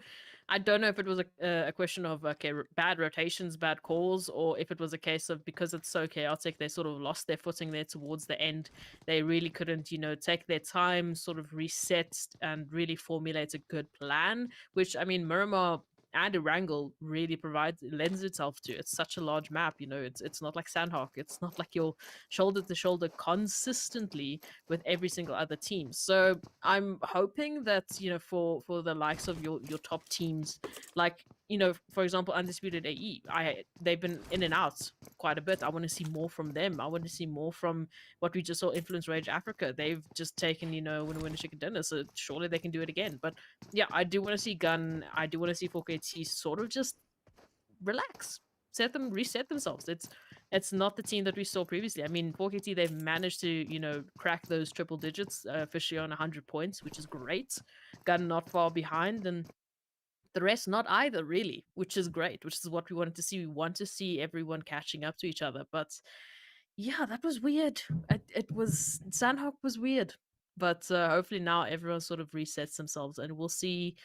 I don't know if it was a question of, okay, bad rotations, bad calls, or if it was a case of, because it's so chaotic, they sort of lost their footing there towards the end. They really couldn't, take their time, sort of reset, and really formulate a good plan, which, I mean, Miramar and Erangel really lends itself to. It's such a large map, it's not like Sanhok. It's not like you're shoulder to shoulder consistently with every single other team. So I'm hoping that, for the likes of your top teams, like, for example, Undisputed AE, they've been in and out quite a bit. I want to see more from them. I want to see more from what we just saw Influence Rage Africa. They've just taken, winner chicken dinner, so surely they can do it again. But yeah, I do want to see Gun. I do want to see 4KT sort of just relax, reset themselves. It's not the team that we saw previously. I mean, 4KT, they've managed to, crack those triple digits, officially on 100 points, which is great. Gun not far behind, and the rest not either, really, which is great, which is what we wanted to see. We want to see everyone catching up to each other. But yeah, that was weird. Sanhok was weird. But hopefully now everyone sort of resets themselves, and we'll see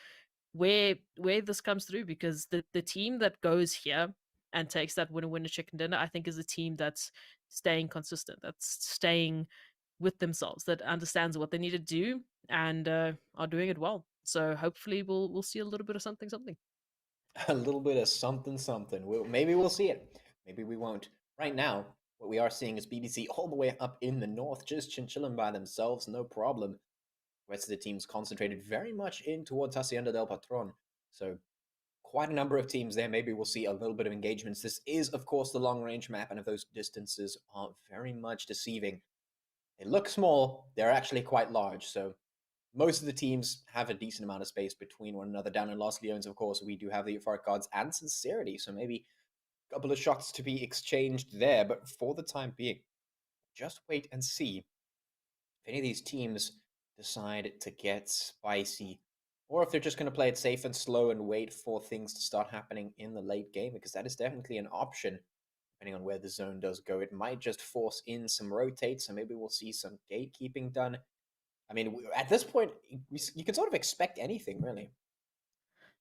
where this comes through, because the team that goes here and takes that winner chicken dinner, I think, is a team that's staying consistent, that's staying with themselves, that understands what they need to do, and are doing it well. So hopefully we'll see a little bit of something. A little bit of something. Maybe we'll see it. Maybe we won't. Right now, what we are seeing is BBC all the way up in the north, just chilling by themselves, no problem. The rest of the teams concentrated very much in towards Hacienda del Patron. So quite a number of teams there. Maybe we'll see a little bit of engagements. This is, of course, the long-range map, and if those distances are very much deceiving, they look small, they're actually quite large. So most of the teams have a decent amount of space between one another. Down in Los Leones, of course, we do have the Euphoric gods and Sincerity, so maybe a couple of shots to be exchanged there. But for the time being, just wait and see if any of these teams decide to get spicy, or if they're just going to play it safe and slow and wait for things to start happening in the late game, because that is definitely an option. Depending on where the zone does go, it might just force in some rotates, so maybe we'll see some gatekeeping done. I mean, at this point, you could sort of expect anything, really.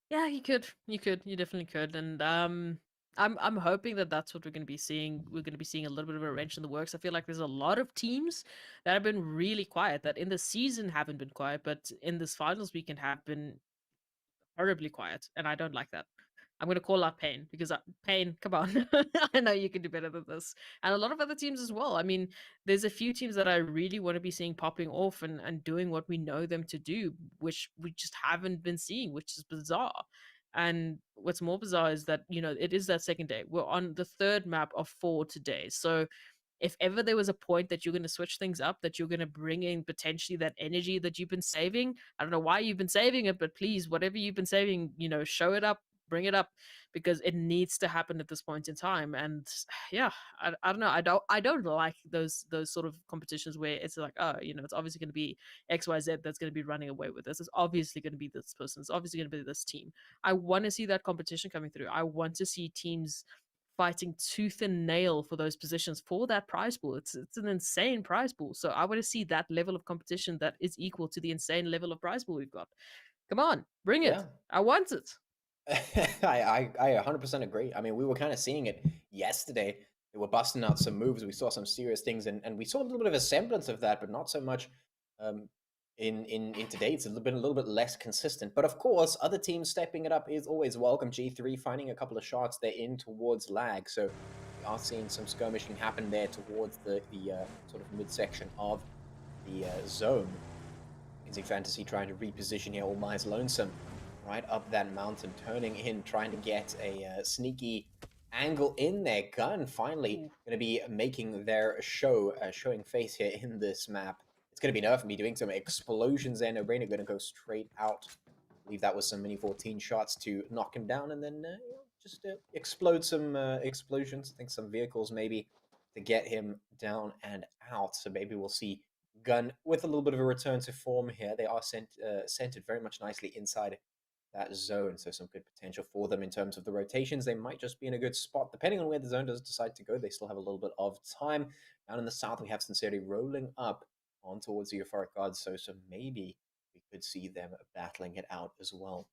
Yeah, you could. You definitely could. And I'm hoping that that's what we're going to be seeing. We're going to be seeing a little bit of a wrench in the works. I feel like there's a lot of teams that have been really quiet, that in the season haven't been quiet, but in this finals weekend have been horribly quiet, and I don't like that. I'm going to call out Pain because Pain, come on. I know you can do better than this. And a lot of other teams as well. I mean, there's a few teams that I really want to be seeing popping off and doing what we know them to do, which we just haven't been seeing, which is bizarre. And what's more bizarre is that, it is that second day. We're on the third map of 4 today. So if ever there was a point that you're going to switch things up, that you're going to bring in potentially that energy that you've been saving, I don't know why you've been saving it, but please, whatever you've been saving, show it up, bring it up, because it needs to happen at this point in time. And yeah, I don't know. I don't like those sort of competitions where it's like, oh, it's obviously going to be XYZ that's going to be running away with this. It's obviously going to be this person. It's obviously going to be this team. I want to see that competition coming through. I want to see teams fighting tooth and nail for those positions, for that prize pool. It's an insane prize pool. So I want to see that level of competition that is equal to the insane level of prize pool we've got. Come on, bring it. Yeah. I want it. I 100% agree. I mean, we were kind of seeing it yesterday. They were busting out some moves. We saw some serious things, and we saw a little bit of a semblance of that, but not so much in today. It's been a little bit less consistent. But of course, other teams stepping it up is always welcome. G3 finding a couple of shots. They're in towards lag, so we are seeing some skirmishing happen there towards the sort of midsection of the zone. Easy Fantasy trying to reposition here. All Mine's Lonesome right up that mountain, turning in, trying to get a sneaky angle in there. Gun finally going to be making their showing face here in this map. It's going to be enough for me doing some explosions there. No brainer, going to go straight out. I believe that was some mini 14 shots to knock him down, and then just explode some explosions. I think some vehicles maybe to get him down and out. So maybe we'll see Gun with a little bit of a return to form here. They are centered very much nicely inside that zone, so some good potential for them in terms of the rotations. They might just be in a good spot depending on where the zone does decide to go. They still have a little bit of time. Down in the south, we have Sincerity rolling up on towards the Euphoric gods, so maybe we could see them battling it out as well.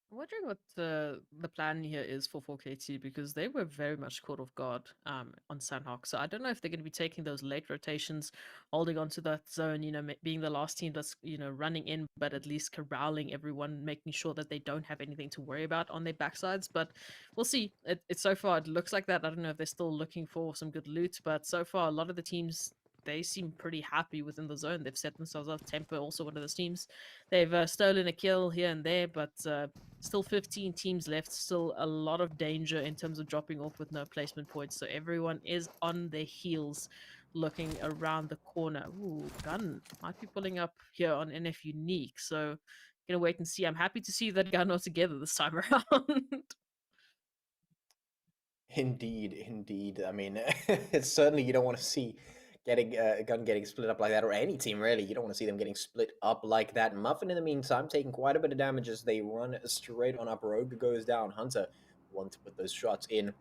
I'm wondering what the plan here is for 4KT, because they were very much caught off guard on Sanhok. So I don't know if they're going to be taking those late rotations, holding on to that zone, being the last team that's, running in, but at least corralling everyone, making sure that they don't have anything to worry about on their backsides. But we'll see. It's so far, it looks like that. I don't know if they're still looking for some good loot, but so far, a lot of the teams, they seem pretty happy within the zone. They've set themselves up. Temper, also one of those teams. They've stolen a kill here and there, but still 15 teams left. Still a lot of danger in terms of dropping off with no placement points. So everyone is on their heels, looking around the corner. Ooh, Gun might be pulling up here on NFxUNIQUE. So gonna wait and see. I'm happy to see that Gun are together this time around. Indeed. I mean, it's certainly you don't want to see Gun getting split up like that, or any team really. You don't want to see them getting split up like that. Muffin, in the meantime, taking quite a bit of damage as they run straight on up. Rogue goes down. Hunter want to put those shots in.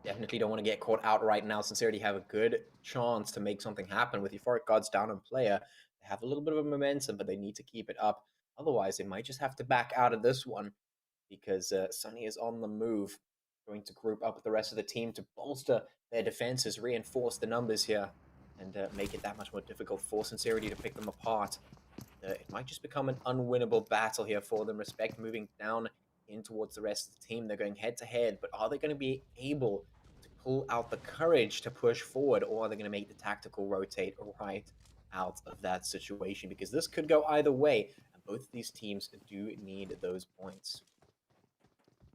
Definitely don't want to get caught out right now. Sincerity have a good chance to make something happen with Euphoric gods down on player. They have a little bit of momentum, but they need to keep it up. Otherwise, they might just have to back out of this one, because Sunny is on the move, going to group up with the rest of the team to bolster their defenses, reinforce the numbers here, and make it that much more difficult for Sincerity to pick them apart. It might just become an unwinnable battle here for them. Respect moving down in towards the rest of the team. They're going head to head, but are they going to be able to pull out the courage to push forward, or are they going to make the tactical rotate right out of that situation? Because this could go either way, and both of these teams do need those points.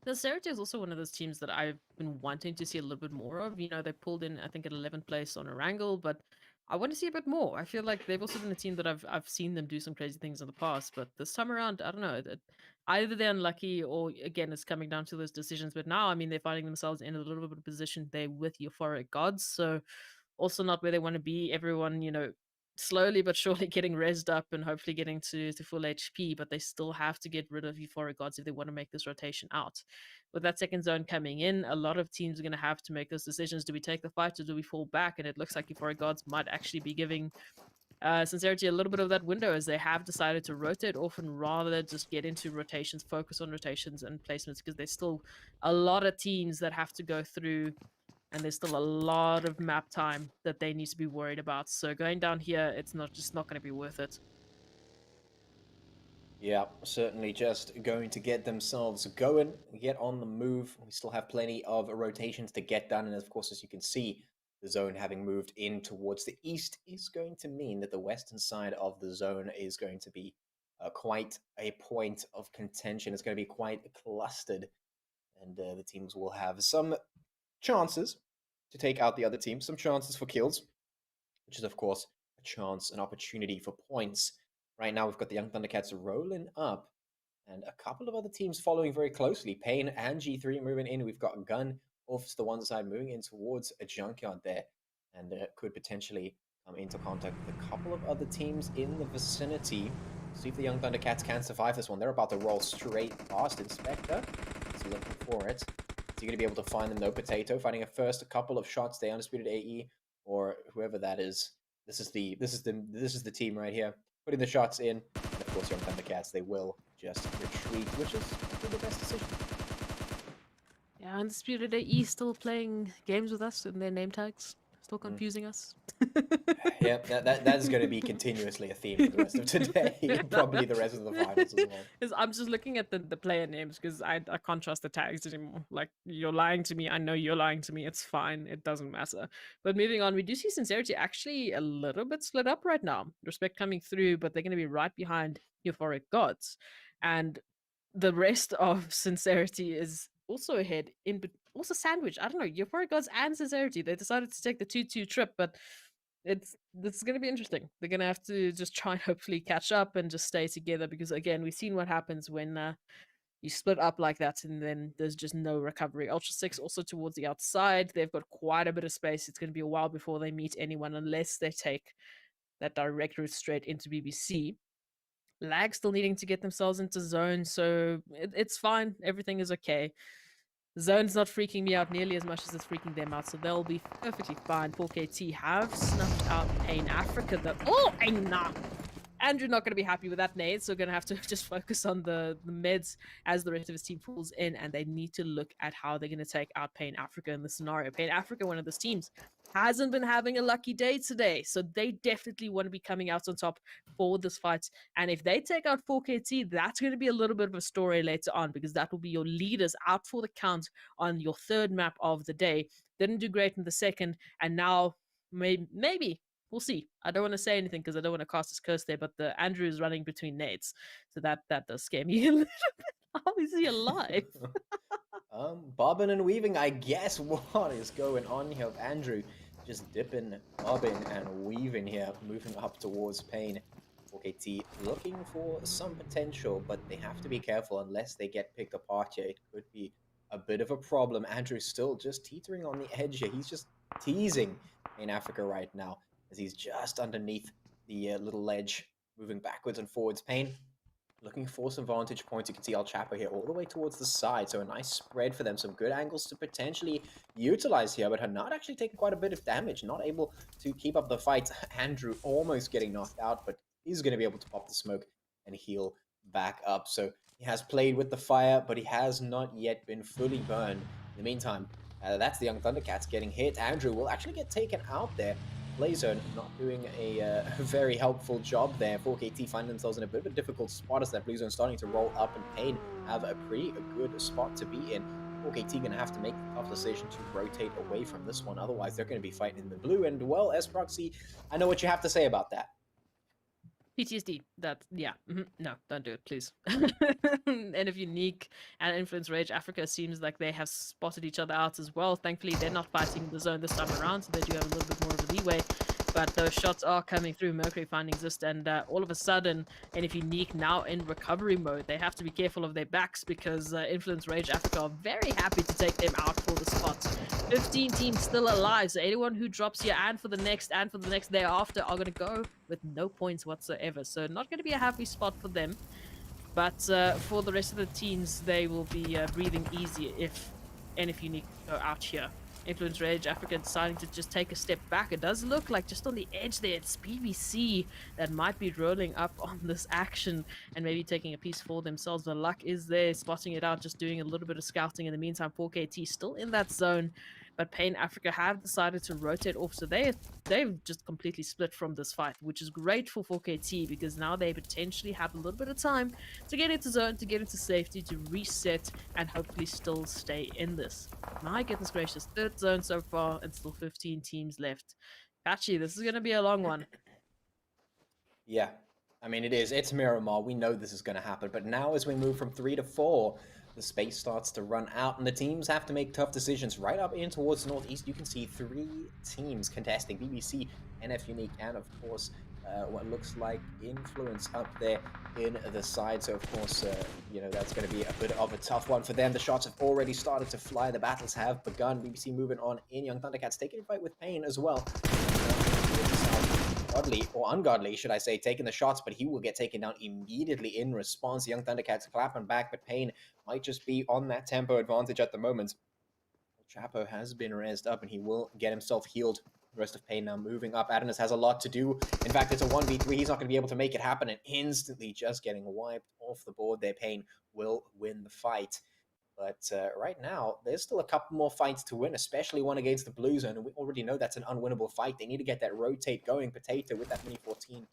Sincerity is also one of those teams that I've been wanting to see a little bit more of. You know, they pulled in, I think, at 11th place on Erangel, but I want to see a bit more. I feel like they've also been a team that I've seen them do some crazy things in the past, but this time around, I don't know. Either they're unlucky or, again, it's coming down to those decisions. But now, I mean, they're finding themselves in a little bit of a position there with Euphoric gods, so also not where they want to be. Everyone, you know, slowly but surely getting rezzed up and hopefully getting to full HP, but they still have to get rid of Euphoric gods if they want to make this rotation out. With that second zone coming in, a lot of teams are going to have to make those decisions. Do we take the fight or do we fall back? And it looks like Euphoric gods might actually be giving Sincerity a little bit of that window, as they have decided to rotate off and rather just get into rotations, focus on rotations and placements, because there's still a lot of teams that have to go through and there's still a lot of map time that they need to be worried about. So going down here, it's not going to be worth it. Yeah, certainly just going to get themselves going, get on the move. We still have plenty of rotations to get done, and of course, as you can see, the zone having moved in towards the east is going to mean that the western side of the zone is going to be quite a point of contention. It's going to be quite clustered, and the teams will have some chances to take out the other team, some chances for kills, which is, of course, a chance, an opportunity for points. Right now, we've got the Young Thundercats rolling up, and a couple of other teams following very closely. Pain and G3 moving in. We've got Gun off to the one side, moving in towards a junkyard there, and could potentially come into contact with a couple of other teams in the vicinity. See if the Young Thundercats can survive this one. They're about to roll straight past Inspector. He's looking for it. Is he going to be able to find them? No Potato, finding a couple of shots there. Undisputed AE or whoever that is. This is the team right here. Putting the shots in, and of course, Young Thundercats, they will just retreat, which is the best decision. Yeah, Undisputed AE still playing games with us in their name tags, still confusing us. Yeah, that is going to be continuously a theme for the rest of today, probably the rest of the finals as well. I'm just looking at the player names because I can't trust the tags anymore. Like, you're lying to me, I know you're lying to me, it's fine, it doesn't matter. But moving on, we do see Sincerity actually a little bit split up right now. Respect coming through, but they're going to be right behind Euphoric gods. And the rest of Sincerity is also ahead, also sandwich. I don't know, Euphoric gods and Sincerity. They decided to take the 2-2 trip, but this is going to be interesting. They're going to have to just try and hopefully catch up and just stay together, because again, we've seen what happens when you split up like that and then there's just no recovery. Ultra 6 also towards the outside. They've got quite a bit of space. It's going to be a while before they meet anyone unless they take that direct route straight into BBC. Lag still needing to get themselves into zone, so it's fine. Everything is okay. Zone's not freaking me out nearly as much as it's freaking them out, so they'll be perfectly fine. 4KT have snuffed out Pain Africa, though. Oh, nah. Andrew not going to be happy with that nade, so going to have to just focus on the meds as the rest of his team pulls in, and they need to look at how they're going to take out Pain Africa in the scenario. Pain Africa, one of those teams, hasn't been having a lucky day today, so they definitely want to be coming out on top for this fight. And if they take out 4KT, that's going to be a little bit of a story later on, because that will be your leaders out for the count on your third map of the day. Didn't do great in the second, and now maybe we'll see. I don't want to say anything because I don't want to cast his curse there, but the Andrew is running between nades, so that does scare me a little bit. How is he alive? Bobbing and weaving, I guess. What is going on here? Andrew just dipping, bobbing, and weaving here, moving up towards Pain. 4KT looking for some potential, but they have to be careful unless they get picked apart here. It could be a bit of a problem. Andrew's still just teetering on the edge here. He's just teasing Pain Africa right now, as he's just underneath the little ledge, moving backwards and forwards. Pain looking for some vantage points. You can see El-Chapo here all the way towards the side, so a nice spread for them. Some good angles to potentially utilize here, but Hanad actually taking quite a bit of damage, not able to keep up the fight. Andrew almost getting knocked out, but he's going to be able to pop the smoke and heal back up. So he has played with the fire, but he has not yet been fully burned. In the meantime, that's the Young Thundercats getting hit. Andrew will actually get taken out there. Playzone not doing a very helpful job there. 4KT find themselves in a bit of a difficult spot as that blue zone starting to roll up, and Pain have a pretty good spot to be in. 4KT going to have to make the tough decision to rotate away from this one. Otherwise, they're going to be fighting in the blue. And, well, S-Proxy, I know what you have to say about that. PTSD. That, yeah. No, don't do it, please. NFxUNIQUE and Influence Rage Africa seems like they have spotted each other out as well. Thankfully, they're not fighting the zone this time around, so they do have a little bit more of a leeway. But those shots are coming through. Mercury finding Exist, and all of a sudden, NFxUNIQUE now in recovery mode. They have to be careful of their backs because Influence Rage Africa are very happy to take them out for the spot. 15 teams still alive, so anyone who drops here and for the next thereafter are going to go with no points whatsoever. So not going to be a happy spot for them. But for the rest of the teams, they will be breathing easier if NFxUNIQUE go out here. Influence Rage Africa deciding to just take a step back. It does look like just on the edge there, it's BBC that might be rolling up on this action and maybe taking a piece for themselves. The luck is there, spotting it out, just doing a little bit of scouting. In the meantime, 4KT still in that zone, but Pain Africa have decided to rotate off, so they've just completely split from this fight, which is great for 4KT because now they potentially have a little bit of time to get into zone, to get into safety, to reset, and hopefully still stay in this. My goodness gracious, third zone so far, and still 15 teams left. Patchy, this is going to be a long one. Yeah, I mean, it is. It's Miramar. We know this is going to happen. But now as we move from 3 to 4, the space starts to run out, and the teams have to make tough decisions. Right up in towards the northeast, you can see 3 teams contesting. BBC, NFxUNIQUE, and of course, what looks like Influence up there in the side. So, of course, you know, that's going to be a bit of a tough one for them. The shots have already started to fly. The battles have begun. BBC moving on in. Young Thundercats taking a fight with Pain as well. Godly, or ungodly, should I say, taking the shots, but he will get taken down immediately in response. Young Thundercats clapping back, but Pain might just be on that tempo advantage at the moment. Chapo has been raised up, and he will get himself healed. The rest of Pain now moving up. Adonis has a lot to do. In fact, it's a 1v3. He's not going to be able to make it happen, and instantly just getting wiped off the board there. Pain will win the fight. But right now, there's still a couple more fights to win, especially one against the Blue Zone, and we already know that's an unwinnable fight. They need to get that rotate going. Potato with that Mini 14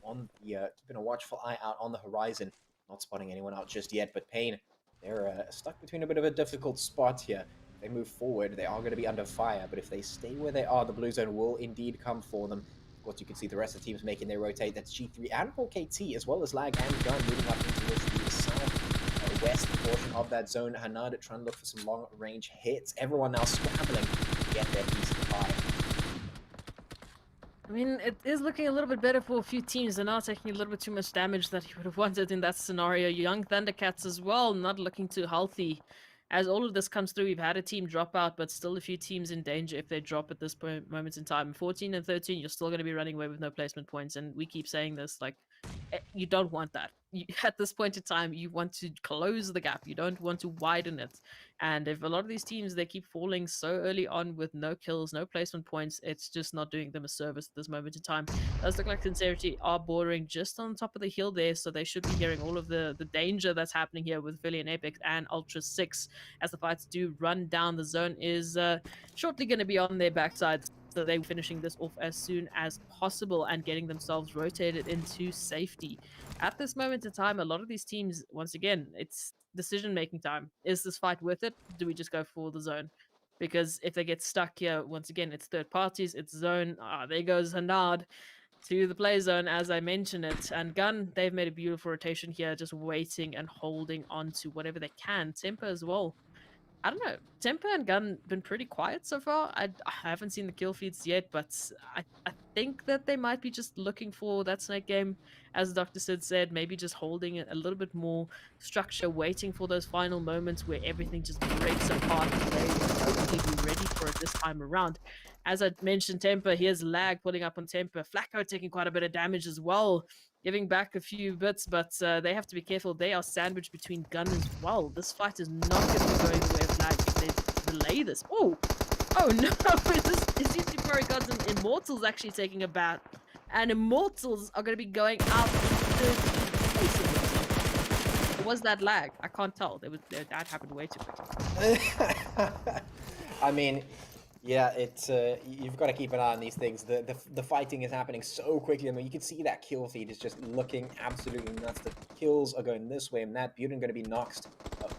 on the, keeping a watchful eye out on the horizon. Not spotting anyone out just yet, but Pain, they're stuck between a bit of a difficult spot here. If they move forward, they are going to be under fire, but if they stay where they are, the Blue Zone will indeed come for them. Of course, you can see the rest of the teams making their rotate. That's G3 and 4KT, as well as Lag and Gun moving up into the southwest portion of that zone. Hanad trying to look for some long-range hits. Everyone now scrambling to get their piece of the pie. I mean, it is looking a little bit better for a few teams. They're now taking a little bit too much damage that you would have wanted in that scenario. Young Thundercats as well, not looking too healthy. As all of this comes through, we've had a team drop out, but still a few teams in danger if they drop at this moment in time. 14 and 13, you're still going to be running away with no placement points, and we keep saying this, like, you don't want that. At this point in time, you want to close the gap. You don't want to widen it. And if a lot of these teams, they keep falling so early on with no kills, no placement points, it's just not doing them a service at this moment in time. It does look like Sincerity are bordering just on top of the hill there, so they should be hearing all of the danger that's happening here with Aphelion Apex and Ultra 6 as the fights do run down. The zone is shortly going to be on their backside. So they're finishing this off as soon as possible and getting themselves rotated into safety. At this moment in time, a lot of these teams, once again, it's decision-making time. Is this fight worth it? Do we just go for the zone? Because if they get stuck here, once again, it's third parties, it's zone. There goes Hanad to the play zone, as I mentioned it. And Gun, they've made a beautiful rotation here, just waiting and holding on to whatever they can. Temper as well. I don't know. Temper and Gun been pretty quiet so far. I haven't seen the kill feeds yet, but I think that they might be just looking for that snake game, as Dr. Sid said, maybe just holding a little bit more structure, waiting for those final moments where everything just breaks apart and they will hopefully be ready for it this time around. As I mentioned, Temper, here's Lag pulling up on Temper. Flacco taking quite a bit of damage as well, giving back a few bits, but they have to be careful. They are sandwiched between Gun as well. This fight is not going to be going the way of Lag if they delay this. Oh no! Is Euphoric Gods and Immortalz actually taking a bat? And Immortalz are going to be going out into the place. Or was that Lag? I can't tell. That happened way too quickly. I mean, yeah, it's you've got to keep an eye on these things. The fighting is happening so quickly. I mean, you can see that kill feed is just looking absolutely nuts. The kills are going this way and that. Buden going to be knocked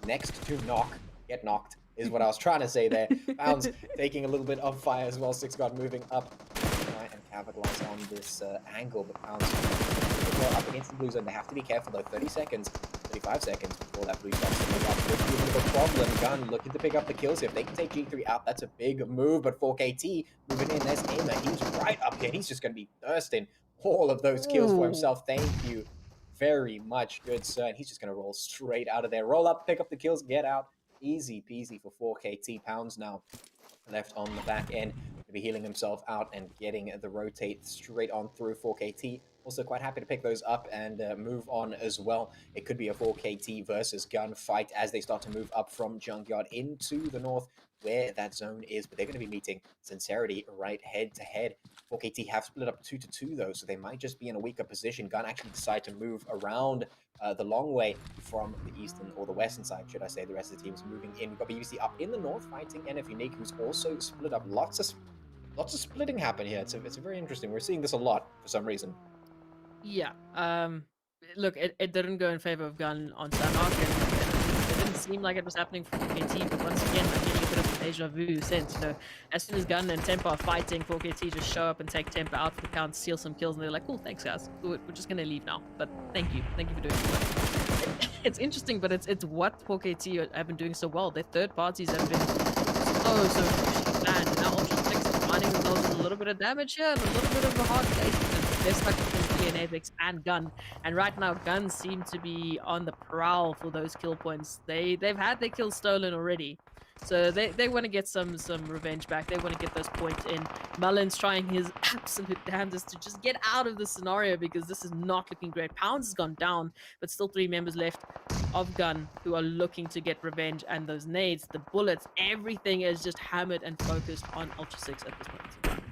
next to knock, get knocked. is what I was trying to say there. Bounds taking a little bit of fire as well. Six God moving up to try and capitalize on this angle, but Bounds up against the blue zone. They have to be careful though. 30 seconds, 35 seconds before that blue starts to move up. Could be a bit of a problem. Gun looking to pick up the kills here. If they can take G3 out, that's a big move. But 4KT moving in. There's Aimer. He's right up here. He's just going to be thirsting all of those kills for himself. Thank you very much, good sir. And he's just going to roll straight out of there. Roll up, pick up the kills, get out. Easy peasy for 4KT. Pounds now left on the back end to be healing himself out and getting the rotate straight on through. 4KT also quite happy to pick those up and move on as well. It could be a 4KT versus Gun fight as they start to move up from Junkyard into the north where that zone is, but they're going to be meeting Sincerity right head to head. 4KT have split up 2-2 though, so they might just be in a weaker position. Gun actually decide to move around the long way from the eastern or the western side, should I say. The rest of the teams moving in. We've got BBC up in the north fighting NFxUNIQUE, who's also split up. Lots of splitting happen here. It's very interesting. We're seeing this a lot for some reason. Yeah. Look, it didn't go in favor of Gun on Sanhok, and it didn't seem like it was happening for 4KT, but once again, I'm getting a bit of a deja vu sense. You know, as soon as Gun and Tempa are fighting, 4KT just show up and take Tempa out for the count, steal some kills, and they're like, cool, thanks guys. We're just gonna leave now. But thank you for doing it. It's interesting, but it's what 4KT have been doing so well. Their third parties have been so bad. Now Ultra 6 are finding themselves with a little bit of damage here and a little bit of a hard place. They're stuck between Apex and Gun, and right now Gun seem to be on the prowl for those kill points. They've had their kills stolen already, so they want to get some revenge back. They want to get those points in. Mullen's trying his absolute damnedest to just get out of the scenario because this is not looking great. Pounds has gone down, but still 3 members left of Gun who are looking to get revenge, and those nades, the bullets, everything is just hammered and focused on Ultra 6 at this point in time.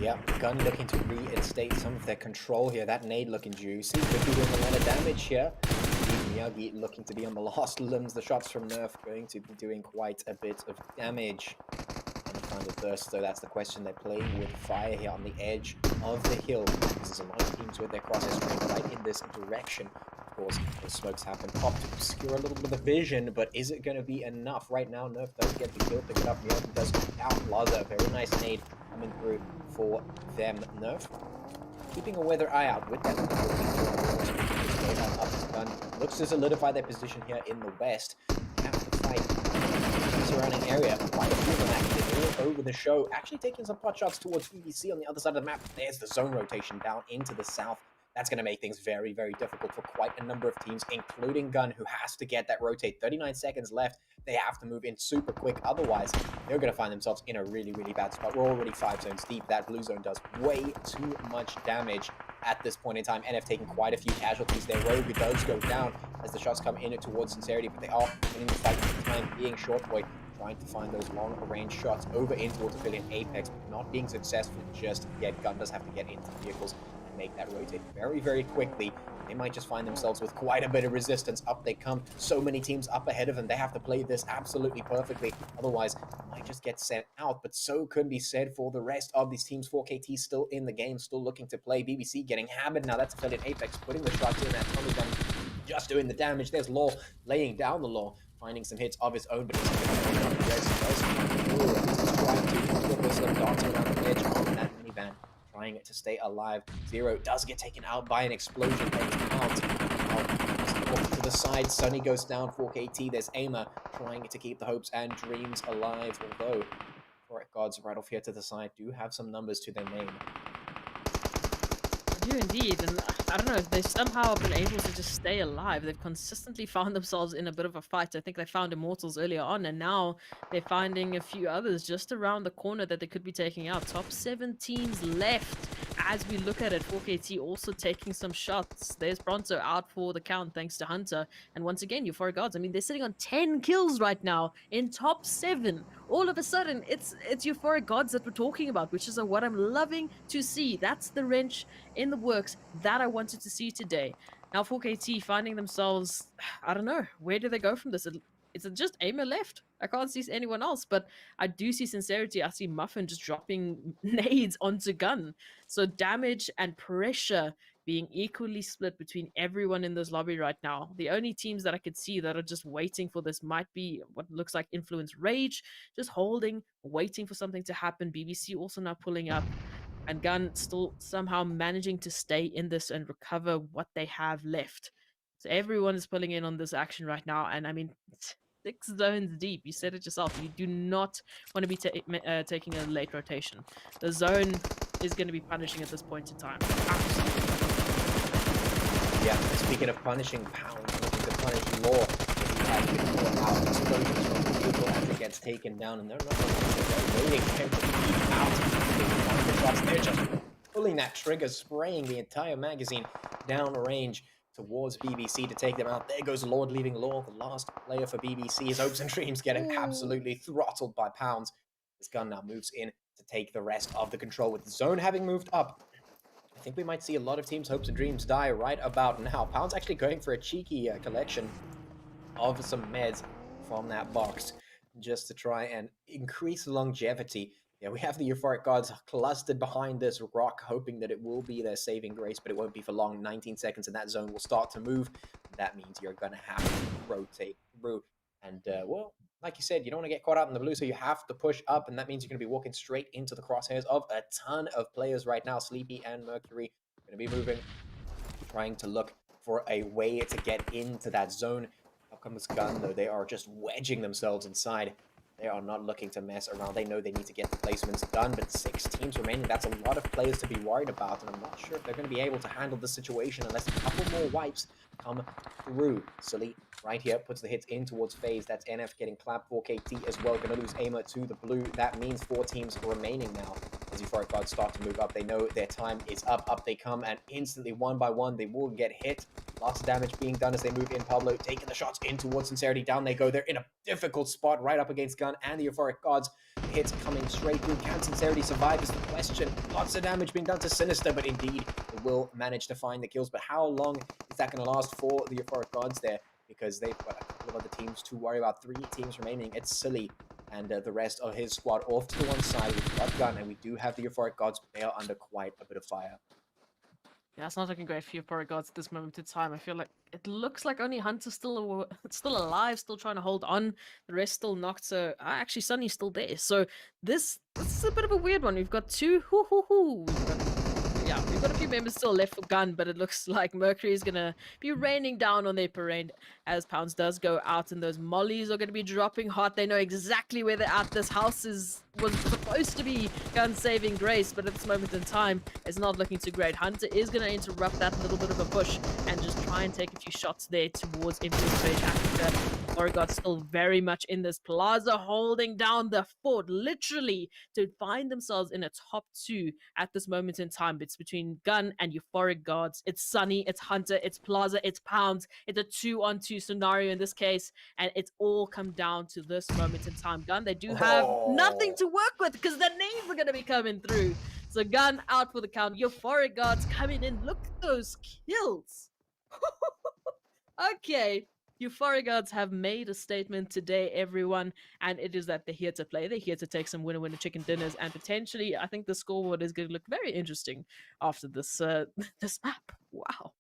Yeah, Gun looking to reinstate some of their control here. That nade looking juicy. Could be doing a lot of damage here. Miyagi looking to be on the last limbs. The shots from Nerf going to be doing quite a bit of damage. And find the thirst, so that's the question. They're playing with fire here on the edge of the hill. There's a lot of teams with their crosses trained right in this direction. Of course, those smokes happen pop to obscure a little bit of the vision, but is it going to be enough? Right now, Nerf does get the kill, pick it up. Miyagi does go down. Laza, very nice nade coming through for them. Nerf keeping a weather eye out with that. Gun looks to solidify their position here in the west. Have to fight the surrounding area. Quite a few of them actually all over the show. Actually taking some pot shots towards BBC on the other side of the map. There's the zone rotation down into the south. That's going to make things very, very difficult for quite a number of teams, including Gun, who has to get that rotate. 39 seconds left. They have to move in super quick. Otherwise, they're going to find themselves in a really, really bad spot. We're already 5 zones deep. That blue zone does way too much damage at this point in time. NF taking quite a few casualties there. Rogue does go down as the shots come in towards Sincerity, but they are winning the fight at the time, being Short Boy, trying to find those long-range shots over in towards Aphelion Apex, but not being successful just yet. Gun does have to get into vehicles and make that rotate very, very quickly. They might just find themselves with quite a bit of resistance. Up they come. So many teams up ahead of them. They have to play this absolutely perfectly. Otherwise, they might just get sent out. But so could be said for the rest of these teams. 4KT still in the game, still looking to play. BBC getting hammered. Now that's Aphelion Apex putting the shots in. That Tommy Gun just doing the damage. There's Law laying down the Law, finding some hits of his own, but he's trying to put this darts around the edge of that minivan, trying to stay alive. Zero does get taken out by an explosion. Off to the side, Sunny goes down. 4KT, there's Aimer trying to keep the hopes and dreams alive, although Euphoric Gods right off here to the side do have some numbers to their name. I do indeed, and I don't know if they somehow have been able to just stay alive. They've consistently found themselves in a bit of a fight. I think they found Immortalz earlier on, and now they're finding a few others just around the corner that they could be taking out. Top 7 teams left as we look at it. 4KT also taking some shots. There's Bronto out for the count thanks to Hunter. And once again, Euphoric Gods, I mean, they're sitting on 10 kills right now in top 7. All of a sudden, it's Euphoric Gods that we're talking about, which is what I'm loving to see. That's the wrench in the works that I wanted to see today. Now 4KT finding themselves, I don't know, where do they go from this? Is it just Aimer left? I can't see anyone else, but I do see Sincerity. I see Muffin just dropping nades onto Gun. So damage and pressure being equally split between everyone in this lobby right now. The only teams that I could see that are just waiting for this might be what looks like Influence Rage, just holding, waiting for something to happen. BBC also now pulling up, and Gun still somehow managing to stay in this and recover what they have left. So everyone is pulling in on this action right now, and I mean, 6 zones deep. You said it yourself. You do not want to be taking a late rotation. The zone is going to be punishing at this point in time. Absolutely. Yeah, speaking of punishing, Pound looking to punish Law. He has been caught out. Explosions from the vehicle after it gets taken down, and they're not going to be waiting for him to peek out. The shots, they're just pulling that trigger, spraying the entire magazine down range towards BBC to take them out. There goes Lord, leaving Law, the last player for BBC. His hopes and dreams getting absolutely throttled by Pounds. This Gun now moves in to take the rest of the control. With the zone having moved up, I think we might see a lot of teams' hopes and dreams die right about now. Pound's actually going for a cheeky collection of some meds from that box just to try and increase longevity. Yeah, we have the Euphoric gods clustered behind this rock, hoping that it will be their saving grace, but it won't be for long. 19 seconds and that zone will start to move. That means you're going to have to rotate through. And, well, like you said, you don't want to get caught out in the blue, so you have to push up, and that means you're going to be walking straight into the crosshairs of a ton of players right now. Sleepy and Mercury going to be moving, trying to look for a way to get into that zone. Up comes Gun, though. They are just wedging themselves inside. They are not looking to mess around. They know they need to get the placements done, but 6 teams remaining. That's a lot of players to be worried about, and I'm not sure if they're going to be able to handle the situation unless a couple more wipes come through. Sully right here puts the hits in towards FaZe. That's NF getting clapped for KT as well. Going to lose Aimer to the blue. That means 4 teams remaining now. As Euphoric gods start to move up, they know their time is up. Up they come, and instantly, one by one, they will get hit. Lots of damage being done as they move in. Pablo taking the shots in towards Sincerity. Down they go. They're in a difficult spot right up against Gun and the Euphoric gods. The hits coming straight through. Can Sincerity survive is the question. Lots of damage being done to Sinister, but indeed, they will manage to find the kills. But how long is that going to last for the Euphoric gods there? Because they've got a couple of other teams to worry about. 3 teams remaining. It's Silly and the rest of his squad off to the one side. We've got Gun, and we do have the Euphoric gods. They are under quite a bit of fire. Yeah, it's not looking great for Euphoric gods at this moment in time. I feel like it looks like only Hunter's still alive, still trying to hold on. The rest still knocked. So actually, Sunny's still there. So this is a bit of a weird one. We've got 2. We've got a few members still left for Gun, but it looks like Mercury is gonna be raining down on their parade as Pounds does go out, and those mollies are gonna be dropping hot. They know exactly where they're at. This house was supposed to be Gun's saving grace, but at this moment in time, it's not looking too great. Hunter is gonna interrupt that little bit of a push and just try and take a few shots there towards Influence Rage Africa. Oregon still very much in this plaza, holding down the fort, literally, to find themselves in a top 2 at this moment in time. It's between Gun and Euphoric gods. It's Sunny, it's Hunter, it's Plaza, it's Pounds. It's a 2-on-2 scenario in this case, and it's all come down to this moment in time. Gun, they do have nothing to work with because their names are going to be coming through. So Gun out for the count. Euphoric gods coming in. Look at those kills. Okay. Euphoric gods have made a statement today, everyone, and it is that they're here to play. They're here to take some winner-winner chicken dinners, and potentially, I think the scoreboard is going to look very interesting after this this map. Wow.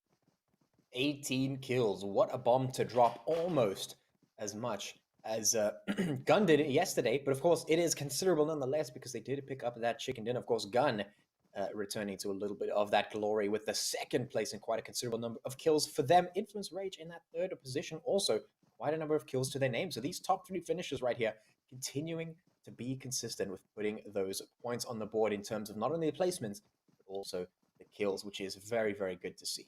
18 kills. What a bomb to drop. Almost as much as Gun did it yesterday, but of course, it is considerable nonetheless because they did pick up that chicken dinner. Of course, Gun returning to a little bit of that glory with the 2nd place and quite a considerable number of kills for them. Influence Rage in that 3rd position, also quite a number of kills to their name. So these top 3 finishers right here continuing to be consistent with putting those points on the board in terms of not only the placements, but also the kills, which is very, very good to see.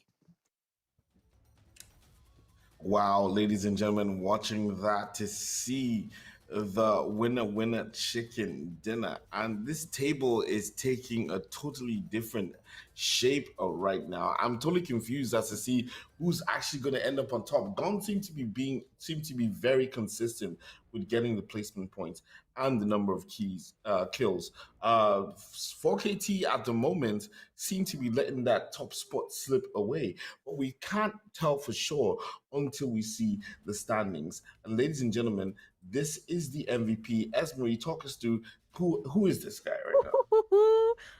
Wow, ladies and gentlemen, watching that to see the winner chicken dinner, and this table is taking a totally different shape right now. I'm totally confused as to see who's actually going to end up on top. Gon seem to be very consistent with getting the placement points and the number of kills. 4KT at the moment seem to be letting that top spot slip away, but we can't tell for sure until we see the standings. And ladies and gentlemen, this is the MVP. Esmery, talk us through who is this guy right now?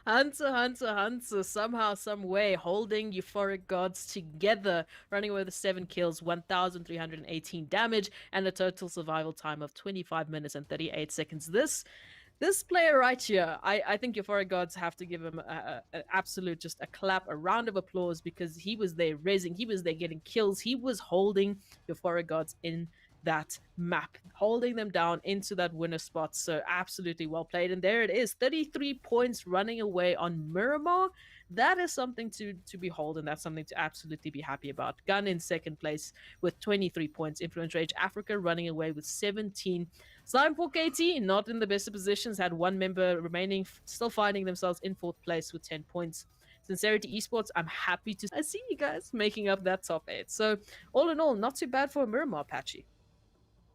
Hunter, somehow, some way, holding Euphoric Gods together, running away with 7 kills, 1,318 damage, and a total survival time of 25 minutes and 38 seconds. This player right here, I think Euphoric Gods have to give him an absolute, just a clap, a round of applause, because he was there rezzing, he was there getting kills, he was holding Euphoric Gods in that map, holding them down into that winner spot. So absolutely well played. And there it is, 33 points running away on Miramar. That is something to behold, and that's something to absolutely be happy about. Gun in second place with 23 points. Influence Rage Africa running away with 17. Slime4KT, not in the best of positions, had one member remaining, still finding themselves in fourth place with 10 points. Sincerity Esports, I'm happy to see you guys making up that top 8. So all in all, not too bad for a Miramar, Patchy.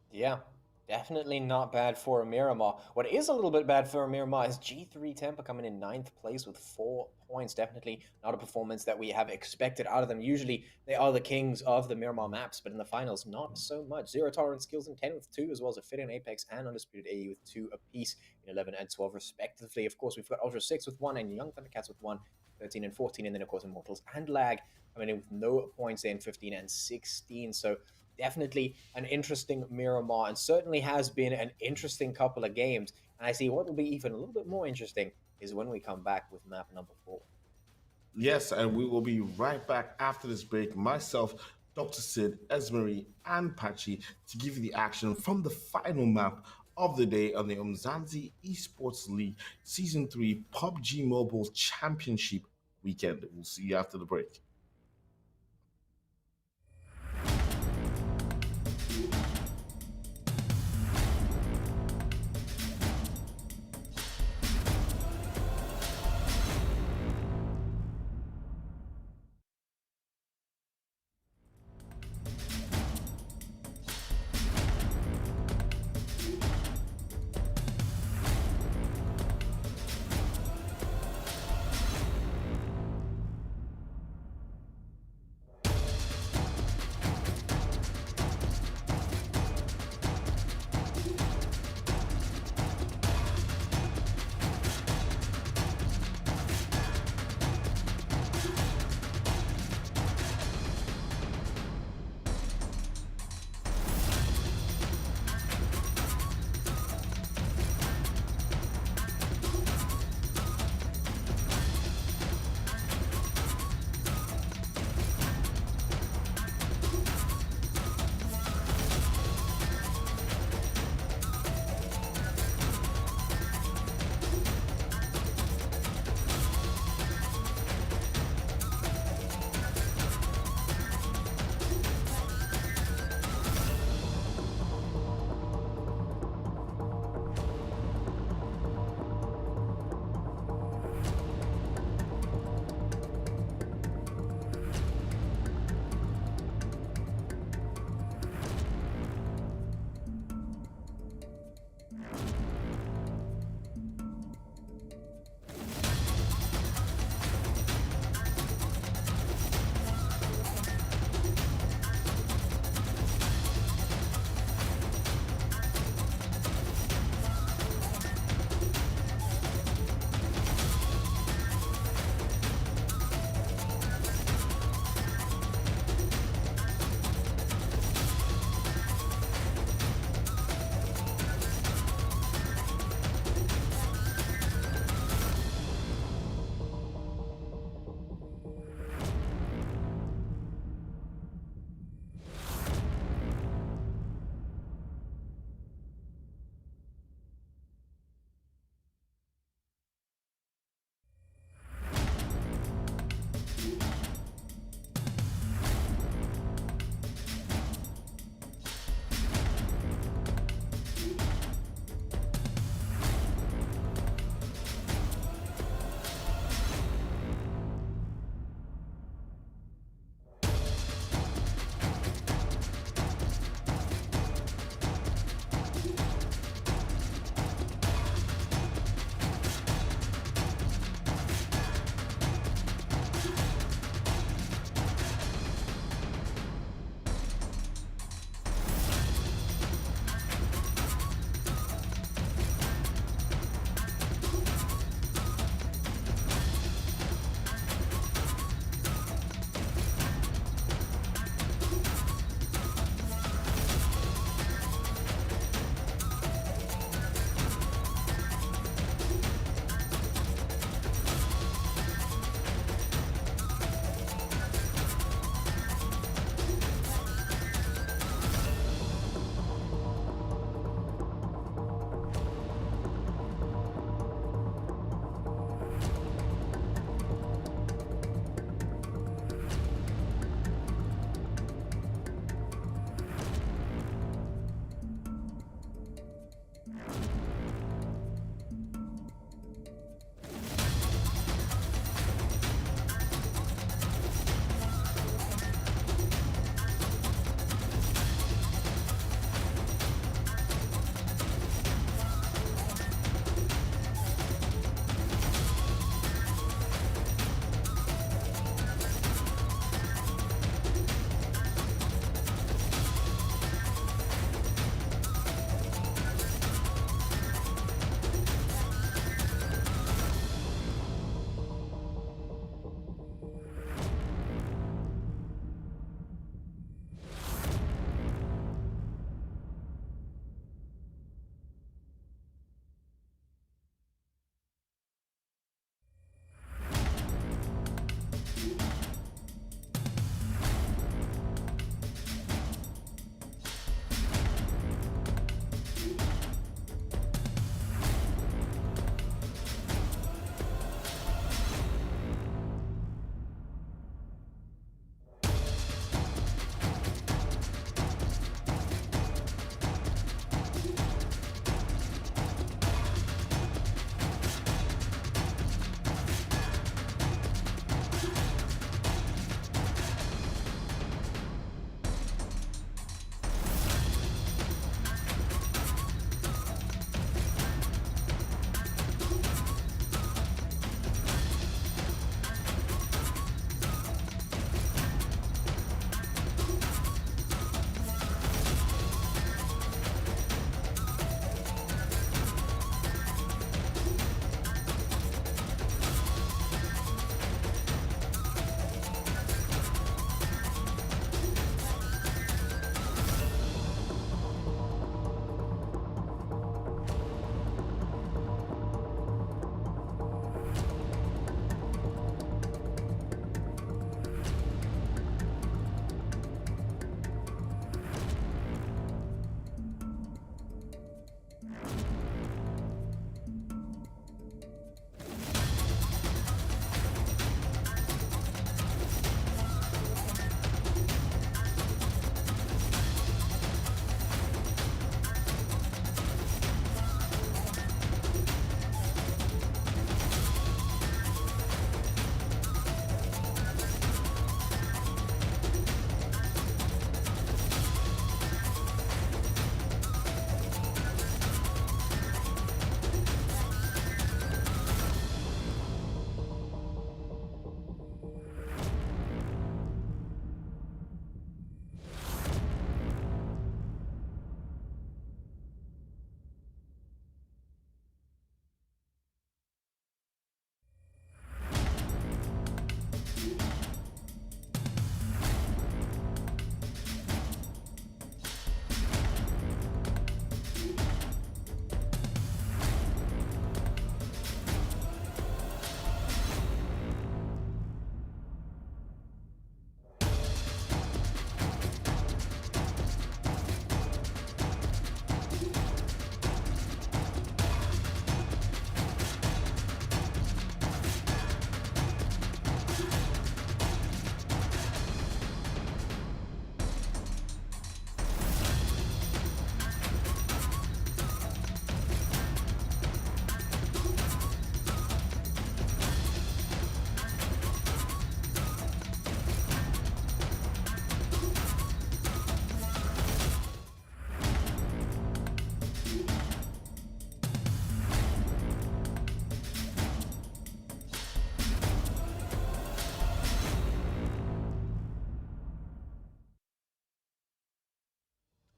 Yeah, definitely not bad for a Miramar. What is a little bit bad for a Miramar is G3 Temper coming in 9th place with 4 points. Definitely not a performance that we have expected out of them. Usually they are the kings of the Miramar maps, but in the finals, not so much. Zero Tolerance Skills in 10 with 2, as well as Aphelion, Apex, and Undisputed AE with 2 apiece in 11 and 12 respectively. Of course, we've got Ultra 6 with 1 and Young Thundercats with 1, 13 and 14, and then of course Immortalz and Lag coming in with no points in 15 and 16. So definitely an interesting Miramar, and certainly has been an interesting couple of games. And I see what will be even a little bit more interesting is when we come back with map number 4. Yes, and we will be right back after this break. Myself, Dr. Sid, Esmery, and Patchy to give you the action from the final map of the day on the Umzansi Esports League Season 3 PUBG Mobile Championship weekend. We'll see you after the break.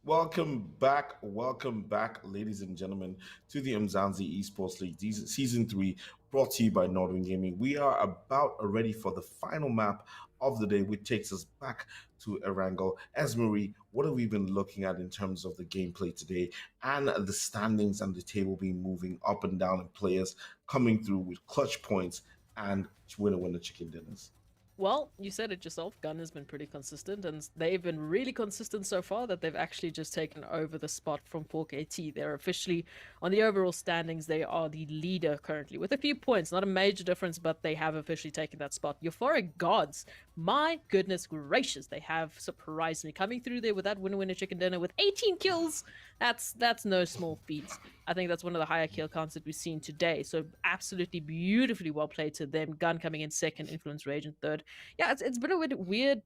welcome back, ladies and gentlemen, to the Umzansi Esports League Season 3, brought to you by Northern Gaming. We are about ready for the final map of the day, which takes us back to Erangel. Esmery, what have we been looking at in terms of the gameplay today and the standings and the table being moving up and down and players coming through with clutch points and winner chicken dinners? Well, you said it yourself. Gun has been pretty consistent, and they've been really consistent so far that they've actually just taken over the spot from 4KT. They're officially on the overall standings. They are the leader currently with a few points, not a major difference, but they have officially taken that spot. Euphoric Gods, my goodness gracious, they have surprised me coming through there with that winner chicken dinner with 18 kills. That's no small feat. I think that's one of the higher kill counts that we've seen today. So absolutely beautifully well played to them. Gun coming in second, Influence Rage in third. Yeah, it's been a weird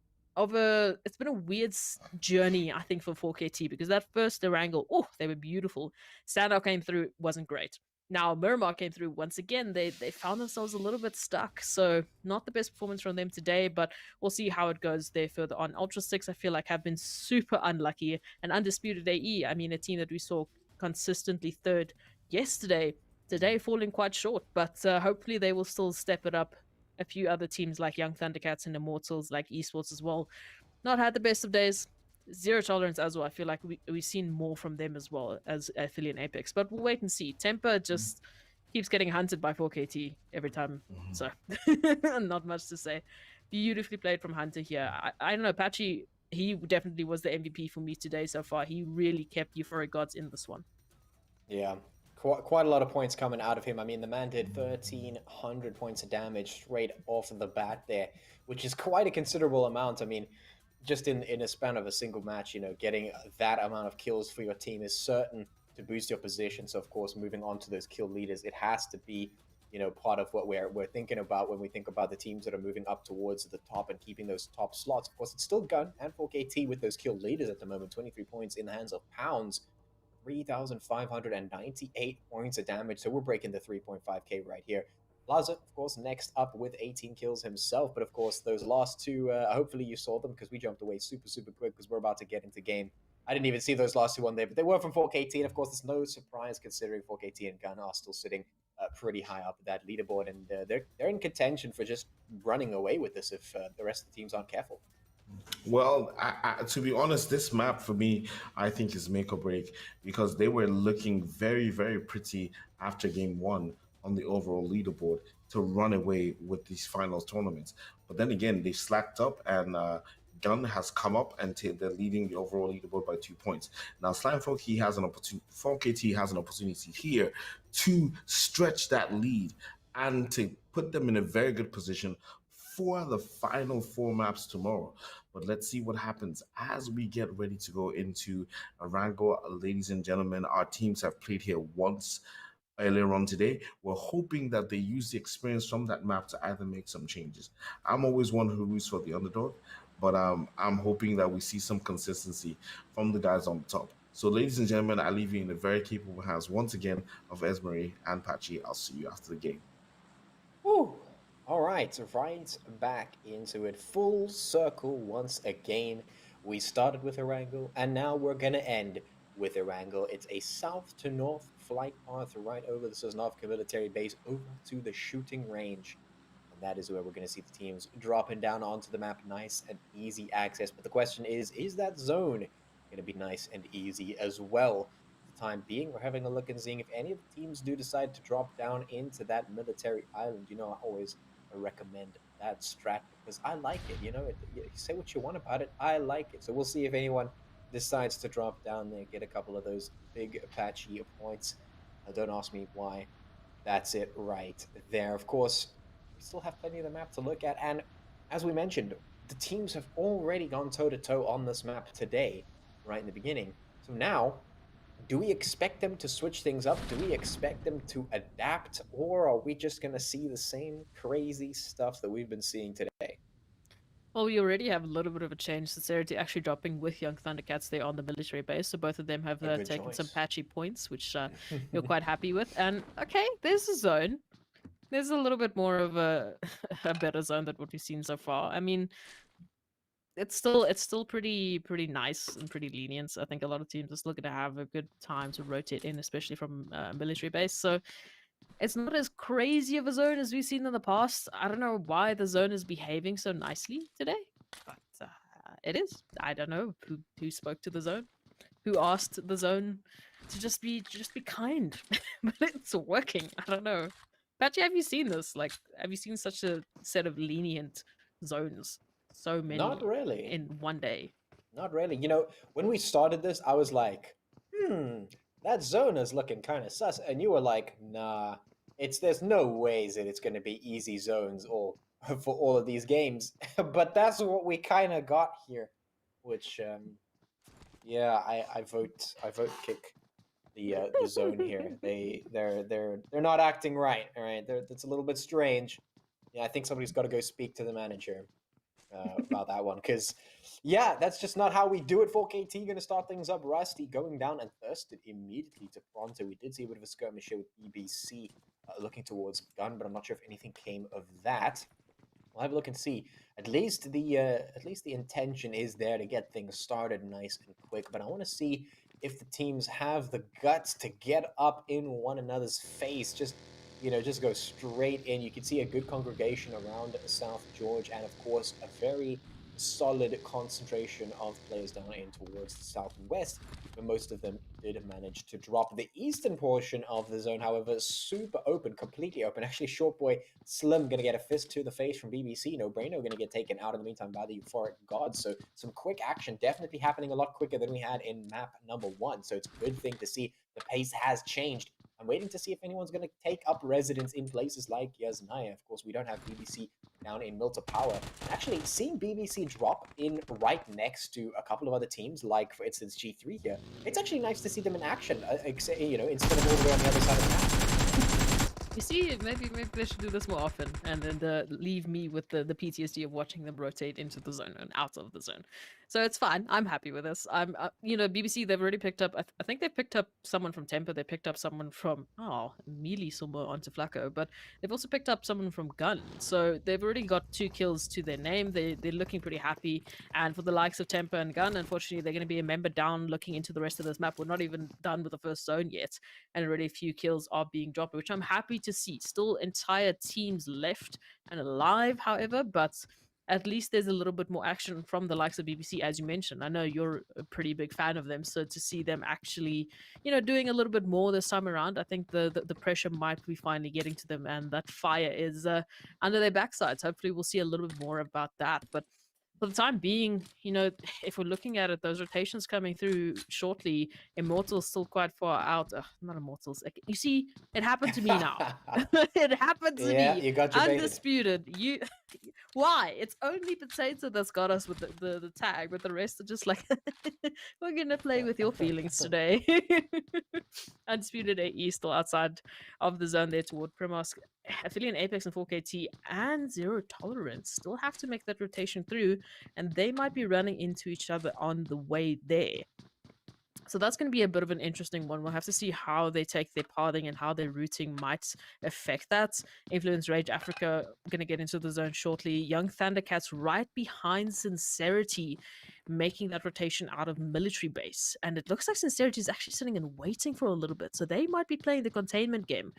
journey, I think, for 4KT, because that first Erangel, oh, they were beautiful. Sanhok came through, wasn't great. Now Miramar came through once again. They found themselves a little bit stuck, so not the best performance from them today, but we'll see how it goes there further on. Ultra 6, I feel like, have been super unlucky, and Undisputed AE, I mean, a team that we saw consistently third yesterday, today falling quite short, but hopefully they will still step it up. A few other teams like Young Thundercats and Immortalz, like Esports as well, not had the best of days. Zero tolerance as well. I feel like we've seen more from them as well as Aphelion Apex, but we'll wait and see. Temper just keeps getting hunted by 4KT every time, so not much to say. Beautifully played from Hunter here. I don't know, Patchy, he definitely was the MVP for me today so far. He really kept Euphoric Gods in this one. Yeah, quite a lot of points coming out of him. I mean, the man did 1,300 points of damage straight off of the bat there, which is quite a considerable amount. I mean, just in a span of a single match, you know, getting that amount of kills for your team is certain to boost your position. So, of course, moving on to those kill leaders, it has to be, you know, part of what we're thinking about when we think about the teams that are moving up towards the top and keeping those top slots. Of course, it's still Gun and 4KT with those kill leaders at the moment. 23 points in the hands of Pounds. 3,598 points of damage, so we're breaking the 3.5k right here. Plaza, of course, next up with 18 kills himself, but of course, those last two, hopefully you saw them, because we jumped away super quick, because we're about to get into game. I didn't even see those last two on there, but they were from 4KT, and of course, there's no surprise considering 4KT and Gun are still sitting pretty high up that leaderboard, and they're in contention for just running away with this if the rest of the teams aren't careful. Well, to be honest, this map for me, I think is make or break, because they were looking very pretty after game one on the overall leaderboard to run away with these finals tournaments. But then again, they slacked up, and Gun has come up and they're leading the overall leaderboard by 2 points. Now, Slimefolk, he has an opportunity, 4KT has an opportunity here to stretch that lead and to put them in a very good position for the final 4 maps tomorrow. But let's see what happens as we get ready to go into Erangel. Ladies and gentlemen, our teams have played here once earlier on today. We're hoping that they use the experience from that map to either make some changes. I'm always one who roots for the underdog, but I'm hoping that we see some consistency from the guys on the top. So, ladies and gentlemen, I leave you in the very capable hands once again of Esmery and Patchy. I'll see you after the game. Woo! All right, right back into it. Full circle once again. We started with Erangel, and now we're going to end with Erangel. It's a south to north flight path right over the Sosnovka military base over to the shooting range. And that is where we're going to see the teams dropping down onto the map. Nice and easy access. But the question is that zone going to be nice and easy as well? For the time being, we're having a look and seeing if any of the teams do decide to drop down into that military island. You know, I always recommend that strat because I like it. You know, you say what you want about it, I like it. So we'll see if anyone decides to drop down there, get a couple of those big Apache points. Don't ask me why. That's it right there. Of course, we still have plenty of the map to look at, and as we mentioned, the teams have already gone toe-to-toe on this map today, right in the beginning. So now, do we expect them to switch things up? Do we expect them to adapt? Or are we just going to see the same crazy stuff that we've been seeing today? Well, we already have a little bit of a change. Sincerity actually dropping with Young Thundercats there on the military base. So both of them have taken some patchy points, which you're quite happy with. And okay, there's a zone. There's a little bit more of a better zone than what we've seen so far. I mean, it's still pretty nice and pretty lenient. I think a lot of teams are still going to have a good time to rotate in, especially from military base. So it's not as crazy of a zone as we've seen in the past. I don't know why the zone is behaving so nicely today, but it is. I don't know who spoke to the zone, who asked the zone to just be kind, but it's working. I don't know. Patchy, have you seen this? Like, have you seen such a set of lenient zones? So many Not really. in one day. Not really. You know, when we started this, I was like, that zone is looking kind of sus. And you were like, nah, there's no ways that it's going to be easy zones all for all of these games. But that's what we kind of got here, which, yeah, I vote kick the zone here. They're not acting right. All right, that's a little bit strange. Yeah, I think somebody's got to go speak to the manager about that one, because yeah, that's just not how we do it. 4KT going to start things up. Rusty going down and thirsted immediately to Pronto. We did see a bit of a skirmish here with EBC looking towards Gun, but I'm not sure if anything came of that. We'll have a look and see. At least the intention is there to get things started nice and quick. But I want to see if the teams have the guts to get up in one another's face. Just go straight in. You can see a good congregation around South George, and of course a very solid concentration of players down in towards the south and west, but most of them did manage to drop. The eastern portion of the zone, however, super open, completely open. Actually, Short Boy Slim gonna get a fist to the face from BBC. No Braino gonna get taken out in the meantime by the Euphoric God. So some quick action, definitely happening a lot quicker than we had in map number 1. So it's a good thing to see the pace has changed. I'm waiting to see if anyone's going to take up residence in places like Yasnaya. Of course, we don't have BBC down in Milta Power. Actually, seeing BBC drop in right next to a couple of other teams, like, for instance, G3 here, it's actually nice to see them in action, instead of all the way on the other side of the map. You see, maybe they should do this more often, and then leave me with the PTSD of watching them rotate into the zone and out of the zone. So it's fine. I'm happy with this. I'm, BBC. They've already picked up. I think they've picked up someone from Temper. They picked up someone from Mealy somewhere onto Flacco, but they've also picked up someone from Gun. So they've already got 2 kills to their name. They're looking pretty happy. And for the likes of Temper and Gun, unfortunately, they're going to be a member down looking into the rest of this map. We're not even done with the first zone yet, and already a few kills are being dropped, which I'm happy to see. Still entire teams left and alive, however, but at least there's a little bit more action from the likes of BBC, as you mentioned. I know you're a pretty big fan of them, so to see them actually, doing a little bit more this time around, I think the pressure might be finally getting to them, and that fire is under their backsides. Hopefully we'll see a little bit more about that, but for the time being, if we're looking at it, those rotations coming through shortly, Immortalz still quite far out. Not Immortalz. You see, it happened to me now. It happened to me. You got your Undisputed. Why? It's only Potato that's got us with the tag, but the rest are just like, we're gonna play with your feelings today. Undisputed AE still outside of the zone there toward Primos. Aphelion, Apex, and 4KT and Zero Tolerance still have to make that rotation through, and they might be running into each other on the way there. So that's going to be a bit of an interesting one. We'll have to see how they take their pathing and how their routing might affect that. Influence Rage Africa going to get into the zone shortly. Young Thundercats right behind Sincerity, making that rotation out of military base. And it looks like Sincerity is actually sitting and waiting for a little bit. So they might be playing the containment game.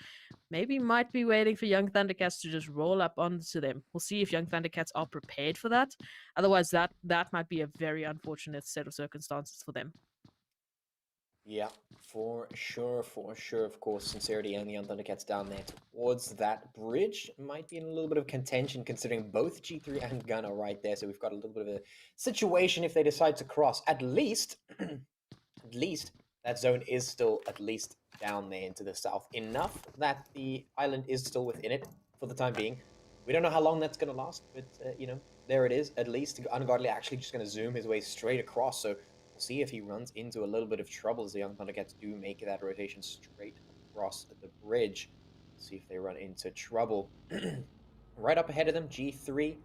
Maybe might be waiting for Young Thundercats to just roll up onto them. We'll see if Young Thundercats are prepared for that. Otherwise, that might be a very unfortunate set of circumstances for them. Yeah, for sure. Of course, Sincerity and the Thundercats down there towards that bridge might be in a little bit of contention, considering both G3 and Gun are right there. So we've got a little bit of a situation if they decide to cross. At least, that zone is still at least down there into the south. Enough that the island is still within it for the time being. We don't know how long that's going to last, but, there it is. At least Ungodly actually just going to zoom his way straight across. So we'll see if he runs into a little bit of trouble as the Young Thundercats do make that rotation straight across the bridge. Let's see if they run into trouble. Right up ahead of them, G3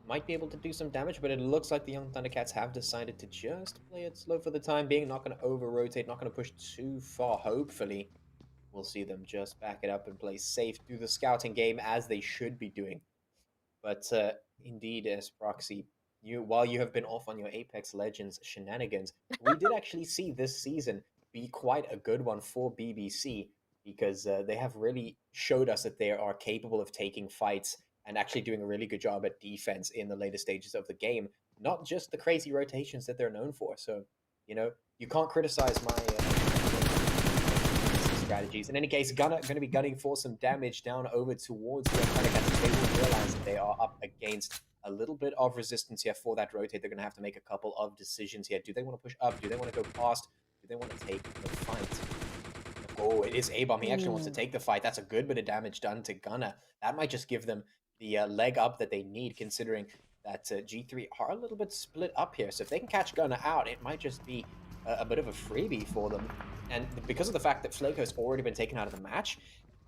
might be able to do some damage, but it looks like the Young Thundercats have decided to just play it slow for the time being. Not going to over-rotate, not going to push too far, hopefully. We'll see them just back it up and play safe, do the scouting game as they should be doing. But indeed, as Proxy, while you have been off on your Apex Legends shenanigans, we did actually see this season be quite a good one for BBC because they have really showed us that they are capable of taking fights and actually doing a really good job at defense in the later stages of the game, not just the crazy rotations that they're known for. So, you can't criticize my strategies. In any case, going to be gunning for some damage down over towards the NFxUNIQUE. They will realize that they are up against a little bit of resistance here for that rotate. They're going to have to make a couple of decisions here. Do they want to push up? Do they want to go past? Do they want to take the fight? Oh, it is A-Bomb. He actually wants to take the fight. That's a good bit of damage done to Gunner. That might just give them the leg up that they need, considering that G3 are a little bit split up here. So if they can catch Gunner out, it might just be a bit of a freebie for them. And because of the fact that Flaco's already been taken out of the match,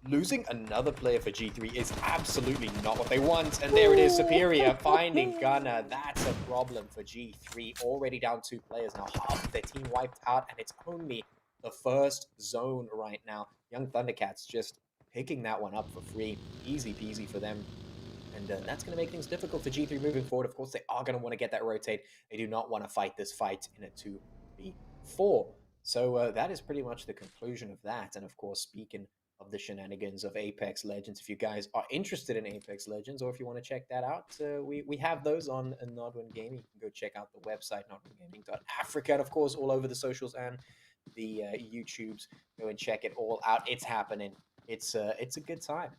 losing another player for G3 is absolutely not what they want. And there it is, Superior finding Gunner. That's a problem for G3. Already down 2 players now. Half of their team wiped out, and it's only the first zone right now. Young Thundercats just picking that one up for free. Easy peasy for them. And that's going to make things difficult for G3 moving forward. Of course, they are going to want to get that rotate. They do not want to fight this fight in a 2v4. So that is pretty much the conclusion of that. And of course, speaking of the shenanigans of Apex Legends, if you guys are interested in Apex Legends, or if you want to check that out, we have those on Nodwin Gaming. You can go check out the website, nodwingaming.africa, and of course, all over the socials and the YouTubes. Go and check it all out. It's happening. It's a good time.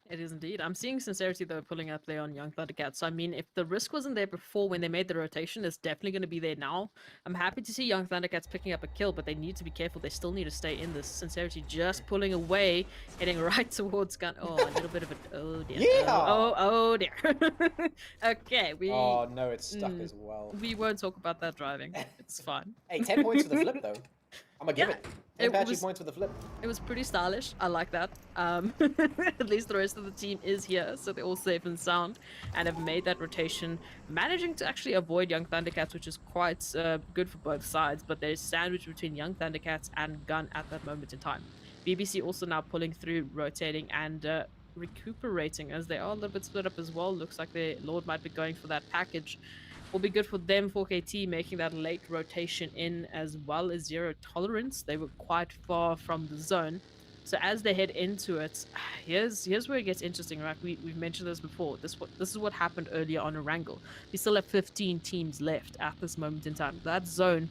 It is indeed. I'm seeing Sincerity, though, pulling up there on Young Thundercats. So, I mean, if the risk wasn't there before when they made the rotation, it's definitely going to be there now. I'm happy to see Young Thundercats picking up a kill, but they need to be careful. They still need to stay in this. Sincerity just pulling away, heading right towards Gun. Oh, a little bit of a... Oh, dear. Yeah! Oh, dear. Okay, we... Oh, no, it's stuck as well. We won't talk about that driving. It's fine. Hey, 10 points for the flip, though. I'm going to give it. 10 patchy points for the flip. It was pretty stylish. I like that. At least the rest of the team is here, so they're all safe and sound and have made that rotation, managing to actually avoid Young Thundercats, which is quite good for both sides, but there's sandwich between Young Thundercats and Gun at that moment in time. BBC also now pulling through, rotating and recuperating, as they are a little bit split up as well. Looks like their Lord might be going for that package. Will be good for them. 4KT making that late rotation in, as well as Zero Tolerance. They were quite far from the zone, so as they head into it, here's where it gets interesting, right? We've mentioned this before. This is what happened earlier on Erangel. We still have 15 teams left at this moment in time. That zone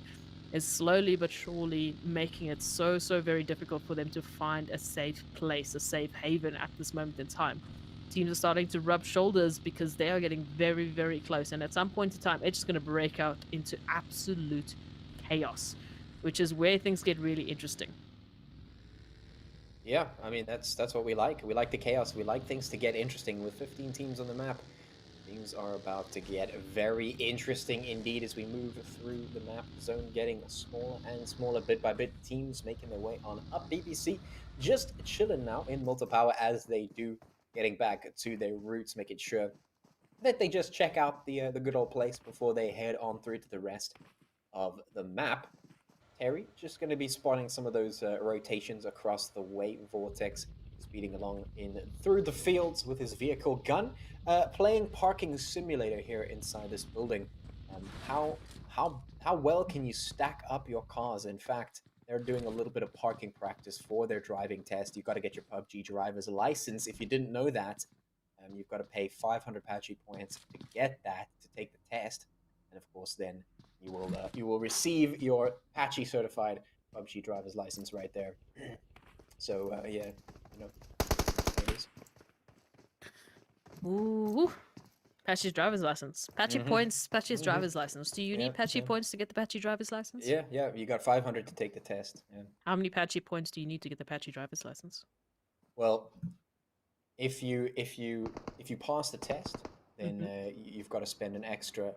is slowly but surely making it so very difficult for them to find a safe place, a safe haven at this moment in time. Teams are starting to rub shoulders because they are getting very close, and at some point in time it's just going to break out into absolute chaos, which is where things get really interesting. Yeah, I mean, that's what we like. We like the chaos. We like things to get interesting. With 15 teams on the map, things are about to get very interesting indeed as we move through the map. Zone getting smaller and smaller bit by bit. Teams making their way on up. BBC just chilling now in multi-power as they do, getting back to their roots, making sure that they just check out the good old place before they head on through to the rest of the map. Terry just going to be spotting some of those rotations across the way. Vortex speeding along through the fields with his vehicle Gun, playing parking simulator here inside this building. How well can you stack up your cars? In fact, they're doing a little bit of parking practice for their driving test. You've got to get your PUBG driver's license. If you didn't know that, you've got to pay 500 patchy points to get that, to take the test. And of course, then you will receive your patchy certified PUBG driver's license right there. So yeah, there it is. Ooh. Patchy's driver's license. Patchy points, Patchy's driver's license. Do you need patchy points to get the patchy driver's license? Yeah, you got 500 to take the test. Yeah. How many patchy points do you need to get the patchy driver's license? Well, if you pass the test, then you've got to spend an extra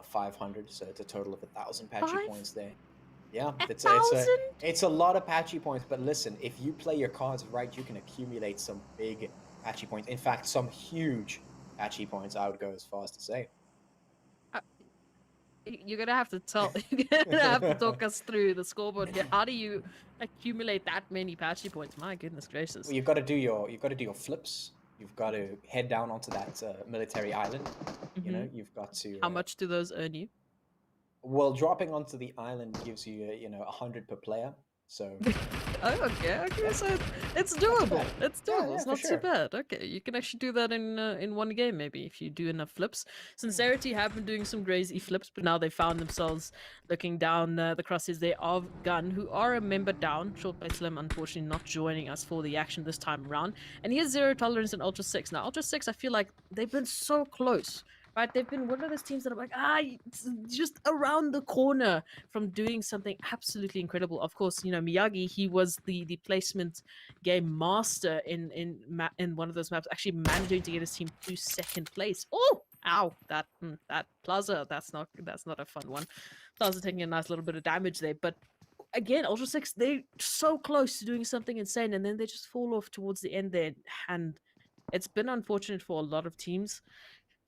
500, so it's a total of 1,000 patchy points there. Yeah, it's a lot of patchy points, but listen, if you play your cards right, you can accumulate some big patchy points. In fact, some huge patchy points, I would go as far as to say. You're gonna have to you're gonna have to talk us through the scoreboard here. How do you accumulate that many patchy points? My goodness gracious. Well, you've got to do your flips. you've got to head down onto that military island. You know, you've got to. How much do those earn you? Well, dropping onto the island gives you, 100 per player. So Oh, okay, so it's too doable. bad. It's Yeah, doable. yeah, It's for not too sure. bad. Okay, you can actually do that in one game maybe if you do enough flips. Sincerity have been doing some crazy flips, but now they found themselves looking down the crosses there of Gun, who are a member down. Short by Slim, unfortunately, not joining us for the action this time around. And he has zero tolerance in Ultra 6. Now, Ultra 6, I feel like they've been so close. Right, they've been one of those teams that are like, it's just around the corner from doing something absolutely incredible. Of course, Miyagi, he was the placement game master in one of those maps, actually managing to get his team to second place. Oh, ow, that Plaza, that's not a fun one. Plaza taking a nice little bit of damage there, but again, Ultra 6, they're so close to doing something insane, and then they just fall off towards the end there, and it's been unfortunate for a lot of teams.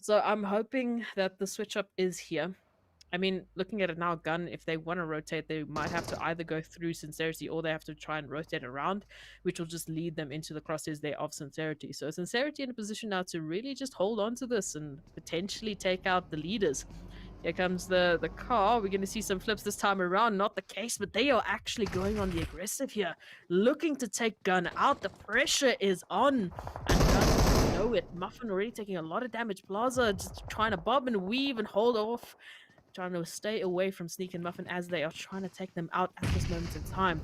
So I'm hoping that the switch up is here. I mean, looking at it now, Gun, if they want to rotate, they might have to either go through Sincerity or they have to try and rotate around, which will just lead them into the crosshairs there of Sincerity. So Sincerity in a position now to really just hold on to this and potentially take out the leaders. Here comes the car. We're going to see some flips this time around. Not the case, but they are actually going on the aggressive here, looking to take Gun out. The pressure is on, and Gun know it. Muffin already taking a lot of damage. Plaza just trying to bob and weave and hold off, trying to stay away from Sneak and Muffin as they are trying to take them out at this moment in time.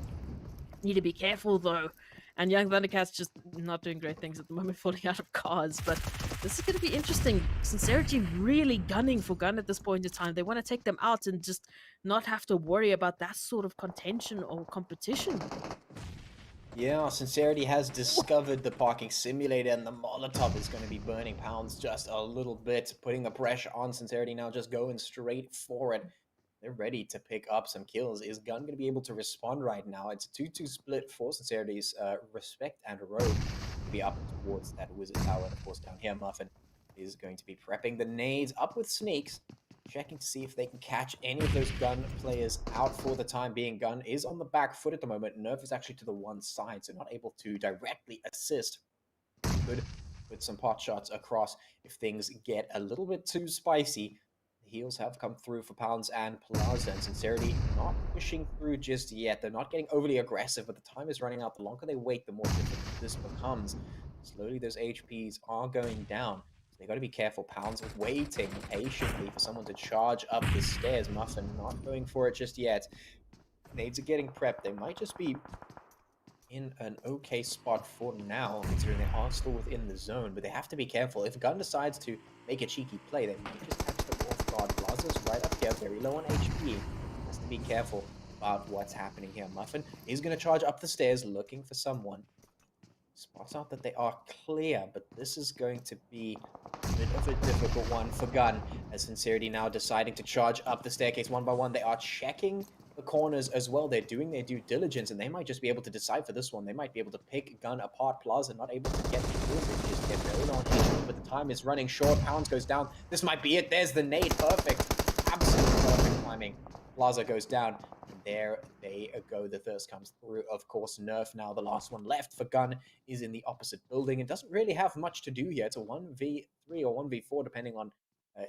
Need to be careful though. And Young Thundercat's just not doing great things at the moment, falling out of cars. But this is going to be interesting. Sincerity really gunning for Gun at this point in time. They want to take them out and just not have to worry about that sort of contention or competition. Yeah, Sincerity has discovered the parking simulator, and the Molotov is going to be burning pounds just a little bit, putting the pressure on Sincerity now, just going straight for it. They're ready to pick up some kills. Is Gun going to be able to respond right now? It's a 2-2 split for Sincerity's Respect and Rogue to be up towards that Wizard Tower. And of course, down here, Muffin is going to be prepping the nades up with Sneaks, checking to see if they can catch any of those Gun players out for the time being. Gun is on the back foot at the moment. Nerf is actually to the one side, so not able to directly assist. Could put some pot shots across if things get a little bit too spicy. The heals have come through for Pounds and Plaza, and Sincerity not pushing through just yet. They're not getting overly aggressive, but the time is running out. The longer they wait, the more difficult this becomes. Slowly, those HPs are going down. So they got to be careful. Pounds waiting patiently for someone to charge up the stairs. Muffin not going for it just yet. Nades are getting prepped. They might just be in an okay spot for now, considering they are still within the zone, but they have to be careful. If Gun decides to make a cheeky play, they might just catch them off guard. Plaza's right up here, very low on HP. Has to be careful about what's happening here. Muffin is going to charge up the stairs, looking for someone. Spots out that they are clear, but this is going to be a bit of a difficult one for Gun, as Sincerity now deciding to charge up the staircase one by one. They are checking the corners as well. They're doing their due diligence, and they might just be able to decipher this one. They might be able to pick Gun apart. Plaza not able to get the kills. They just get very low on HP, but the time is running short. Pounds goes down. This might be it. There's the nade. Perfect. Absolutely perfect timing. Plaza goes down. And there they go. The thirst comes through. Of course, Nerf now the last one left for Gun is in the opposite building. It doesn't really have much to do here. It's a 1v3 or 1v4 depending on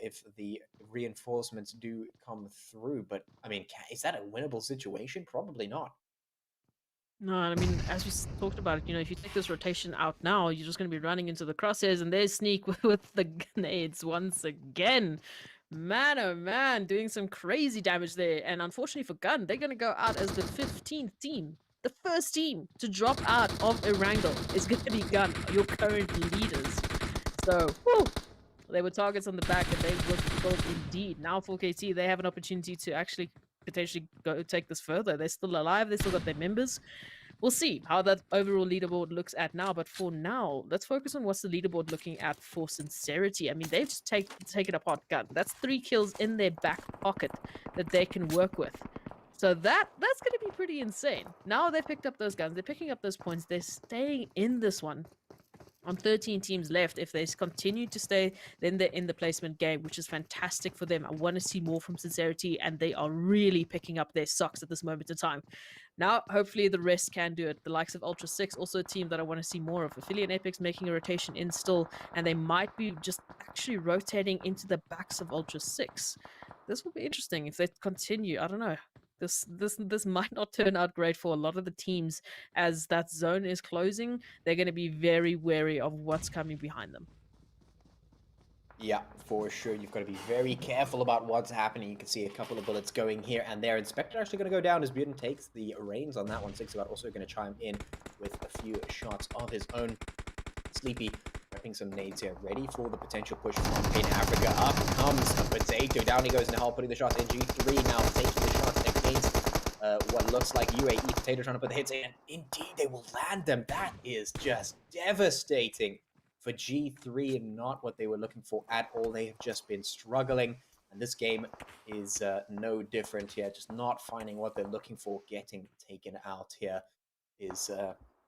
if the reinforcements do come through. But, I mean, is that a winnable situation? Probably not. No, I mean, as we talked about it, if you take this rotation out now, you're just going to be running into the crosshairs, and there's Sneak with the grenades once again. Man, oh man, doing some crazy damage there. And unfortunately for Gun, they're going to go out as the 15th team. The first team to drop out of Erangel is going to be Gun, your current leaders. So, whew, they were targets on the back, and they looked good indeed. Now for KT, they have an opportunity to actually potentially go take this further. They're still alive. They still got their members. We'll see how that overall leaderboard looks at now. But for now, let's focus on what's the leaderboard looking at for Sincerity. I mean, they've just taken apart Gun. That's 3 kills in their back pocket that they can work with. So that's going to be pretty insane. Now they've picked up those guns. They're picking up those points. They're staying in this one. on 13 teams left. If they continue to stay, then they're in the placement game, which is fantastic for them. I want to see more from Sincerity, and they are really picking up their socks at this moment in time. Now, hopefully the rest can do it. The likes of Ultra 6, also a team that I want to see more of. Aphelion Apex making a rotation in still, and they might be just actually rotating into the backs of Ultra 6. This will be interesting if they continue. I don't know. This might not turn out great for a lot of the teams, as that zone is closing. They're going to be very wary of what's coming behind them. Yeah, for sure. You've got to be very careful about what's happening. You can see a couple of bullets going here and there. Inspector actually going to go down as Mutant takes the reins on that one. Sixabat also going to chime in with a few shots of his own. Sleepy prepping some nades here, ready for the potential push from Pain Africa. Up comes a potato. Down he goes in the hole, putting the shots in. G3 now taking the shots against what looks like UAE. Potato trying to put the hits in. Indeed, they will land them. That is just devastating for G3 and not what they were looking for at all. They have just been struggling, and this game is no different here. Just not finding what they're looking for, getting taken out here is,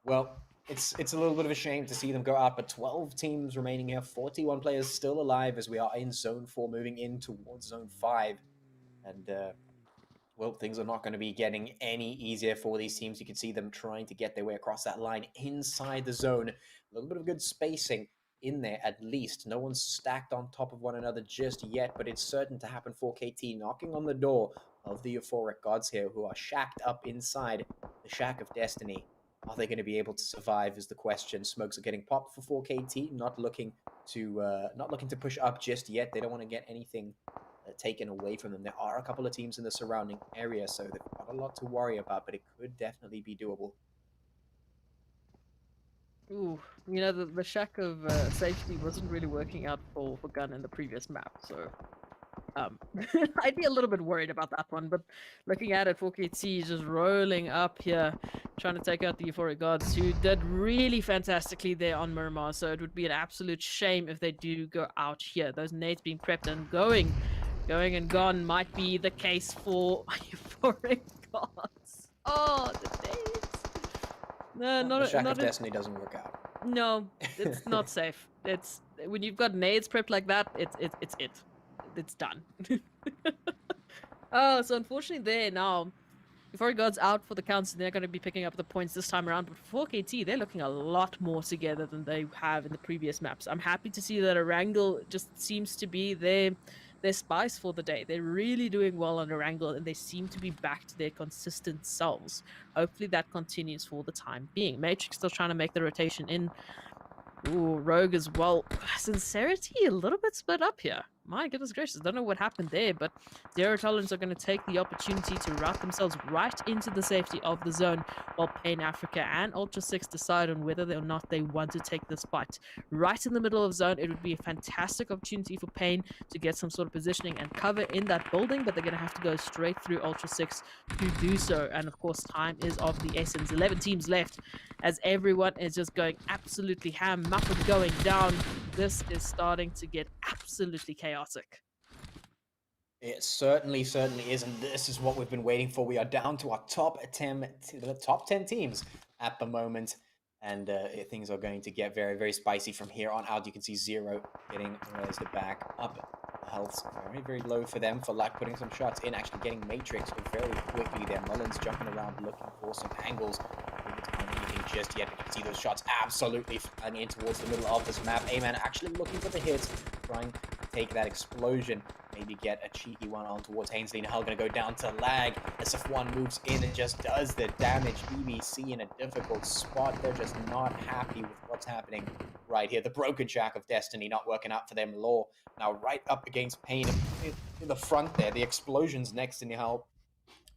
well, it's a little bit of a shame to see them go out, but 12 teams remaining here, 41 players still alive as we are in Zone 4, moving in towards Zone 5, and well, things are not going to be getting any easier for these teams. You can see them trying to get their way across that line inside the zone. A little bit of good spacing in there, at least. No one's stacked on top of one another just yet, but it's certain to happen for KT, knocking on the door of the Euphoric gods here, who are shacked up inside the Shack of Destiny. Are they going to be able to survive is the question. Smokes are getting popped for 4KT, not looking to push up just yet. They don't want to get anything taken away from them. There are a couple of teams in the surrounding area, so they've got a lot to worry about, but it could definitely be doable. Ooh, you know, the shack of safety wasn't really working out for Gun in the previous map, so I'd be a little bit worried about that one. But looking at it, 4KT is just rolling up here, trying to take out the Euphoric gods, who did really fantastically there on Miramar. So it would be an absolute shame if they do go out here. Those nades being prepped and going and gone might be the case for Euphoric gods. Oh, the nades. No, The Shack of Destiny doesn't work out. No, it's not safe. It's when you've got nades prepped like that, it's done. Oh, so unfortunately there now, Euphoric God's out for the counts, and they're going to be picking up the points this time around. But for KT, they're looking a lot more together than they have in the previous maps. I'm happy to see that Erangel just seems to be their spice for the day. They're really doing well on Erangel, and they seem to be back to their consistent selves. Hopefully that continues for the time being. Matrix still trying to make the rotation in. Ooh, Rogue as well. Sincerity a little bit split up here. My goodness gracious, don't know what happened there, but Zero Tolerance are going to take the opportunity to route themselves right into the safety of the zone, while Pain Africa and Ultra 6 decide on whether or not they want to take this fight. Right in the middle of zone, it would be a fantastic opportunity for Pain to get some sort of positioning and cover in that building, but they're going to have to go straight through Ultra 6 to do so. And of course, time is of the essence. 11 teams left, as everyone is just going absolutely ham. Muffin going down. This is starting to get absolutely chaotic. It certainly is, and this is what we've been waiting for. We are down to our top 10 teams at the moment, and things are going to get very, very spicy from here on out. You can see Zero getting raised back up. Health's very, very low for them. For Luck putting some shots in, actually getting Matrix very quickly there. Mullins jumping around looking for some angles. Just yet, we can see those shots absolutely flying in towards the middle of this map. A-Man actually looking for the hits, trying to take that explosion, maybe get a cheeky one on towards Hainsley. Now going to go down to lag. SF1 moves in and just does the damage. BBC in a difficult spot. They're just not happy with what's happening right here. The broken Shack of Destiny not working out for them. Law now right up against Pain in the front there. The explosions next in help.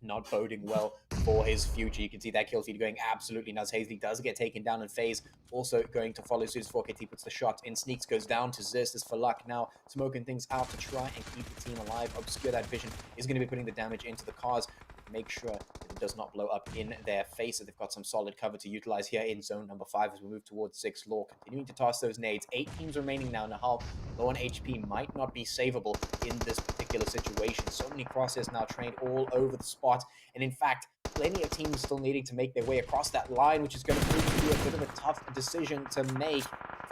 Not boding well for his future. You can see that kill feed going absolutely nuts. Hazley does get taken down, and FaZe also going to follow suit. 4KT puts the shot in. Sneaks goes down to Zist. Is for Luck now smoking things out to try and keep the team alive. Obscure that vision is going to be putting the damage into the cars. Make sure that it does not blow up in their faces. They've got some solid cover to utilize here in zone number 5 as we move towards 6. Law continuing to toss those nades. 8 teams remaining now. Nahal, low on HP, might not be savable in this particular situation. So many crosshairs now trained all over the spot. And in fact, plenty of teams still needing to make their way across that line, which is going to prove to be a bit of a tough decision to make.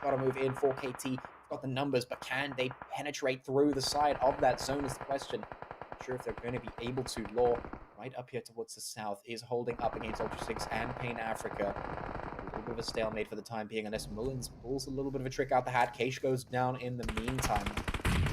got to move in. 4KT got the numbers, but can they penetrate through the side of that zone is the question. Not sure if they're going to be able to. Law, right up here towards the south, is holding up against Ultra 6 and Pain Africa. A little bit of a stalemate for the time being, unless Mullins pulls a little bit of a trick out the hat. Keish goes down in the meantime.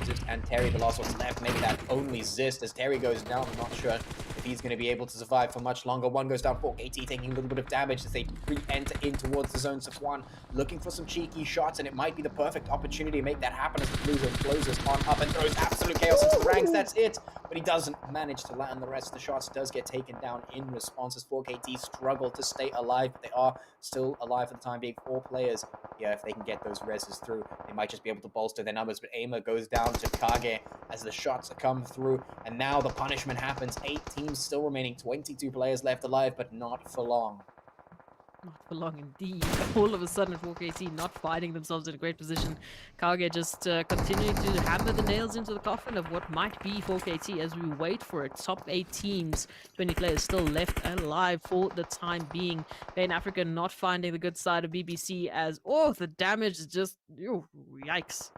Zist and Terry, the last one's left. Maybe that only Zist as Terry goes down. I'm not sure if he's going to be able to survive for much longer. One goes down, 4KT taking a little bit of damage as they re-enter in towards the zone. Safwan looking for some cheeky shots, and it might be the perfect opportunity to make that happen as the Blue Zone closes on up and throws absolute chaos into the ranks. That's it, but he doesn't manage to land the rest of the shots. Does get taken down in response as 4KT struggle to stay alive, but they are still alive for the time being. 4 players. Yeah, if they can get those reses through, they might just be able to bolster their numbers. But Aimer goes down to Kage as the shots come through. And now the punishment happens. 8 teams still remaining, 22 players left alive, but not for long. Not for long indeed. All of a sudden, 4KT not finding themselves in a great position. Kage just continuing to hammer the nails into the coffin of what might be 4KT as we wait for it. Top 8 teams, 20 players still left alive for the time being. Pain Africa not finding the good side of BBC as, oh, the damage is just, yikes.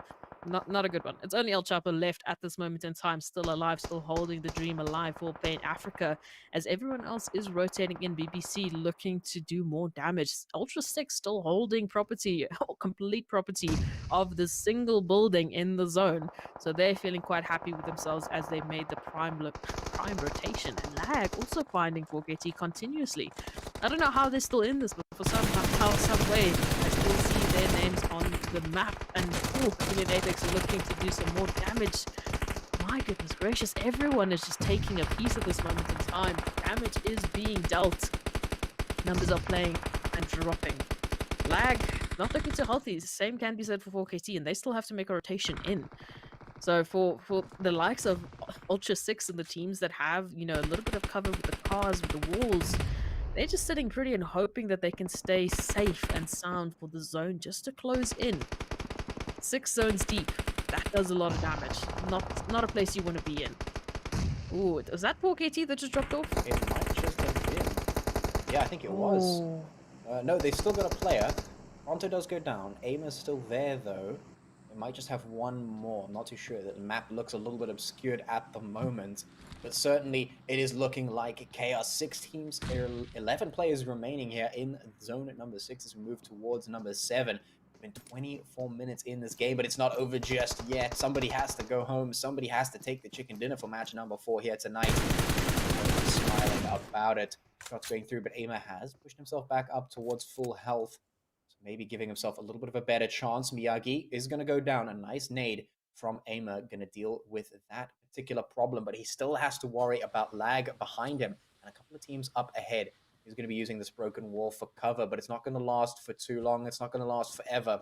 Not a good one. It's only El Chapo left at this moment in time, still alive, still holding the dream alive for Pain Africa, as everyone else is rotating in. BBC looking to do more damage. Ultra 6 still holding property, complete property of the single building in the zone. So they're feeling quite happy with themselves as they made the prime rotation. And Lag also finding 4KT continuously. I don't know how they're still in this, but for some way, I still see their names on the map. And Apex are looking to do some more damage. My goodness gracious, everyone is just taking a piece at this moment in time. Damage is being dealt. Numbers are playing and dropping. Lag, not looking too healthy. Same can be said for 4KT, and they still have to make a rotation in. So for the likes of Ultra 6 and the teams that have, a little bit of cover with the cars, with the walls, they're just sitting pretty and hoping that they can stay safe and sound for the zone just to close in. 6 zones deep. That does a lot of damage. Not a place you want to be in. Ooh, was that 4KT that just dropped off? It might just have been. Yeah, I think it was. No, they still got a player. Ronto does go down. Aimer's still there, though. It might just have one more. I'm not too sure. The map looks a little bit obscured at the moment. But certainly, it is looking like chaos. 6 teams, 11 players remaining here in zone at number 6 as we move towards number 7. Been 24 minutes in this game, but it's not over just yet. Somebody has to go home. Somebody has to take the chicken dinner for match number 4 here tonight. Smiling about it. Shots going through, but Aimer has pushed himself back up towards full health. So maybe giving himself a little bit of a better chance. Miyagi is going to go down. A nice nade from Aimer. Going to deal with that particular problem, but he still has to worry about Lag behind him and a couple of teams up ahead. He's going to be using this broken wall for cover, but it's not going to last for too long. It's not going to last forever.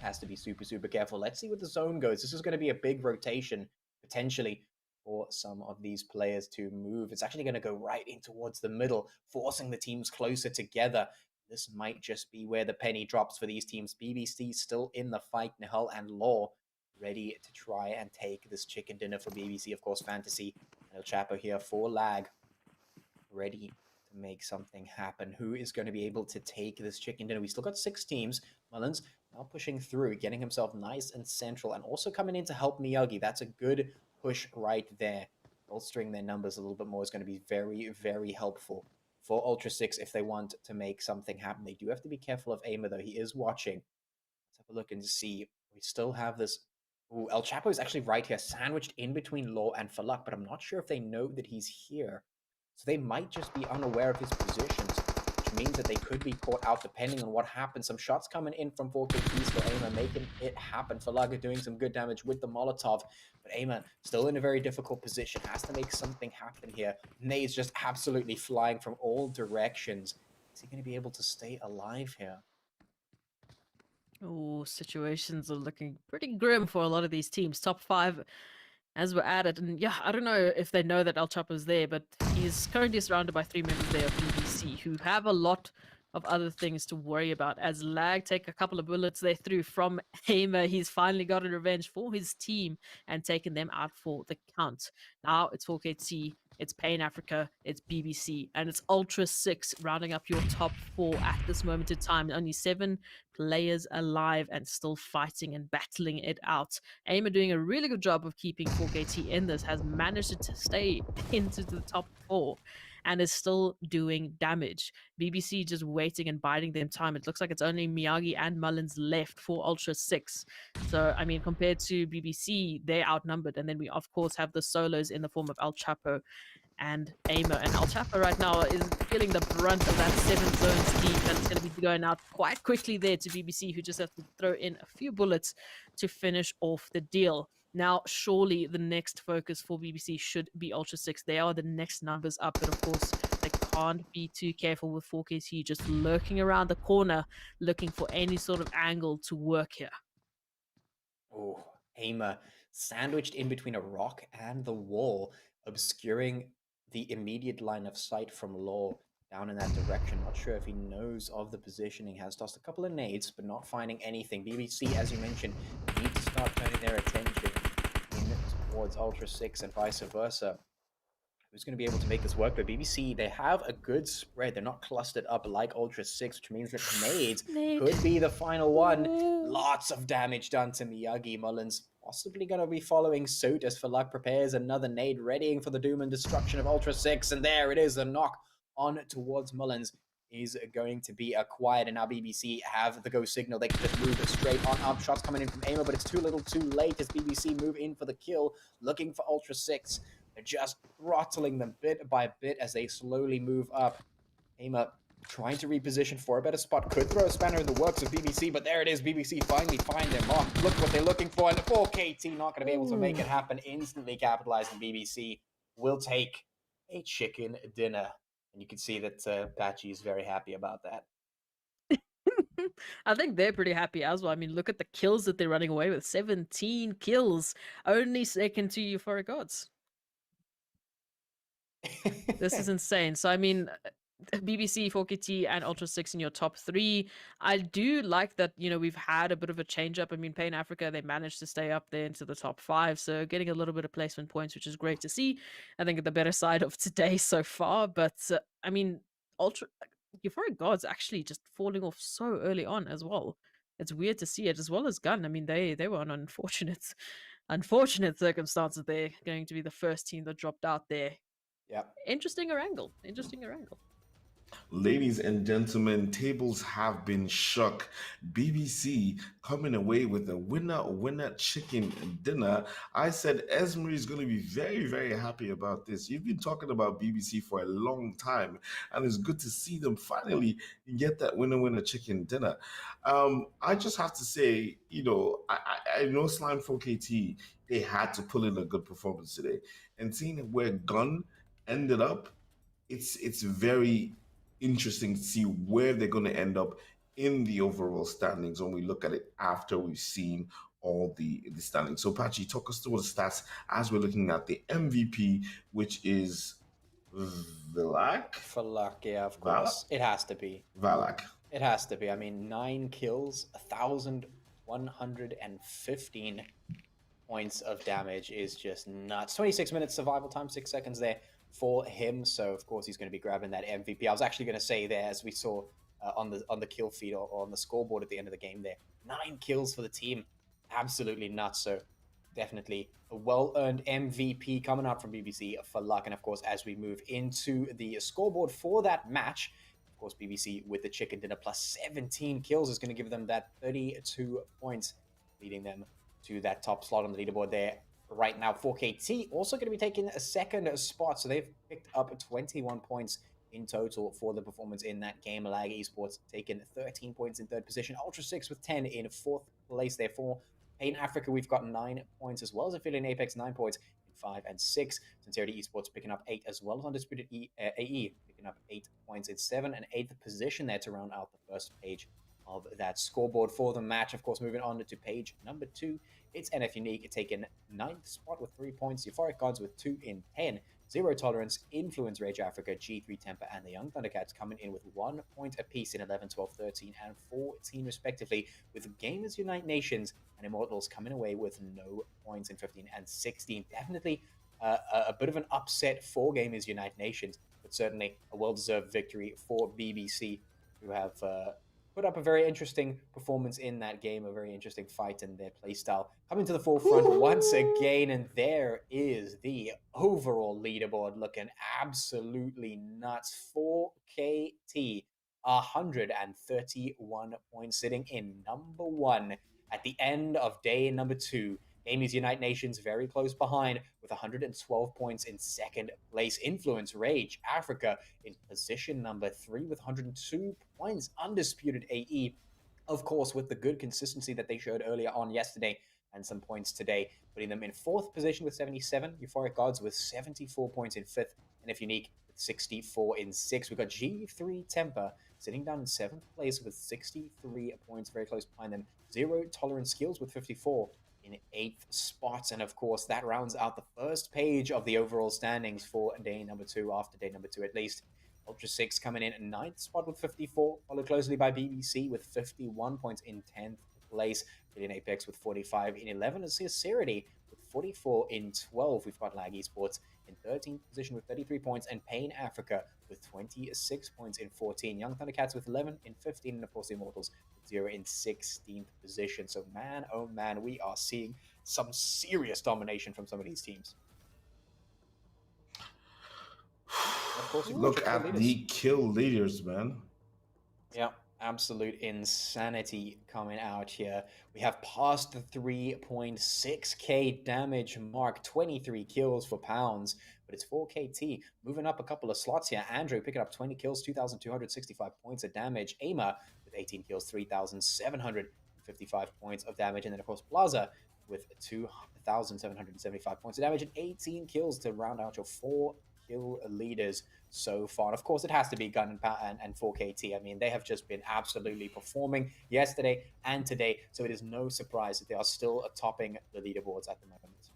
Has to be super, super careful. Let's see where the zone goes. This is going to be a big rotation, potentially, for some of these players to move. It's actually going to go right in towards the middle, forcing the teams closer together. This might just be where the penny drops for these teams. BBC still in the fight. Nihal and Law ready to try and take this chicken dinner for BBC. Of course, Fantasy and El Chapo here for Lag. Ready to make something happen. Who is going to be able to take this chicken dinner? We still got 6 teams. Mullins now pushing through, getting himself nice and central, and also coming in to help Miyagi. That's a good push right there. Bolstering their numbers a little bit more is going to be very, very helpful for Ultra 6 if they want to make something happen. They do have to be careful of Aimer, though. He is watching. Let's have a look and see. We still have this. Ooh, El Chapo is actually right here, sandwiched in between Law and Falak, but I'm not sure if they know that he's here. So they might just be unaware of his positions, which means that they could be caught out depending on what happens. Some shots coming in from 4KTs for Aimer, making it happen. Falaga doing some good damage with the Molotov, but Aimer still in a very difficult position, has to make something happen here. Nade's just absolutely flying from all directions. Is he going to be able to stay alive here? Oh, situations are looking pretty grim for a lot of these teams. Top 5 as we're at it. And yeah, I don't know if they know that El Chapo's there, but he's currently surrounded by 3 members there of BBC who have a lot of other things to worry about. As Lag take a couple of bullets there through from Aimer, he's finally gotten revenge for his team and taken them out for the count. Now it's 4KT, it's Pain Africa, it's BBC, and it's Ultra 6 rounding up your top 4 at this moment in time. Only 7 players alive and still fighting and battling it out. AIM are doing a really good job of keeping 4KT in this, has managed to stay into the top 4 and is still doing damage. BBC just waiting and biding them time. It looks like it's only Miyagi and Mullins left for Ultra 6. So, I mean, compared to BBC, they're outnumbered. And then we, of course, have the solos in the form of El Chapo and Aimer. And El Chapo right now is feeling the brunt of that 7 zones deep, and it's going to be going out quite quickly there to BBC, who just have to throw in a few bullets to finish off the deal. Now, surely the next focus for BBC should be Ultra 6. They are the next numbers up, but of course, they can't be too careful with 4KT just lurking around the corner, looking for any sort of angle to work here. Oh, Aimer sandwiched in between a rock and the wall, obscuring the immediate line of sight from Law down in that direction. Not sure if he knows of the positioning. Has tossed a couple of nades, but not finding anything. BBC, as you mentioned, need to start turning their attention in towards Ultra 6 and vice versa. Who's going to be able to make this work? But BBC, they have a good spread. They're not clustered up like Ultra 6, which means that nades could be the final one. Lots of damage done to Miyagi. Mullins possibly going to be following suit as For Luck prepares another nade, readying for the doom and destruction of Ultra 6. And there it is, a knock on towards Mullins is going to be acquired. And now BBC have the go signal. They can just move it straight on up. Shots coming in from Aimer, but it's too little too late as BBC move in for the kill, looking for Ultra 6. They're just throttling them bit by bit as they slowly move up. Aimer trying to reposition for a better spot. Could throw a spanner in the works of BBC, but there it is. BBC finally find their mark. Look what they're looking for. And 4KT not going to be able to make it happen. Instantly capitalizing. BBC will take a chicken dinner. And you can see that Patchy is very happy about that. I think they're pretty happy as well. I mean, look at the kills that they're running away with. 17 kills. Only second to Euphoric Gods. This is insane. So, I mean, BBC, 4KT, and Ultra 6 in your top 3. I do like that, you know, we've had a bit of a change up. I mean, Pain Africa, they managed to stay up there into the top 5. So, getting a little bit of placement points, which is great to see. I think the better side of today so far. But, I mean, Euphoric Gods actually just falling off so early on as well. It's weird to see it, as well as Gun. I mean, they were on unfortunate circumstances. They're going to be the first team that dropped out there. Yeah. Interesting Erangel. Ladies and gentlemen, tables have been shook. BBC coming away with a winner chicken dinner. I said Esmery is going to be very, very happy about this. You've been talking about BBC for a long time, and it's good to see them finally get that winner chicken dinner. I just have to say, you know, I know Slime 4KT, they had to pull in a good performance today. And seeing where Gun ended up, it's very interesting to see where they're going to end up in the overall standings when we look at it after we've seen all the standings. So, Patchy, talk us through the stats as we're looking at the MVP, which is Valak? For Luck, yeah, of course. It has to be. Valak. It has to be. I mean, 9 kills, 1,115 points of damage is just nuts. 26 minutes survival time, 6 seconds there for him. So of course he's going to be grabbing that MVP. I was actually going to say there, as we saw on the kill feed or on the scoreboard at the end of the game there, 9 kills for the team. Absolutely nuts. So definitely a well-earned MVP coming out from BBC For Luck. And of course, as we move into the scoreboard for that match, of course, BBC with the chicken dinner plus 17 kills is going to give them that 32 points, leading them to that top slot on the leaderboard there. Right now, 4KT also going to be taking a second spot. So they've picked up 21 points in total for the performance in that game. Erangel.CAT taking 13 points in 3rd position. Ultra 6 with 10 in 4th place there for Pain Africa. We've got 9 points, as well as Aphelion Apex 9 points in 5 and 6. Sincerity Esports picking up 8, as well as Undisputed AE picking up 8 points in 7th and 8th position there to round out the first page of that scoreboard for the match. Of course, moving on to page number 2, it's NFxUNIQUE taking 9th spot with 3 points, Euphoric Gods with 2 in 10, Zero Tolerance, Influence Rage Africa, G3 Temper, and the Young Thundercats coming in with 1 point apiece in 11, 12, 13, and 14 respectively, with Gamers Unite Nations and Immortalz coming away with no points in 15 and 16. Definitely a bit of an upset for Gamers Unite Nations, but certainly a well-deserved victory for BBC, who have put up a very interesting performance in that game, a very interesting fight in their playstyle. Coming to the forefront once again, and there is the overall leaderboard looking absolutely nuts. 4KT, 131 points, sitting in number 1 at the end of day number 2. Amy's Unite Nations very close behind with 112 points in second place. Influence Rage Africa in position number 3 with 102 points. Undisputed AE, of course, with the good consistency that they showed earlier on yesterday and some points today, putting them in 4th position with 77. Euphoric Gods with 74 points in 5th. NFxUNIQUE with 64 in 6th. We've got G3 Temper sitting down in 7th place with 63 points, very close behind them. Zero Tolerance Skills with 54 in 8th spot. And of course, that rounds out the first page of the overall standings for day number 2, after day number 2 at least. Ultra 6 coming in at 9th spot with 54, followed closely by BBC with 51 points in 10th place. Billion Apex with 45 in 11th, and Sincerity with 44 in 12. We've got Lag Esports in 13th position with 33 points, and Pain Africa with 26 points in 14. Young Thundercats with 11 in 15, and of course the Immortalz with 0 in 16th position. So man, oh man, we are seeing some serious domination from some of these teams. Of course, Look at the kill leaders, man. Yeah, absolute insanity coming out here. We have passed the 3.6k damage mark, 23 kills for Pounds, but it's 4KT moving up a couple of slots here. Andrew picking up 20 kills, 2,265 points of damage. Ama with 18 kills, 3,755 points of damage. And then, of course, Plaza with 2,775 points of damage and 18 kills to round out your 4 kill leaders so far. And of course, it has to be Gun and 4KT. I mean, they have just been absolutely performing yesterday and today, so it is no surprise that they are still topping the leaderboards at the moment.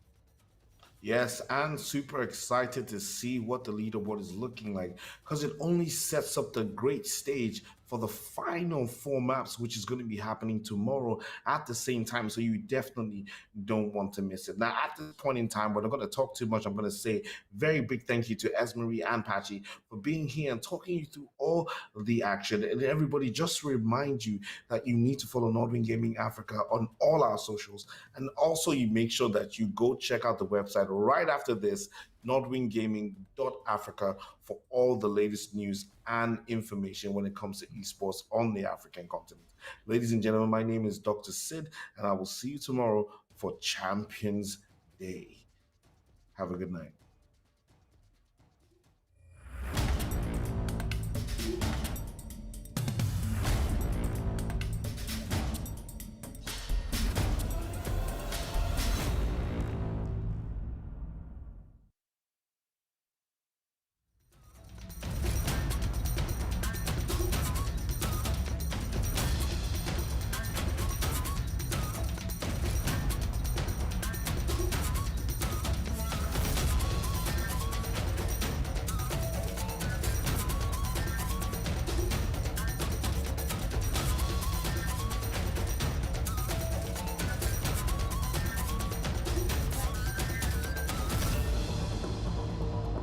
Yes, and super excited to see what the leaderboard is looking like, because it only sets up the great stage for the final 4 maps, which is going to be happening tomorrow at the same time. So you definitely don't want to miss it. Now, at this point in time, we're not going to talk too much. I'm going to say very big thank you to Esmery and Patchy for being here and talking you through all the action. And everybody, just remind you that you need to follow Nordwind Gaming Africa on all our socials. And also you make sure that you go check out the website right after this, nordwindgaming.africa, for all the latest news and information when it comes to esports on the African continent. Ladies and gentlemen, my name is Dr. Sid, and I will see you tomorrow for Champions Day. Have a good night.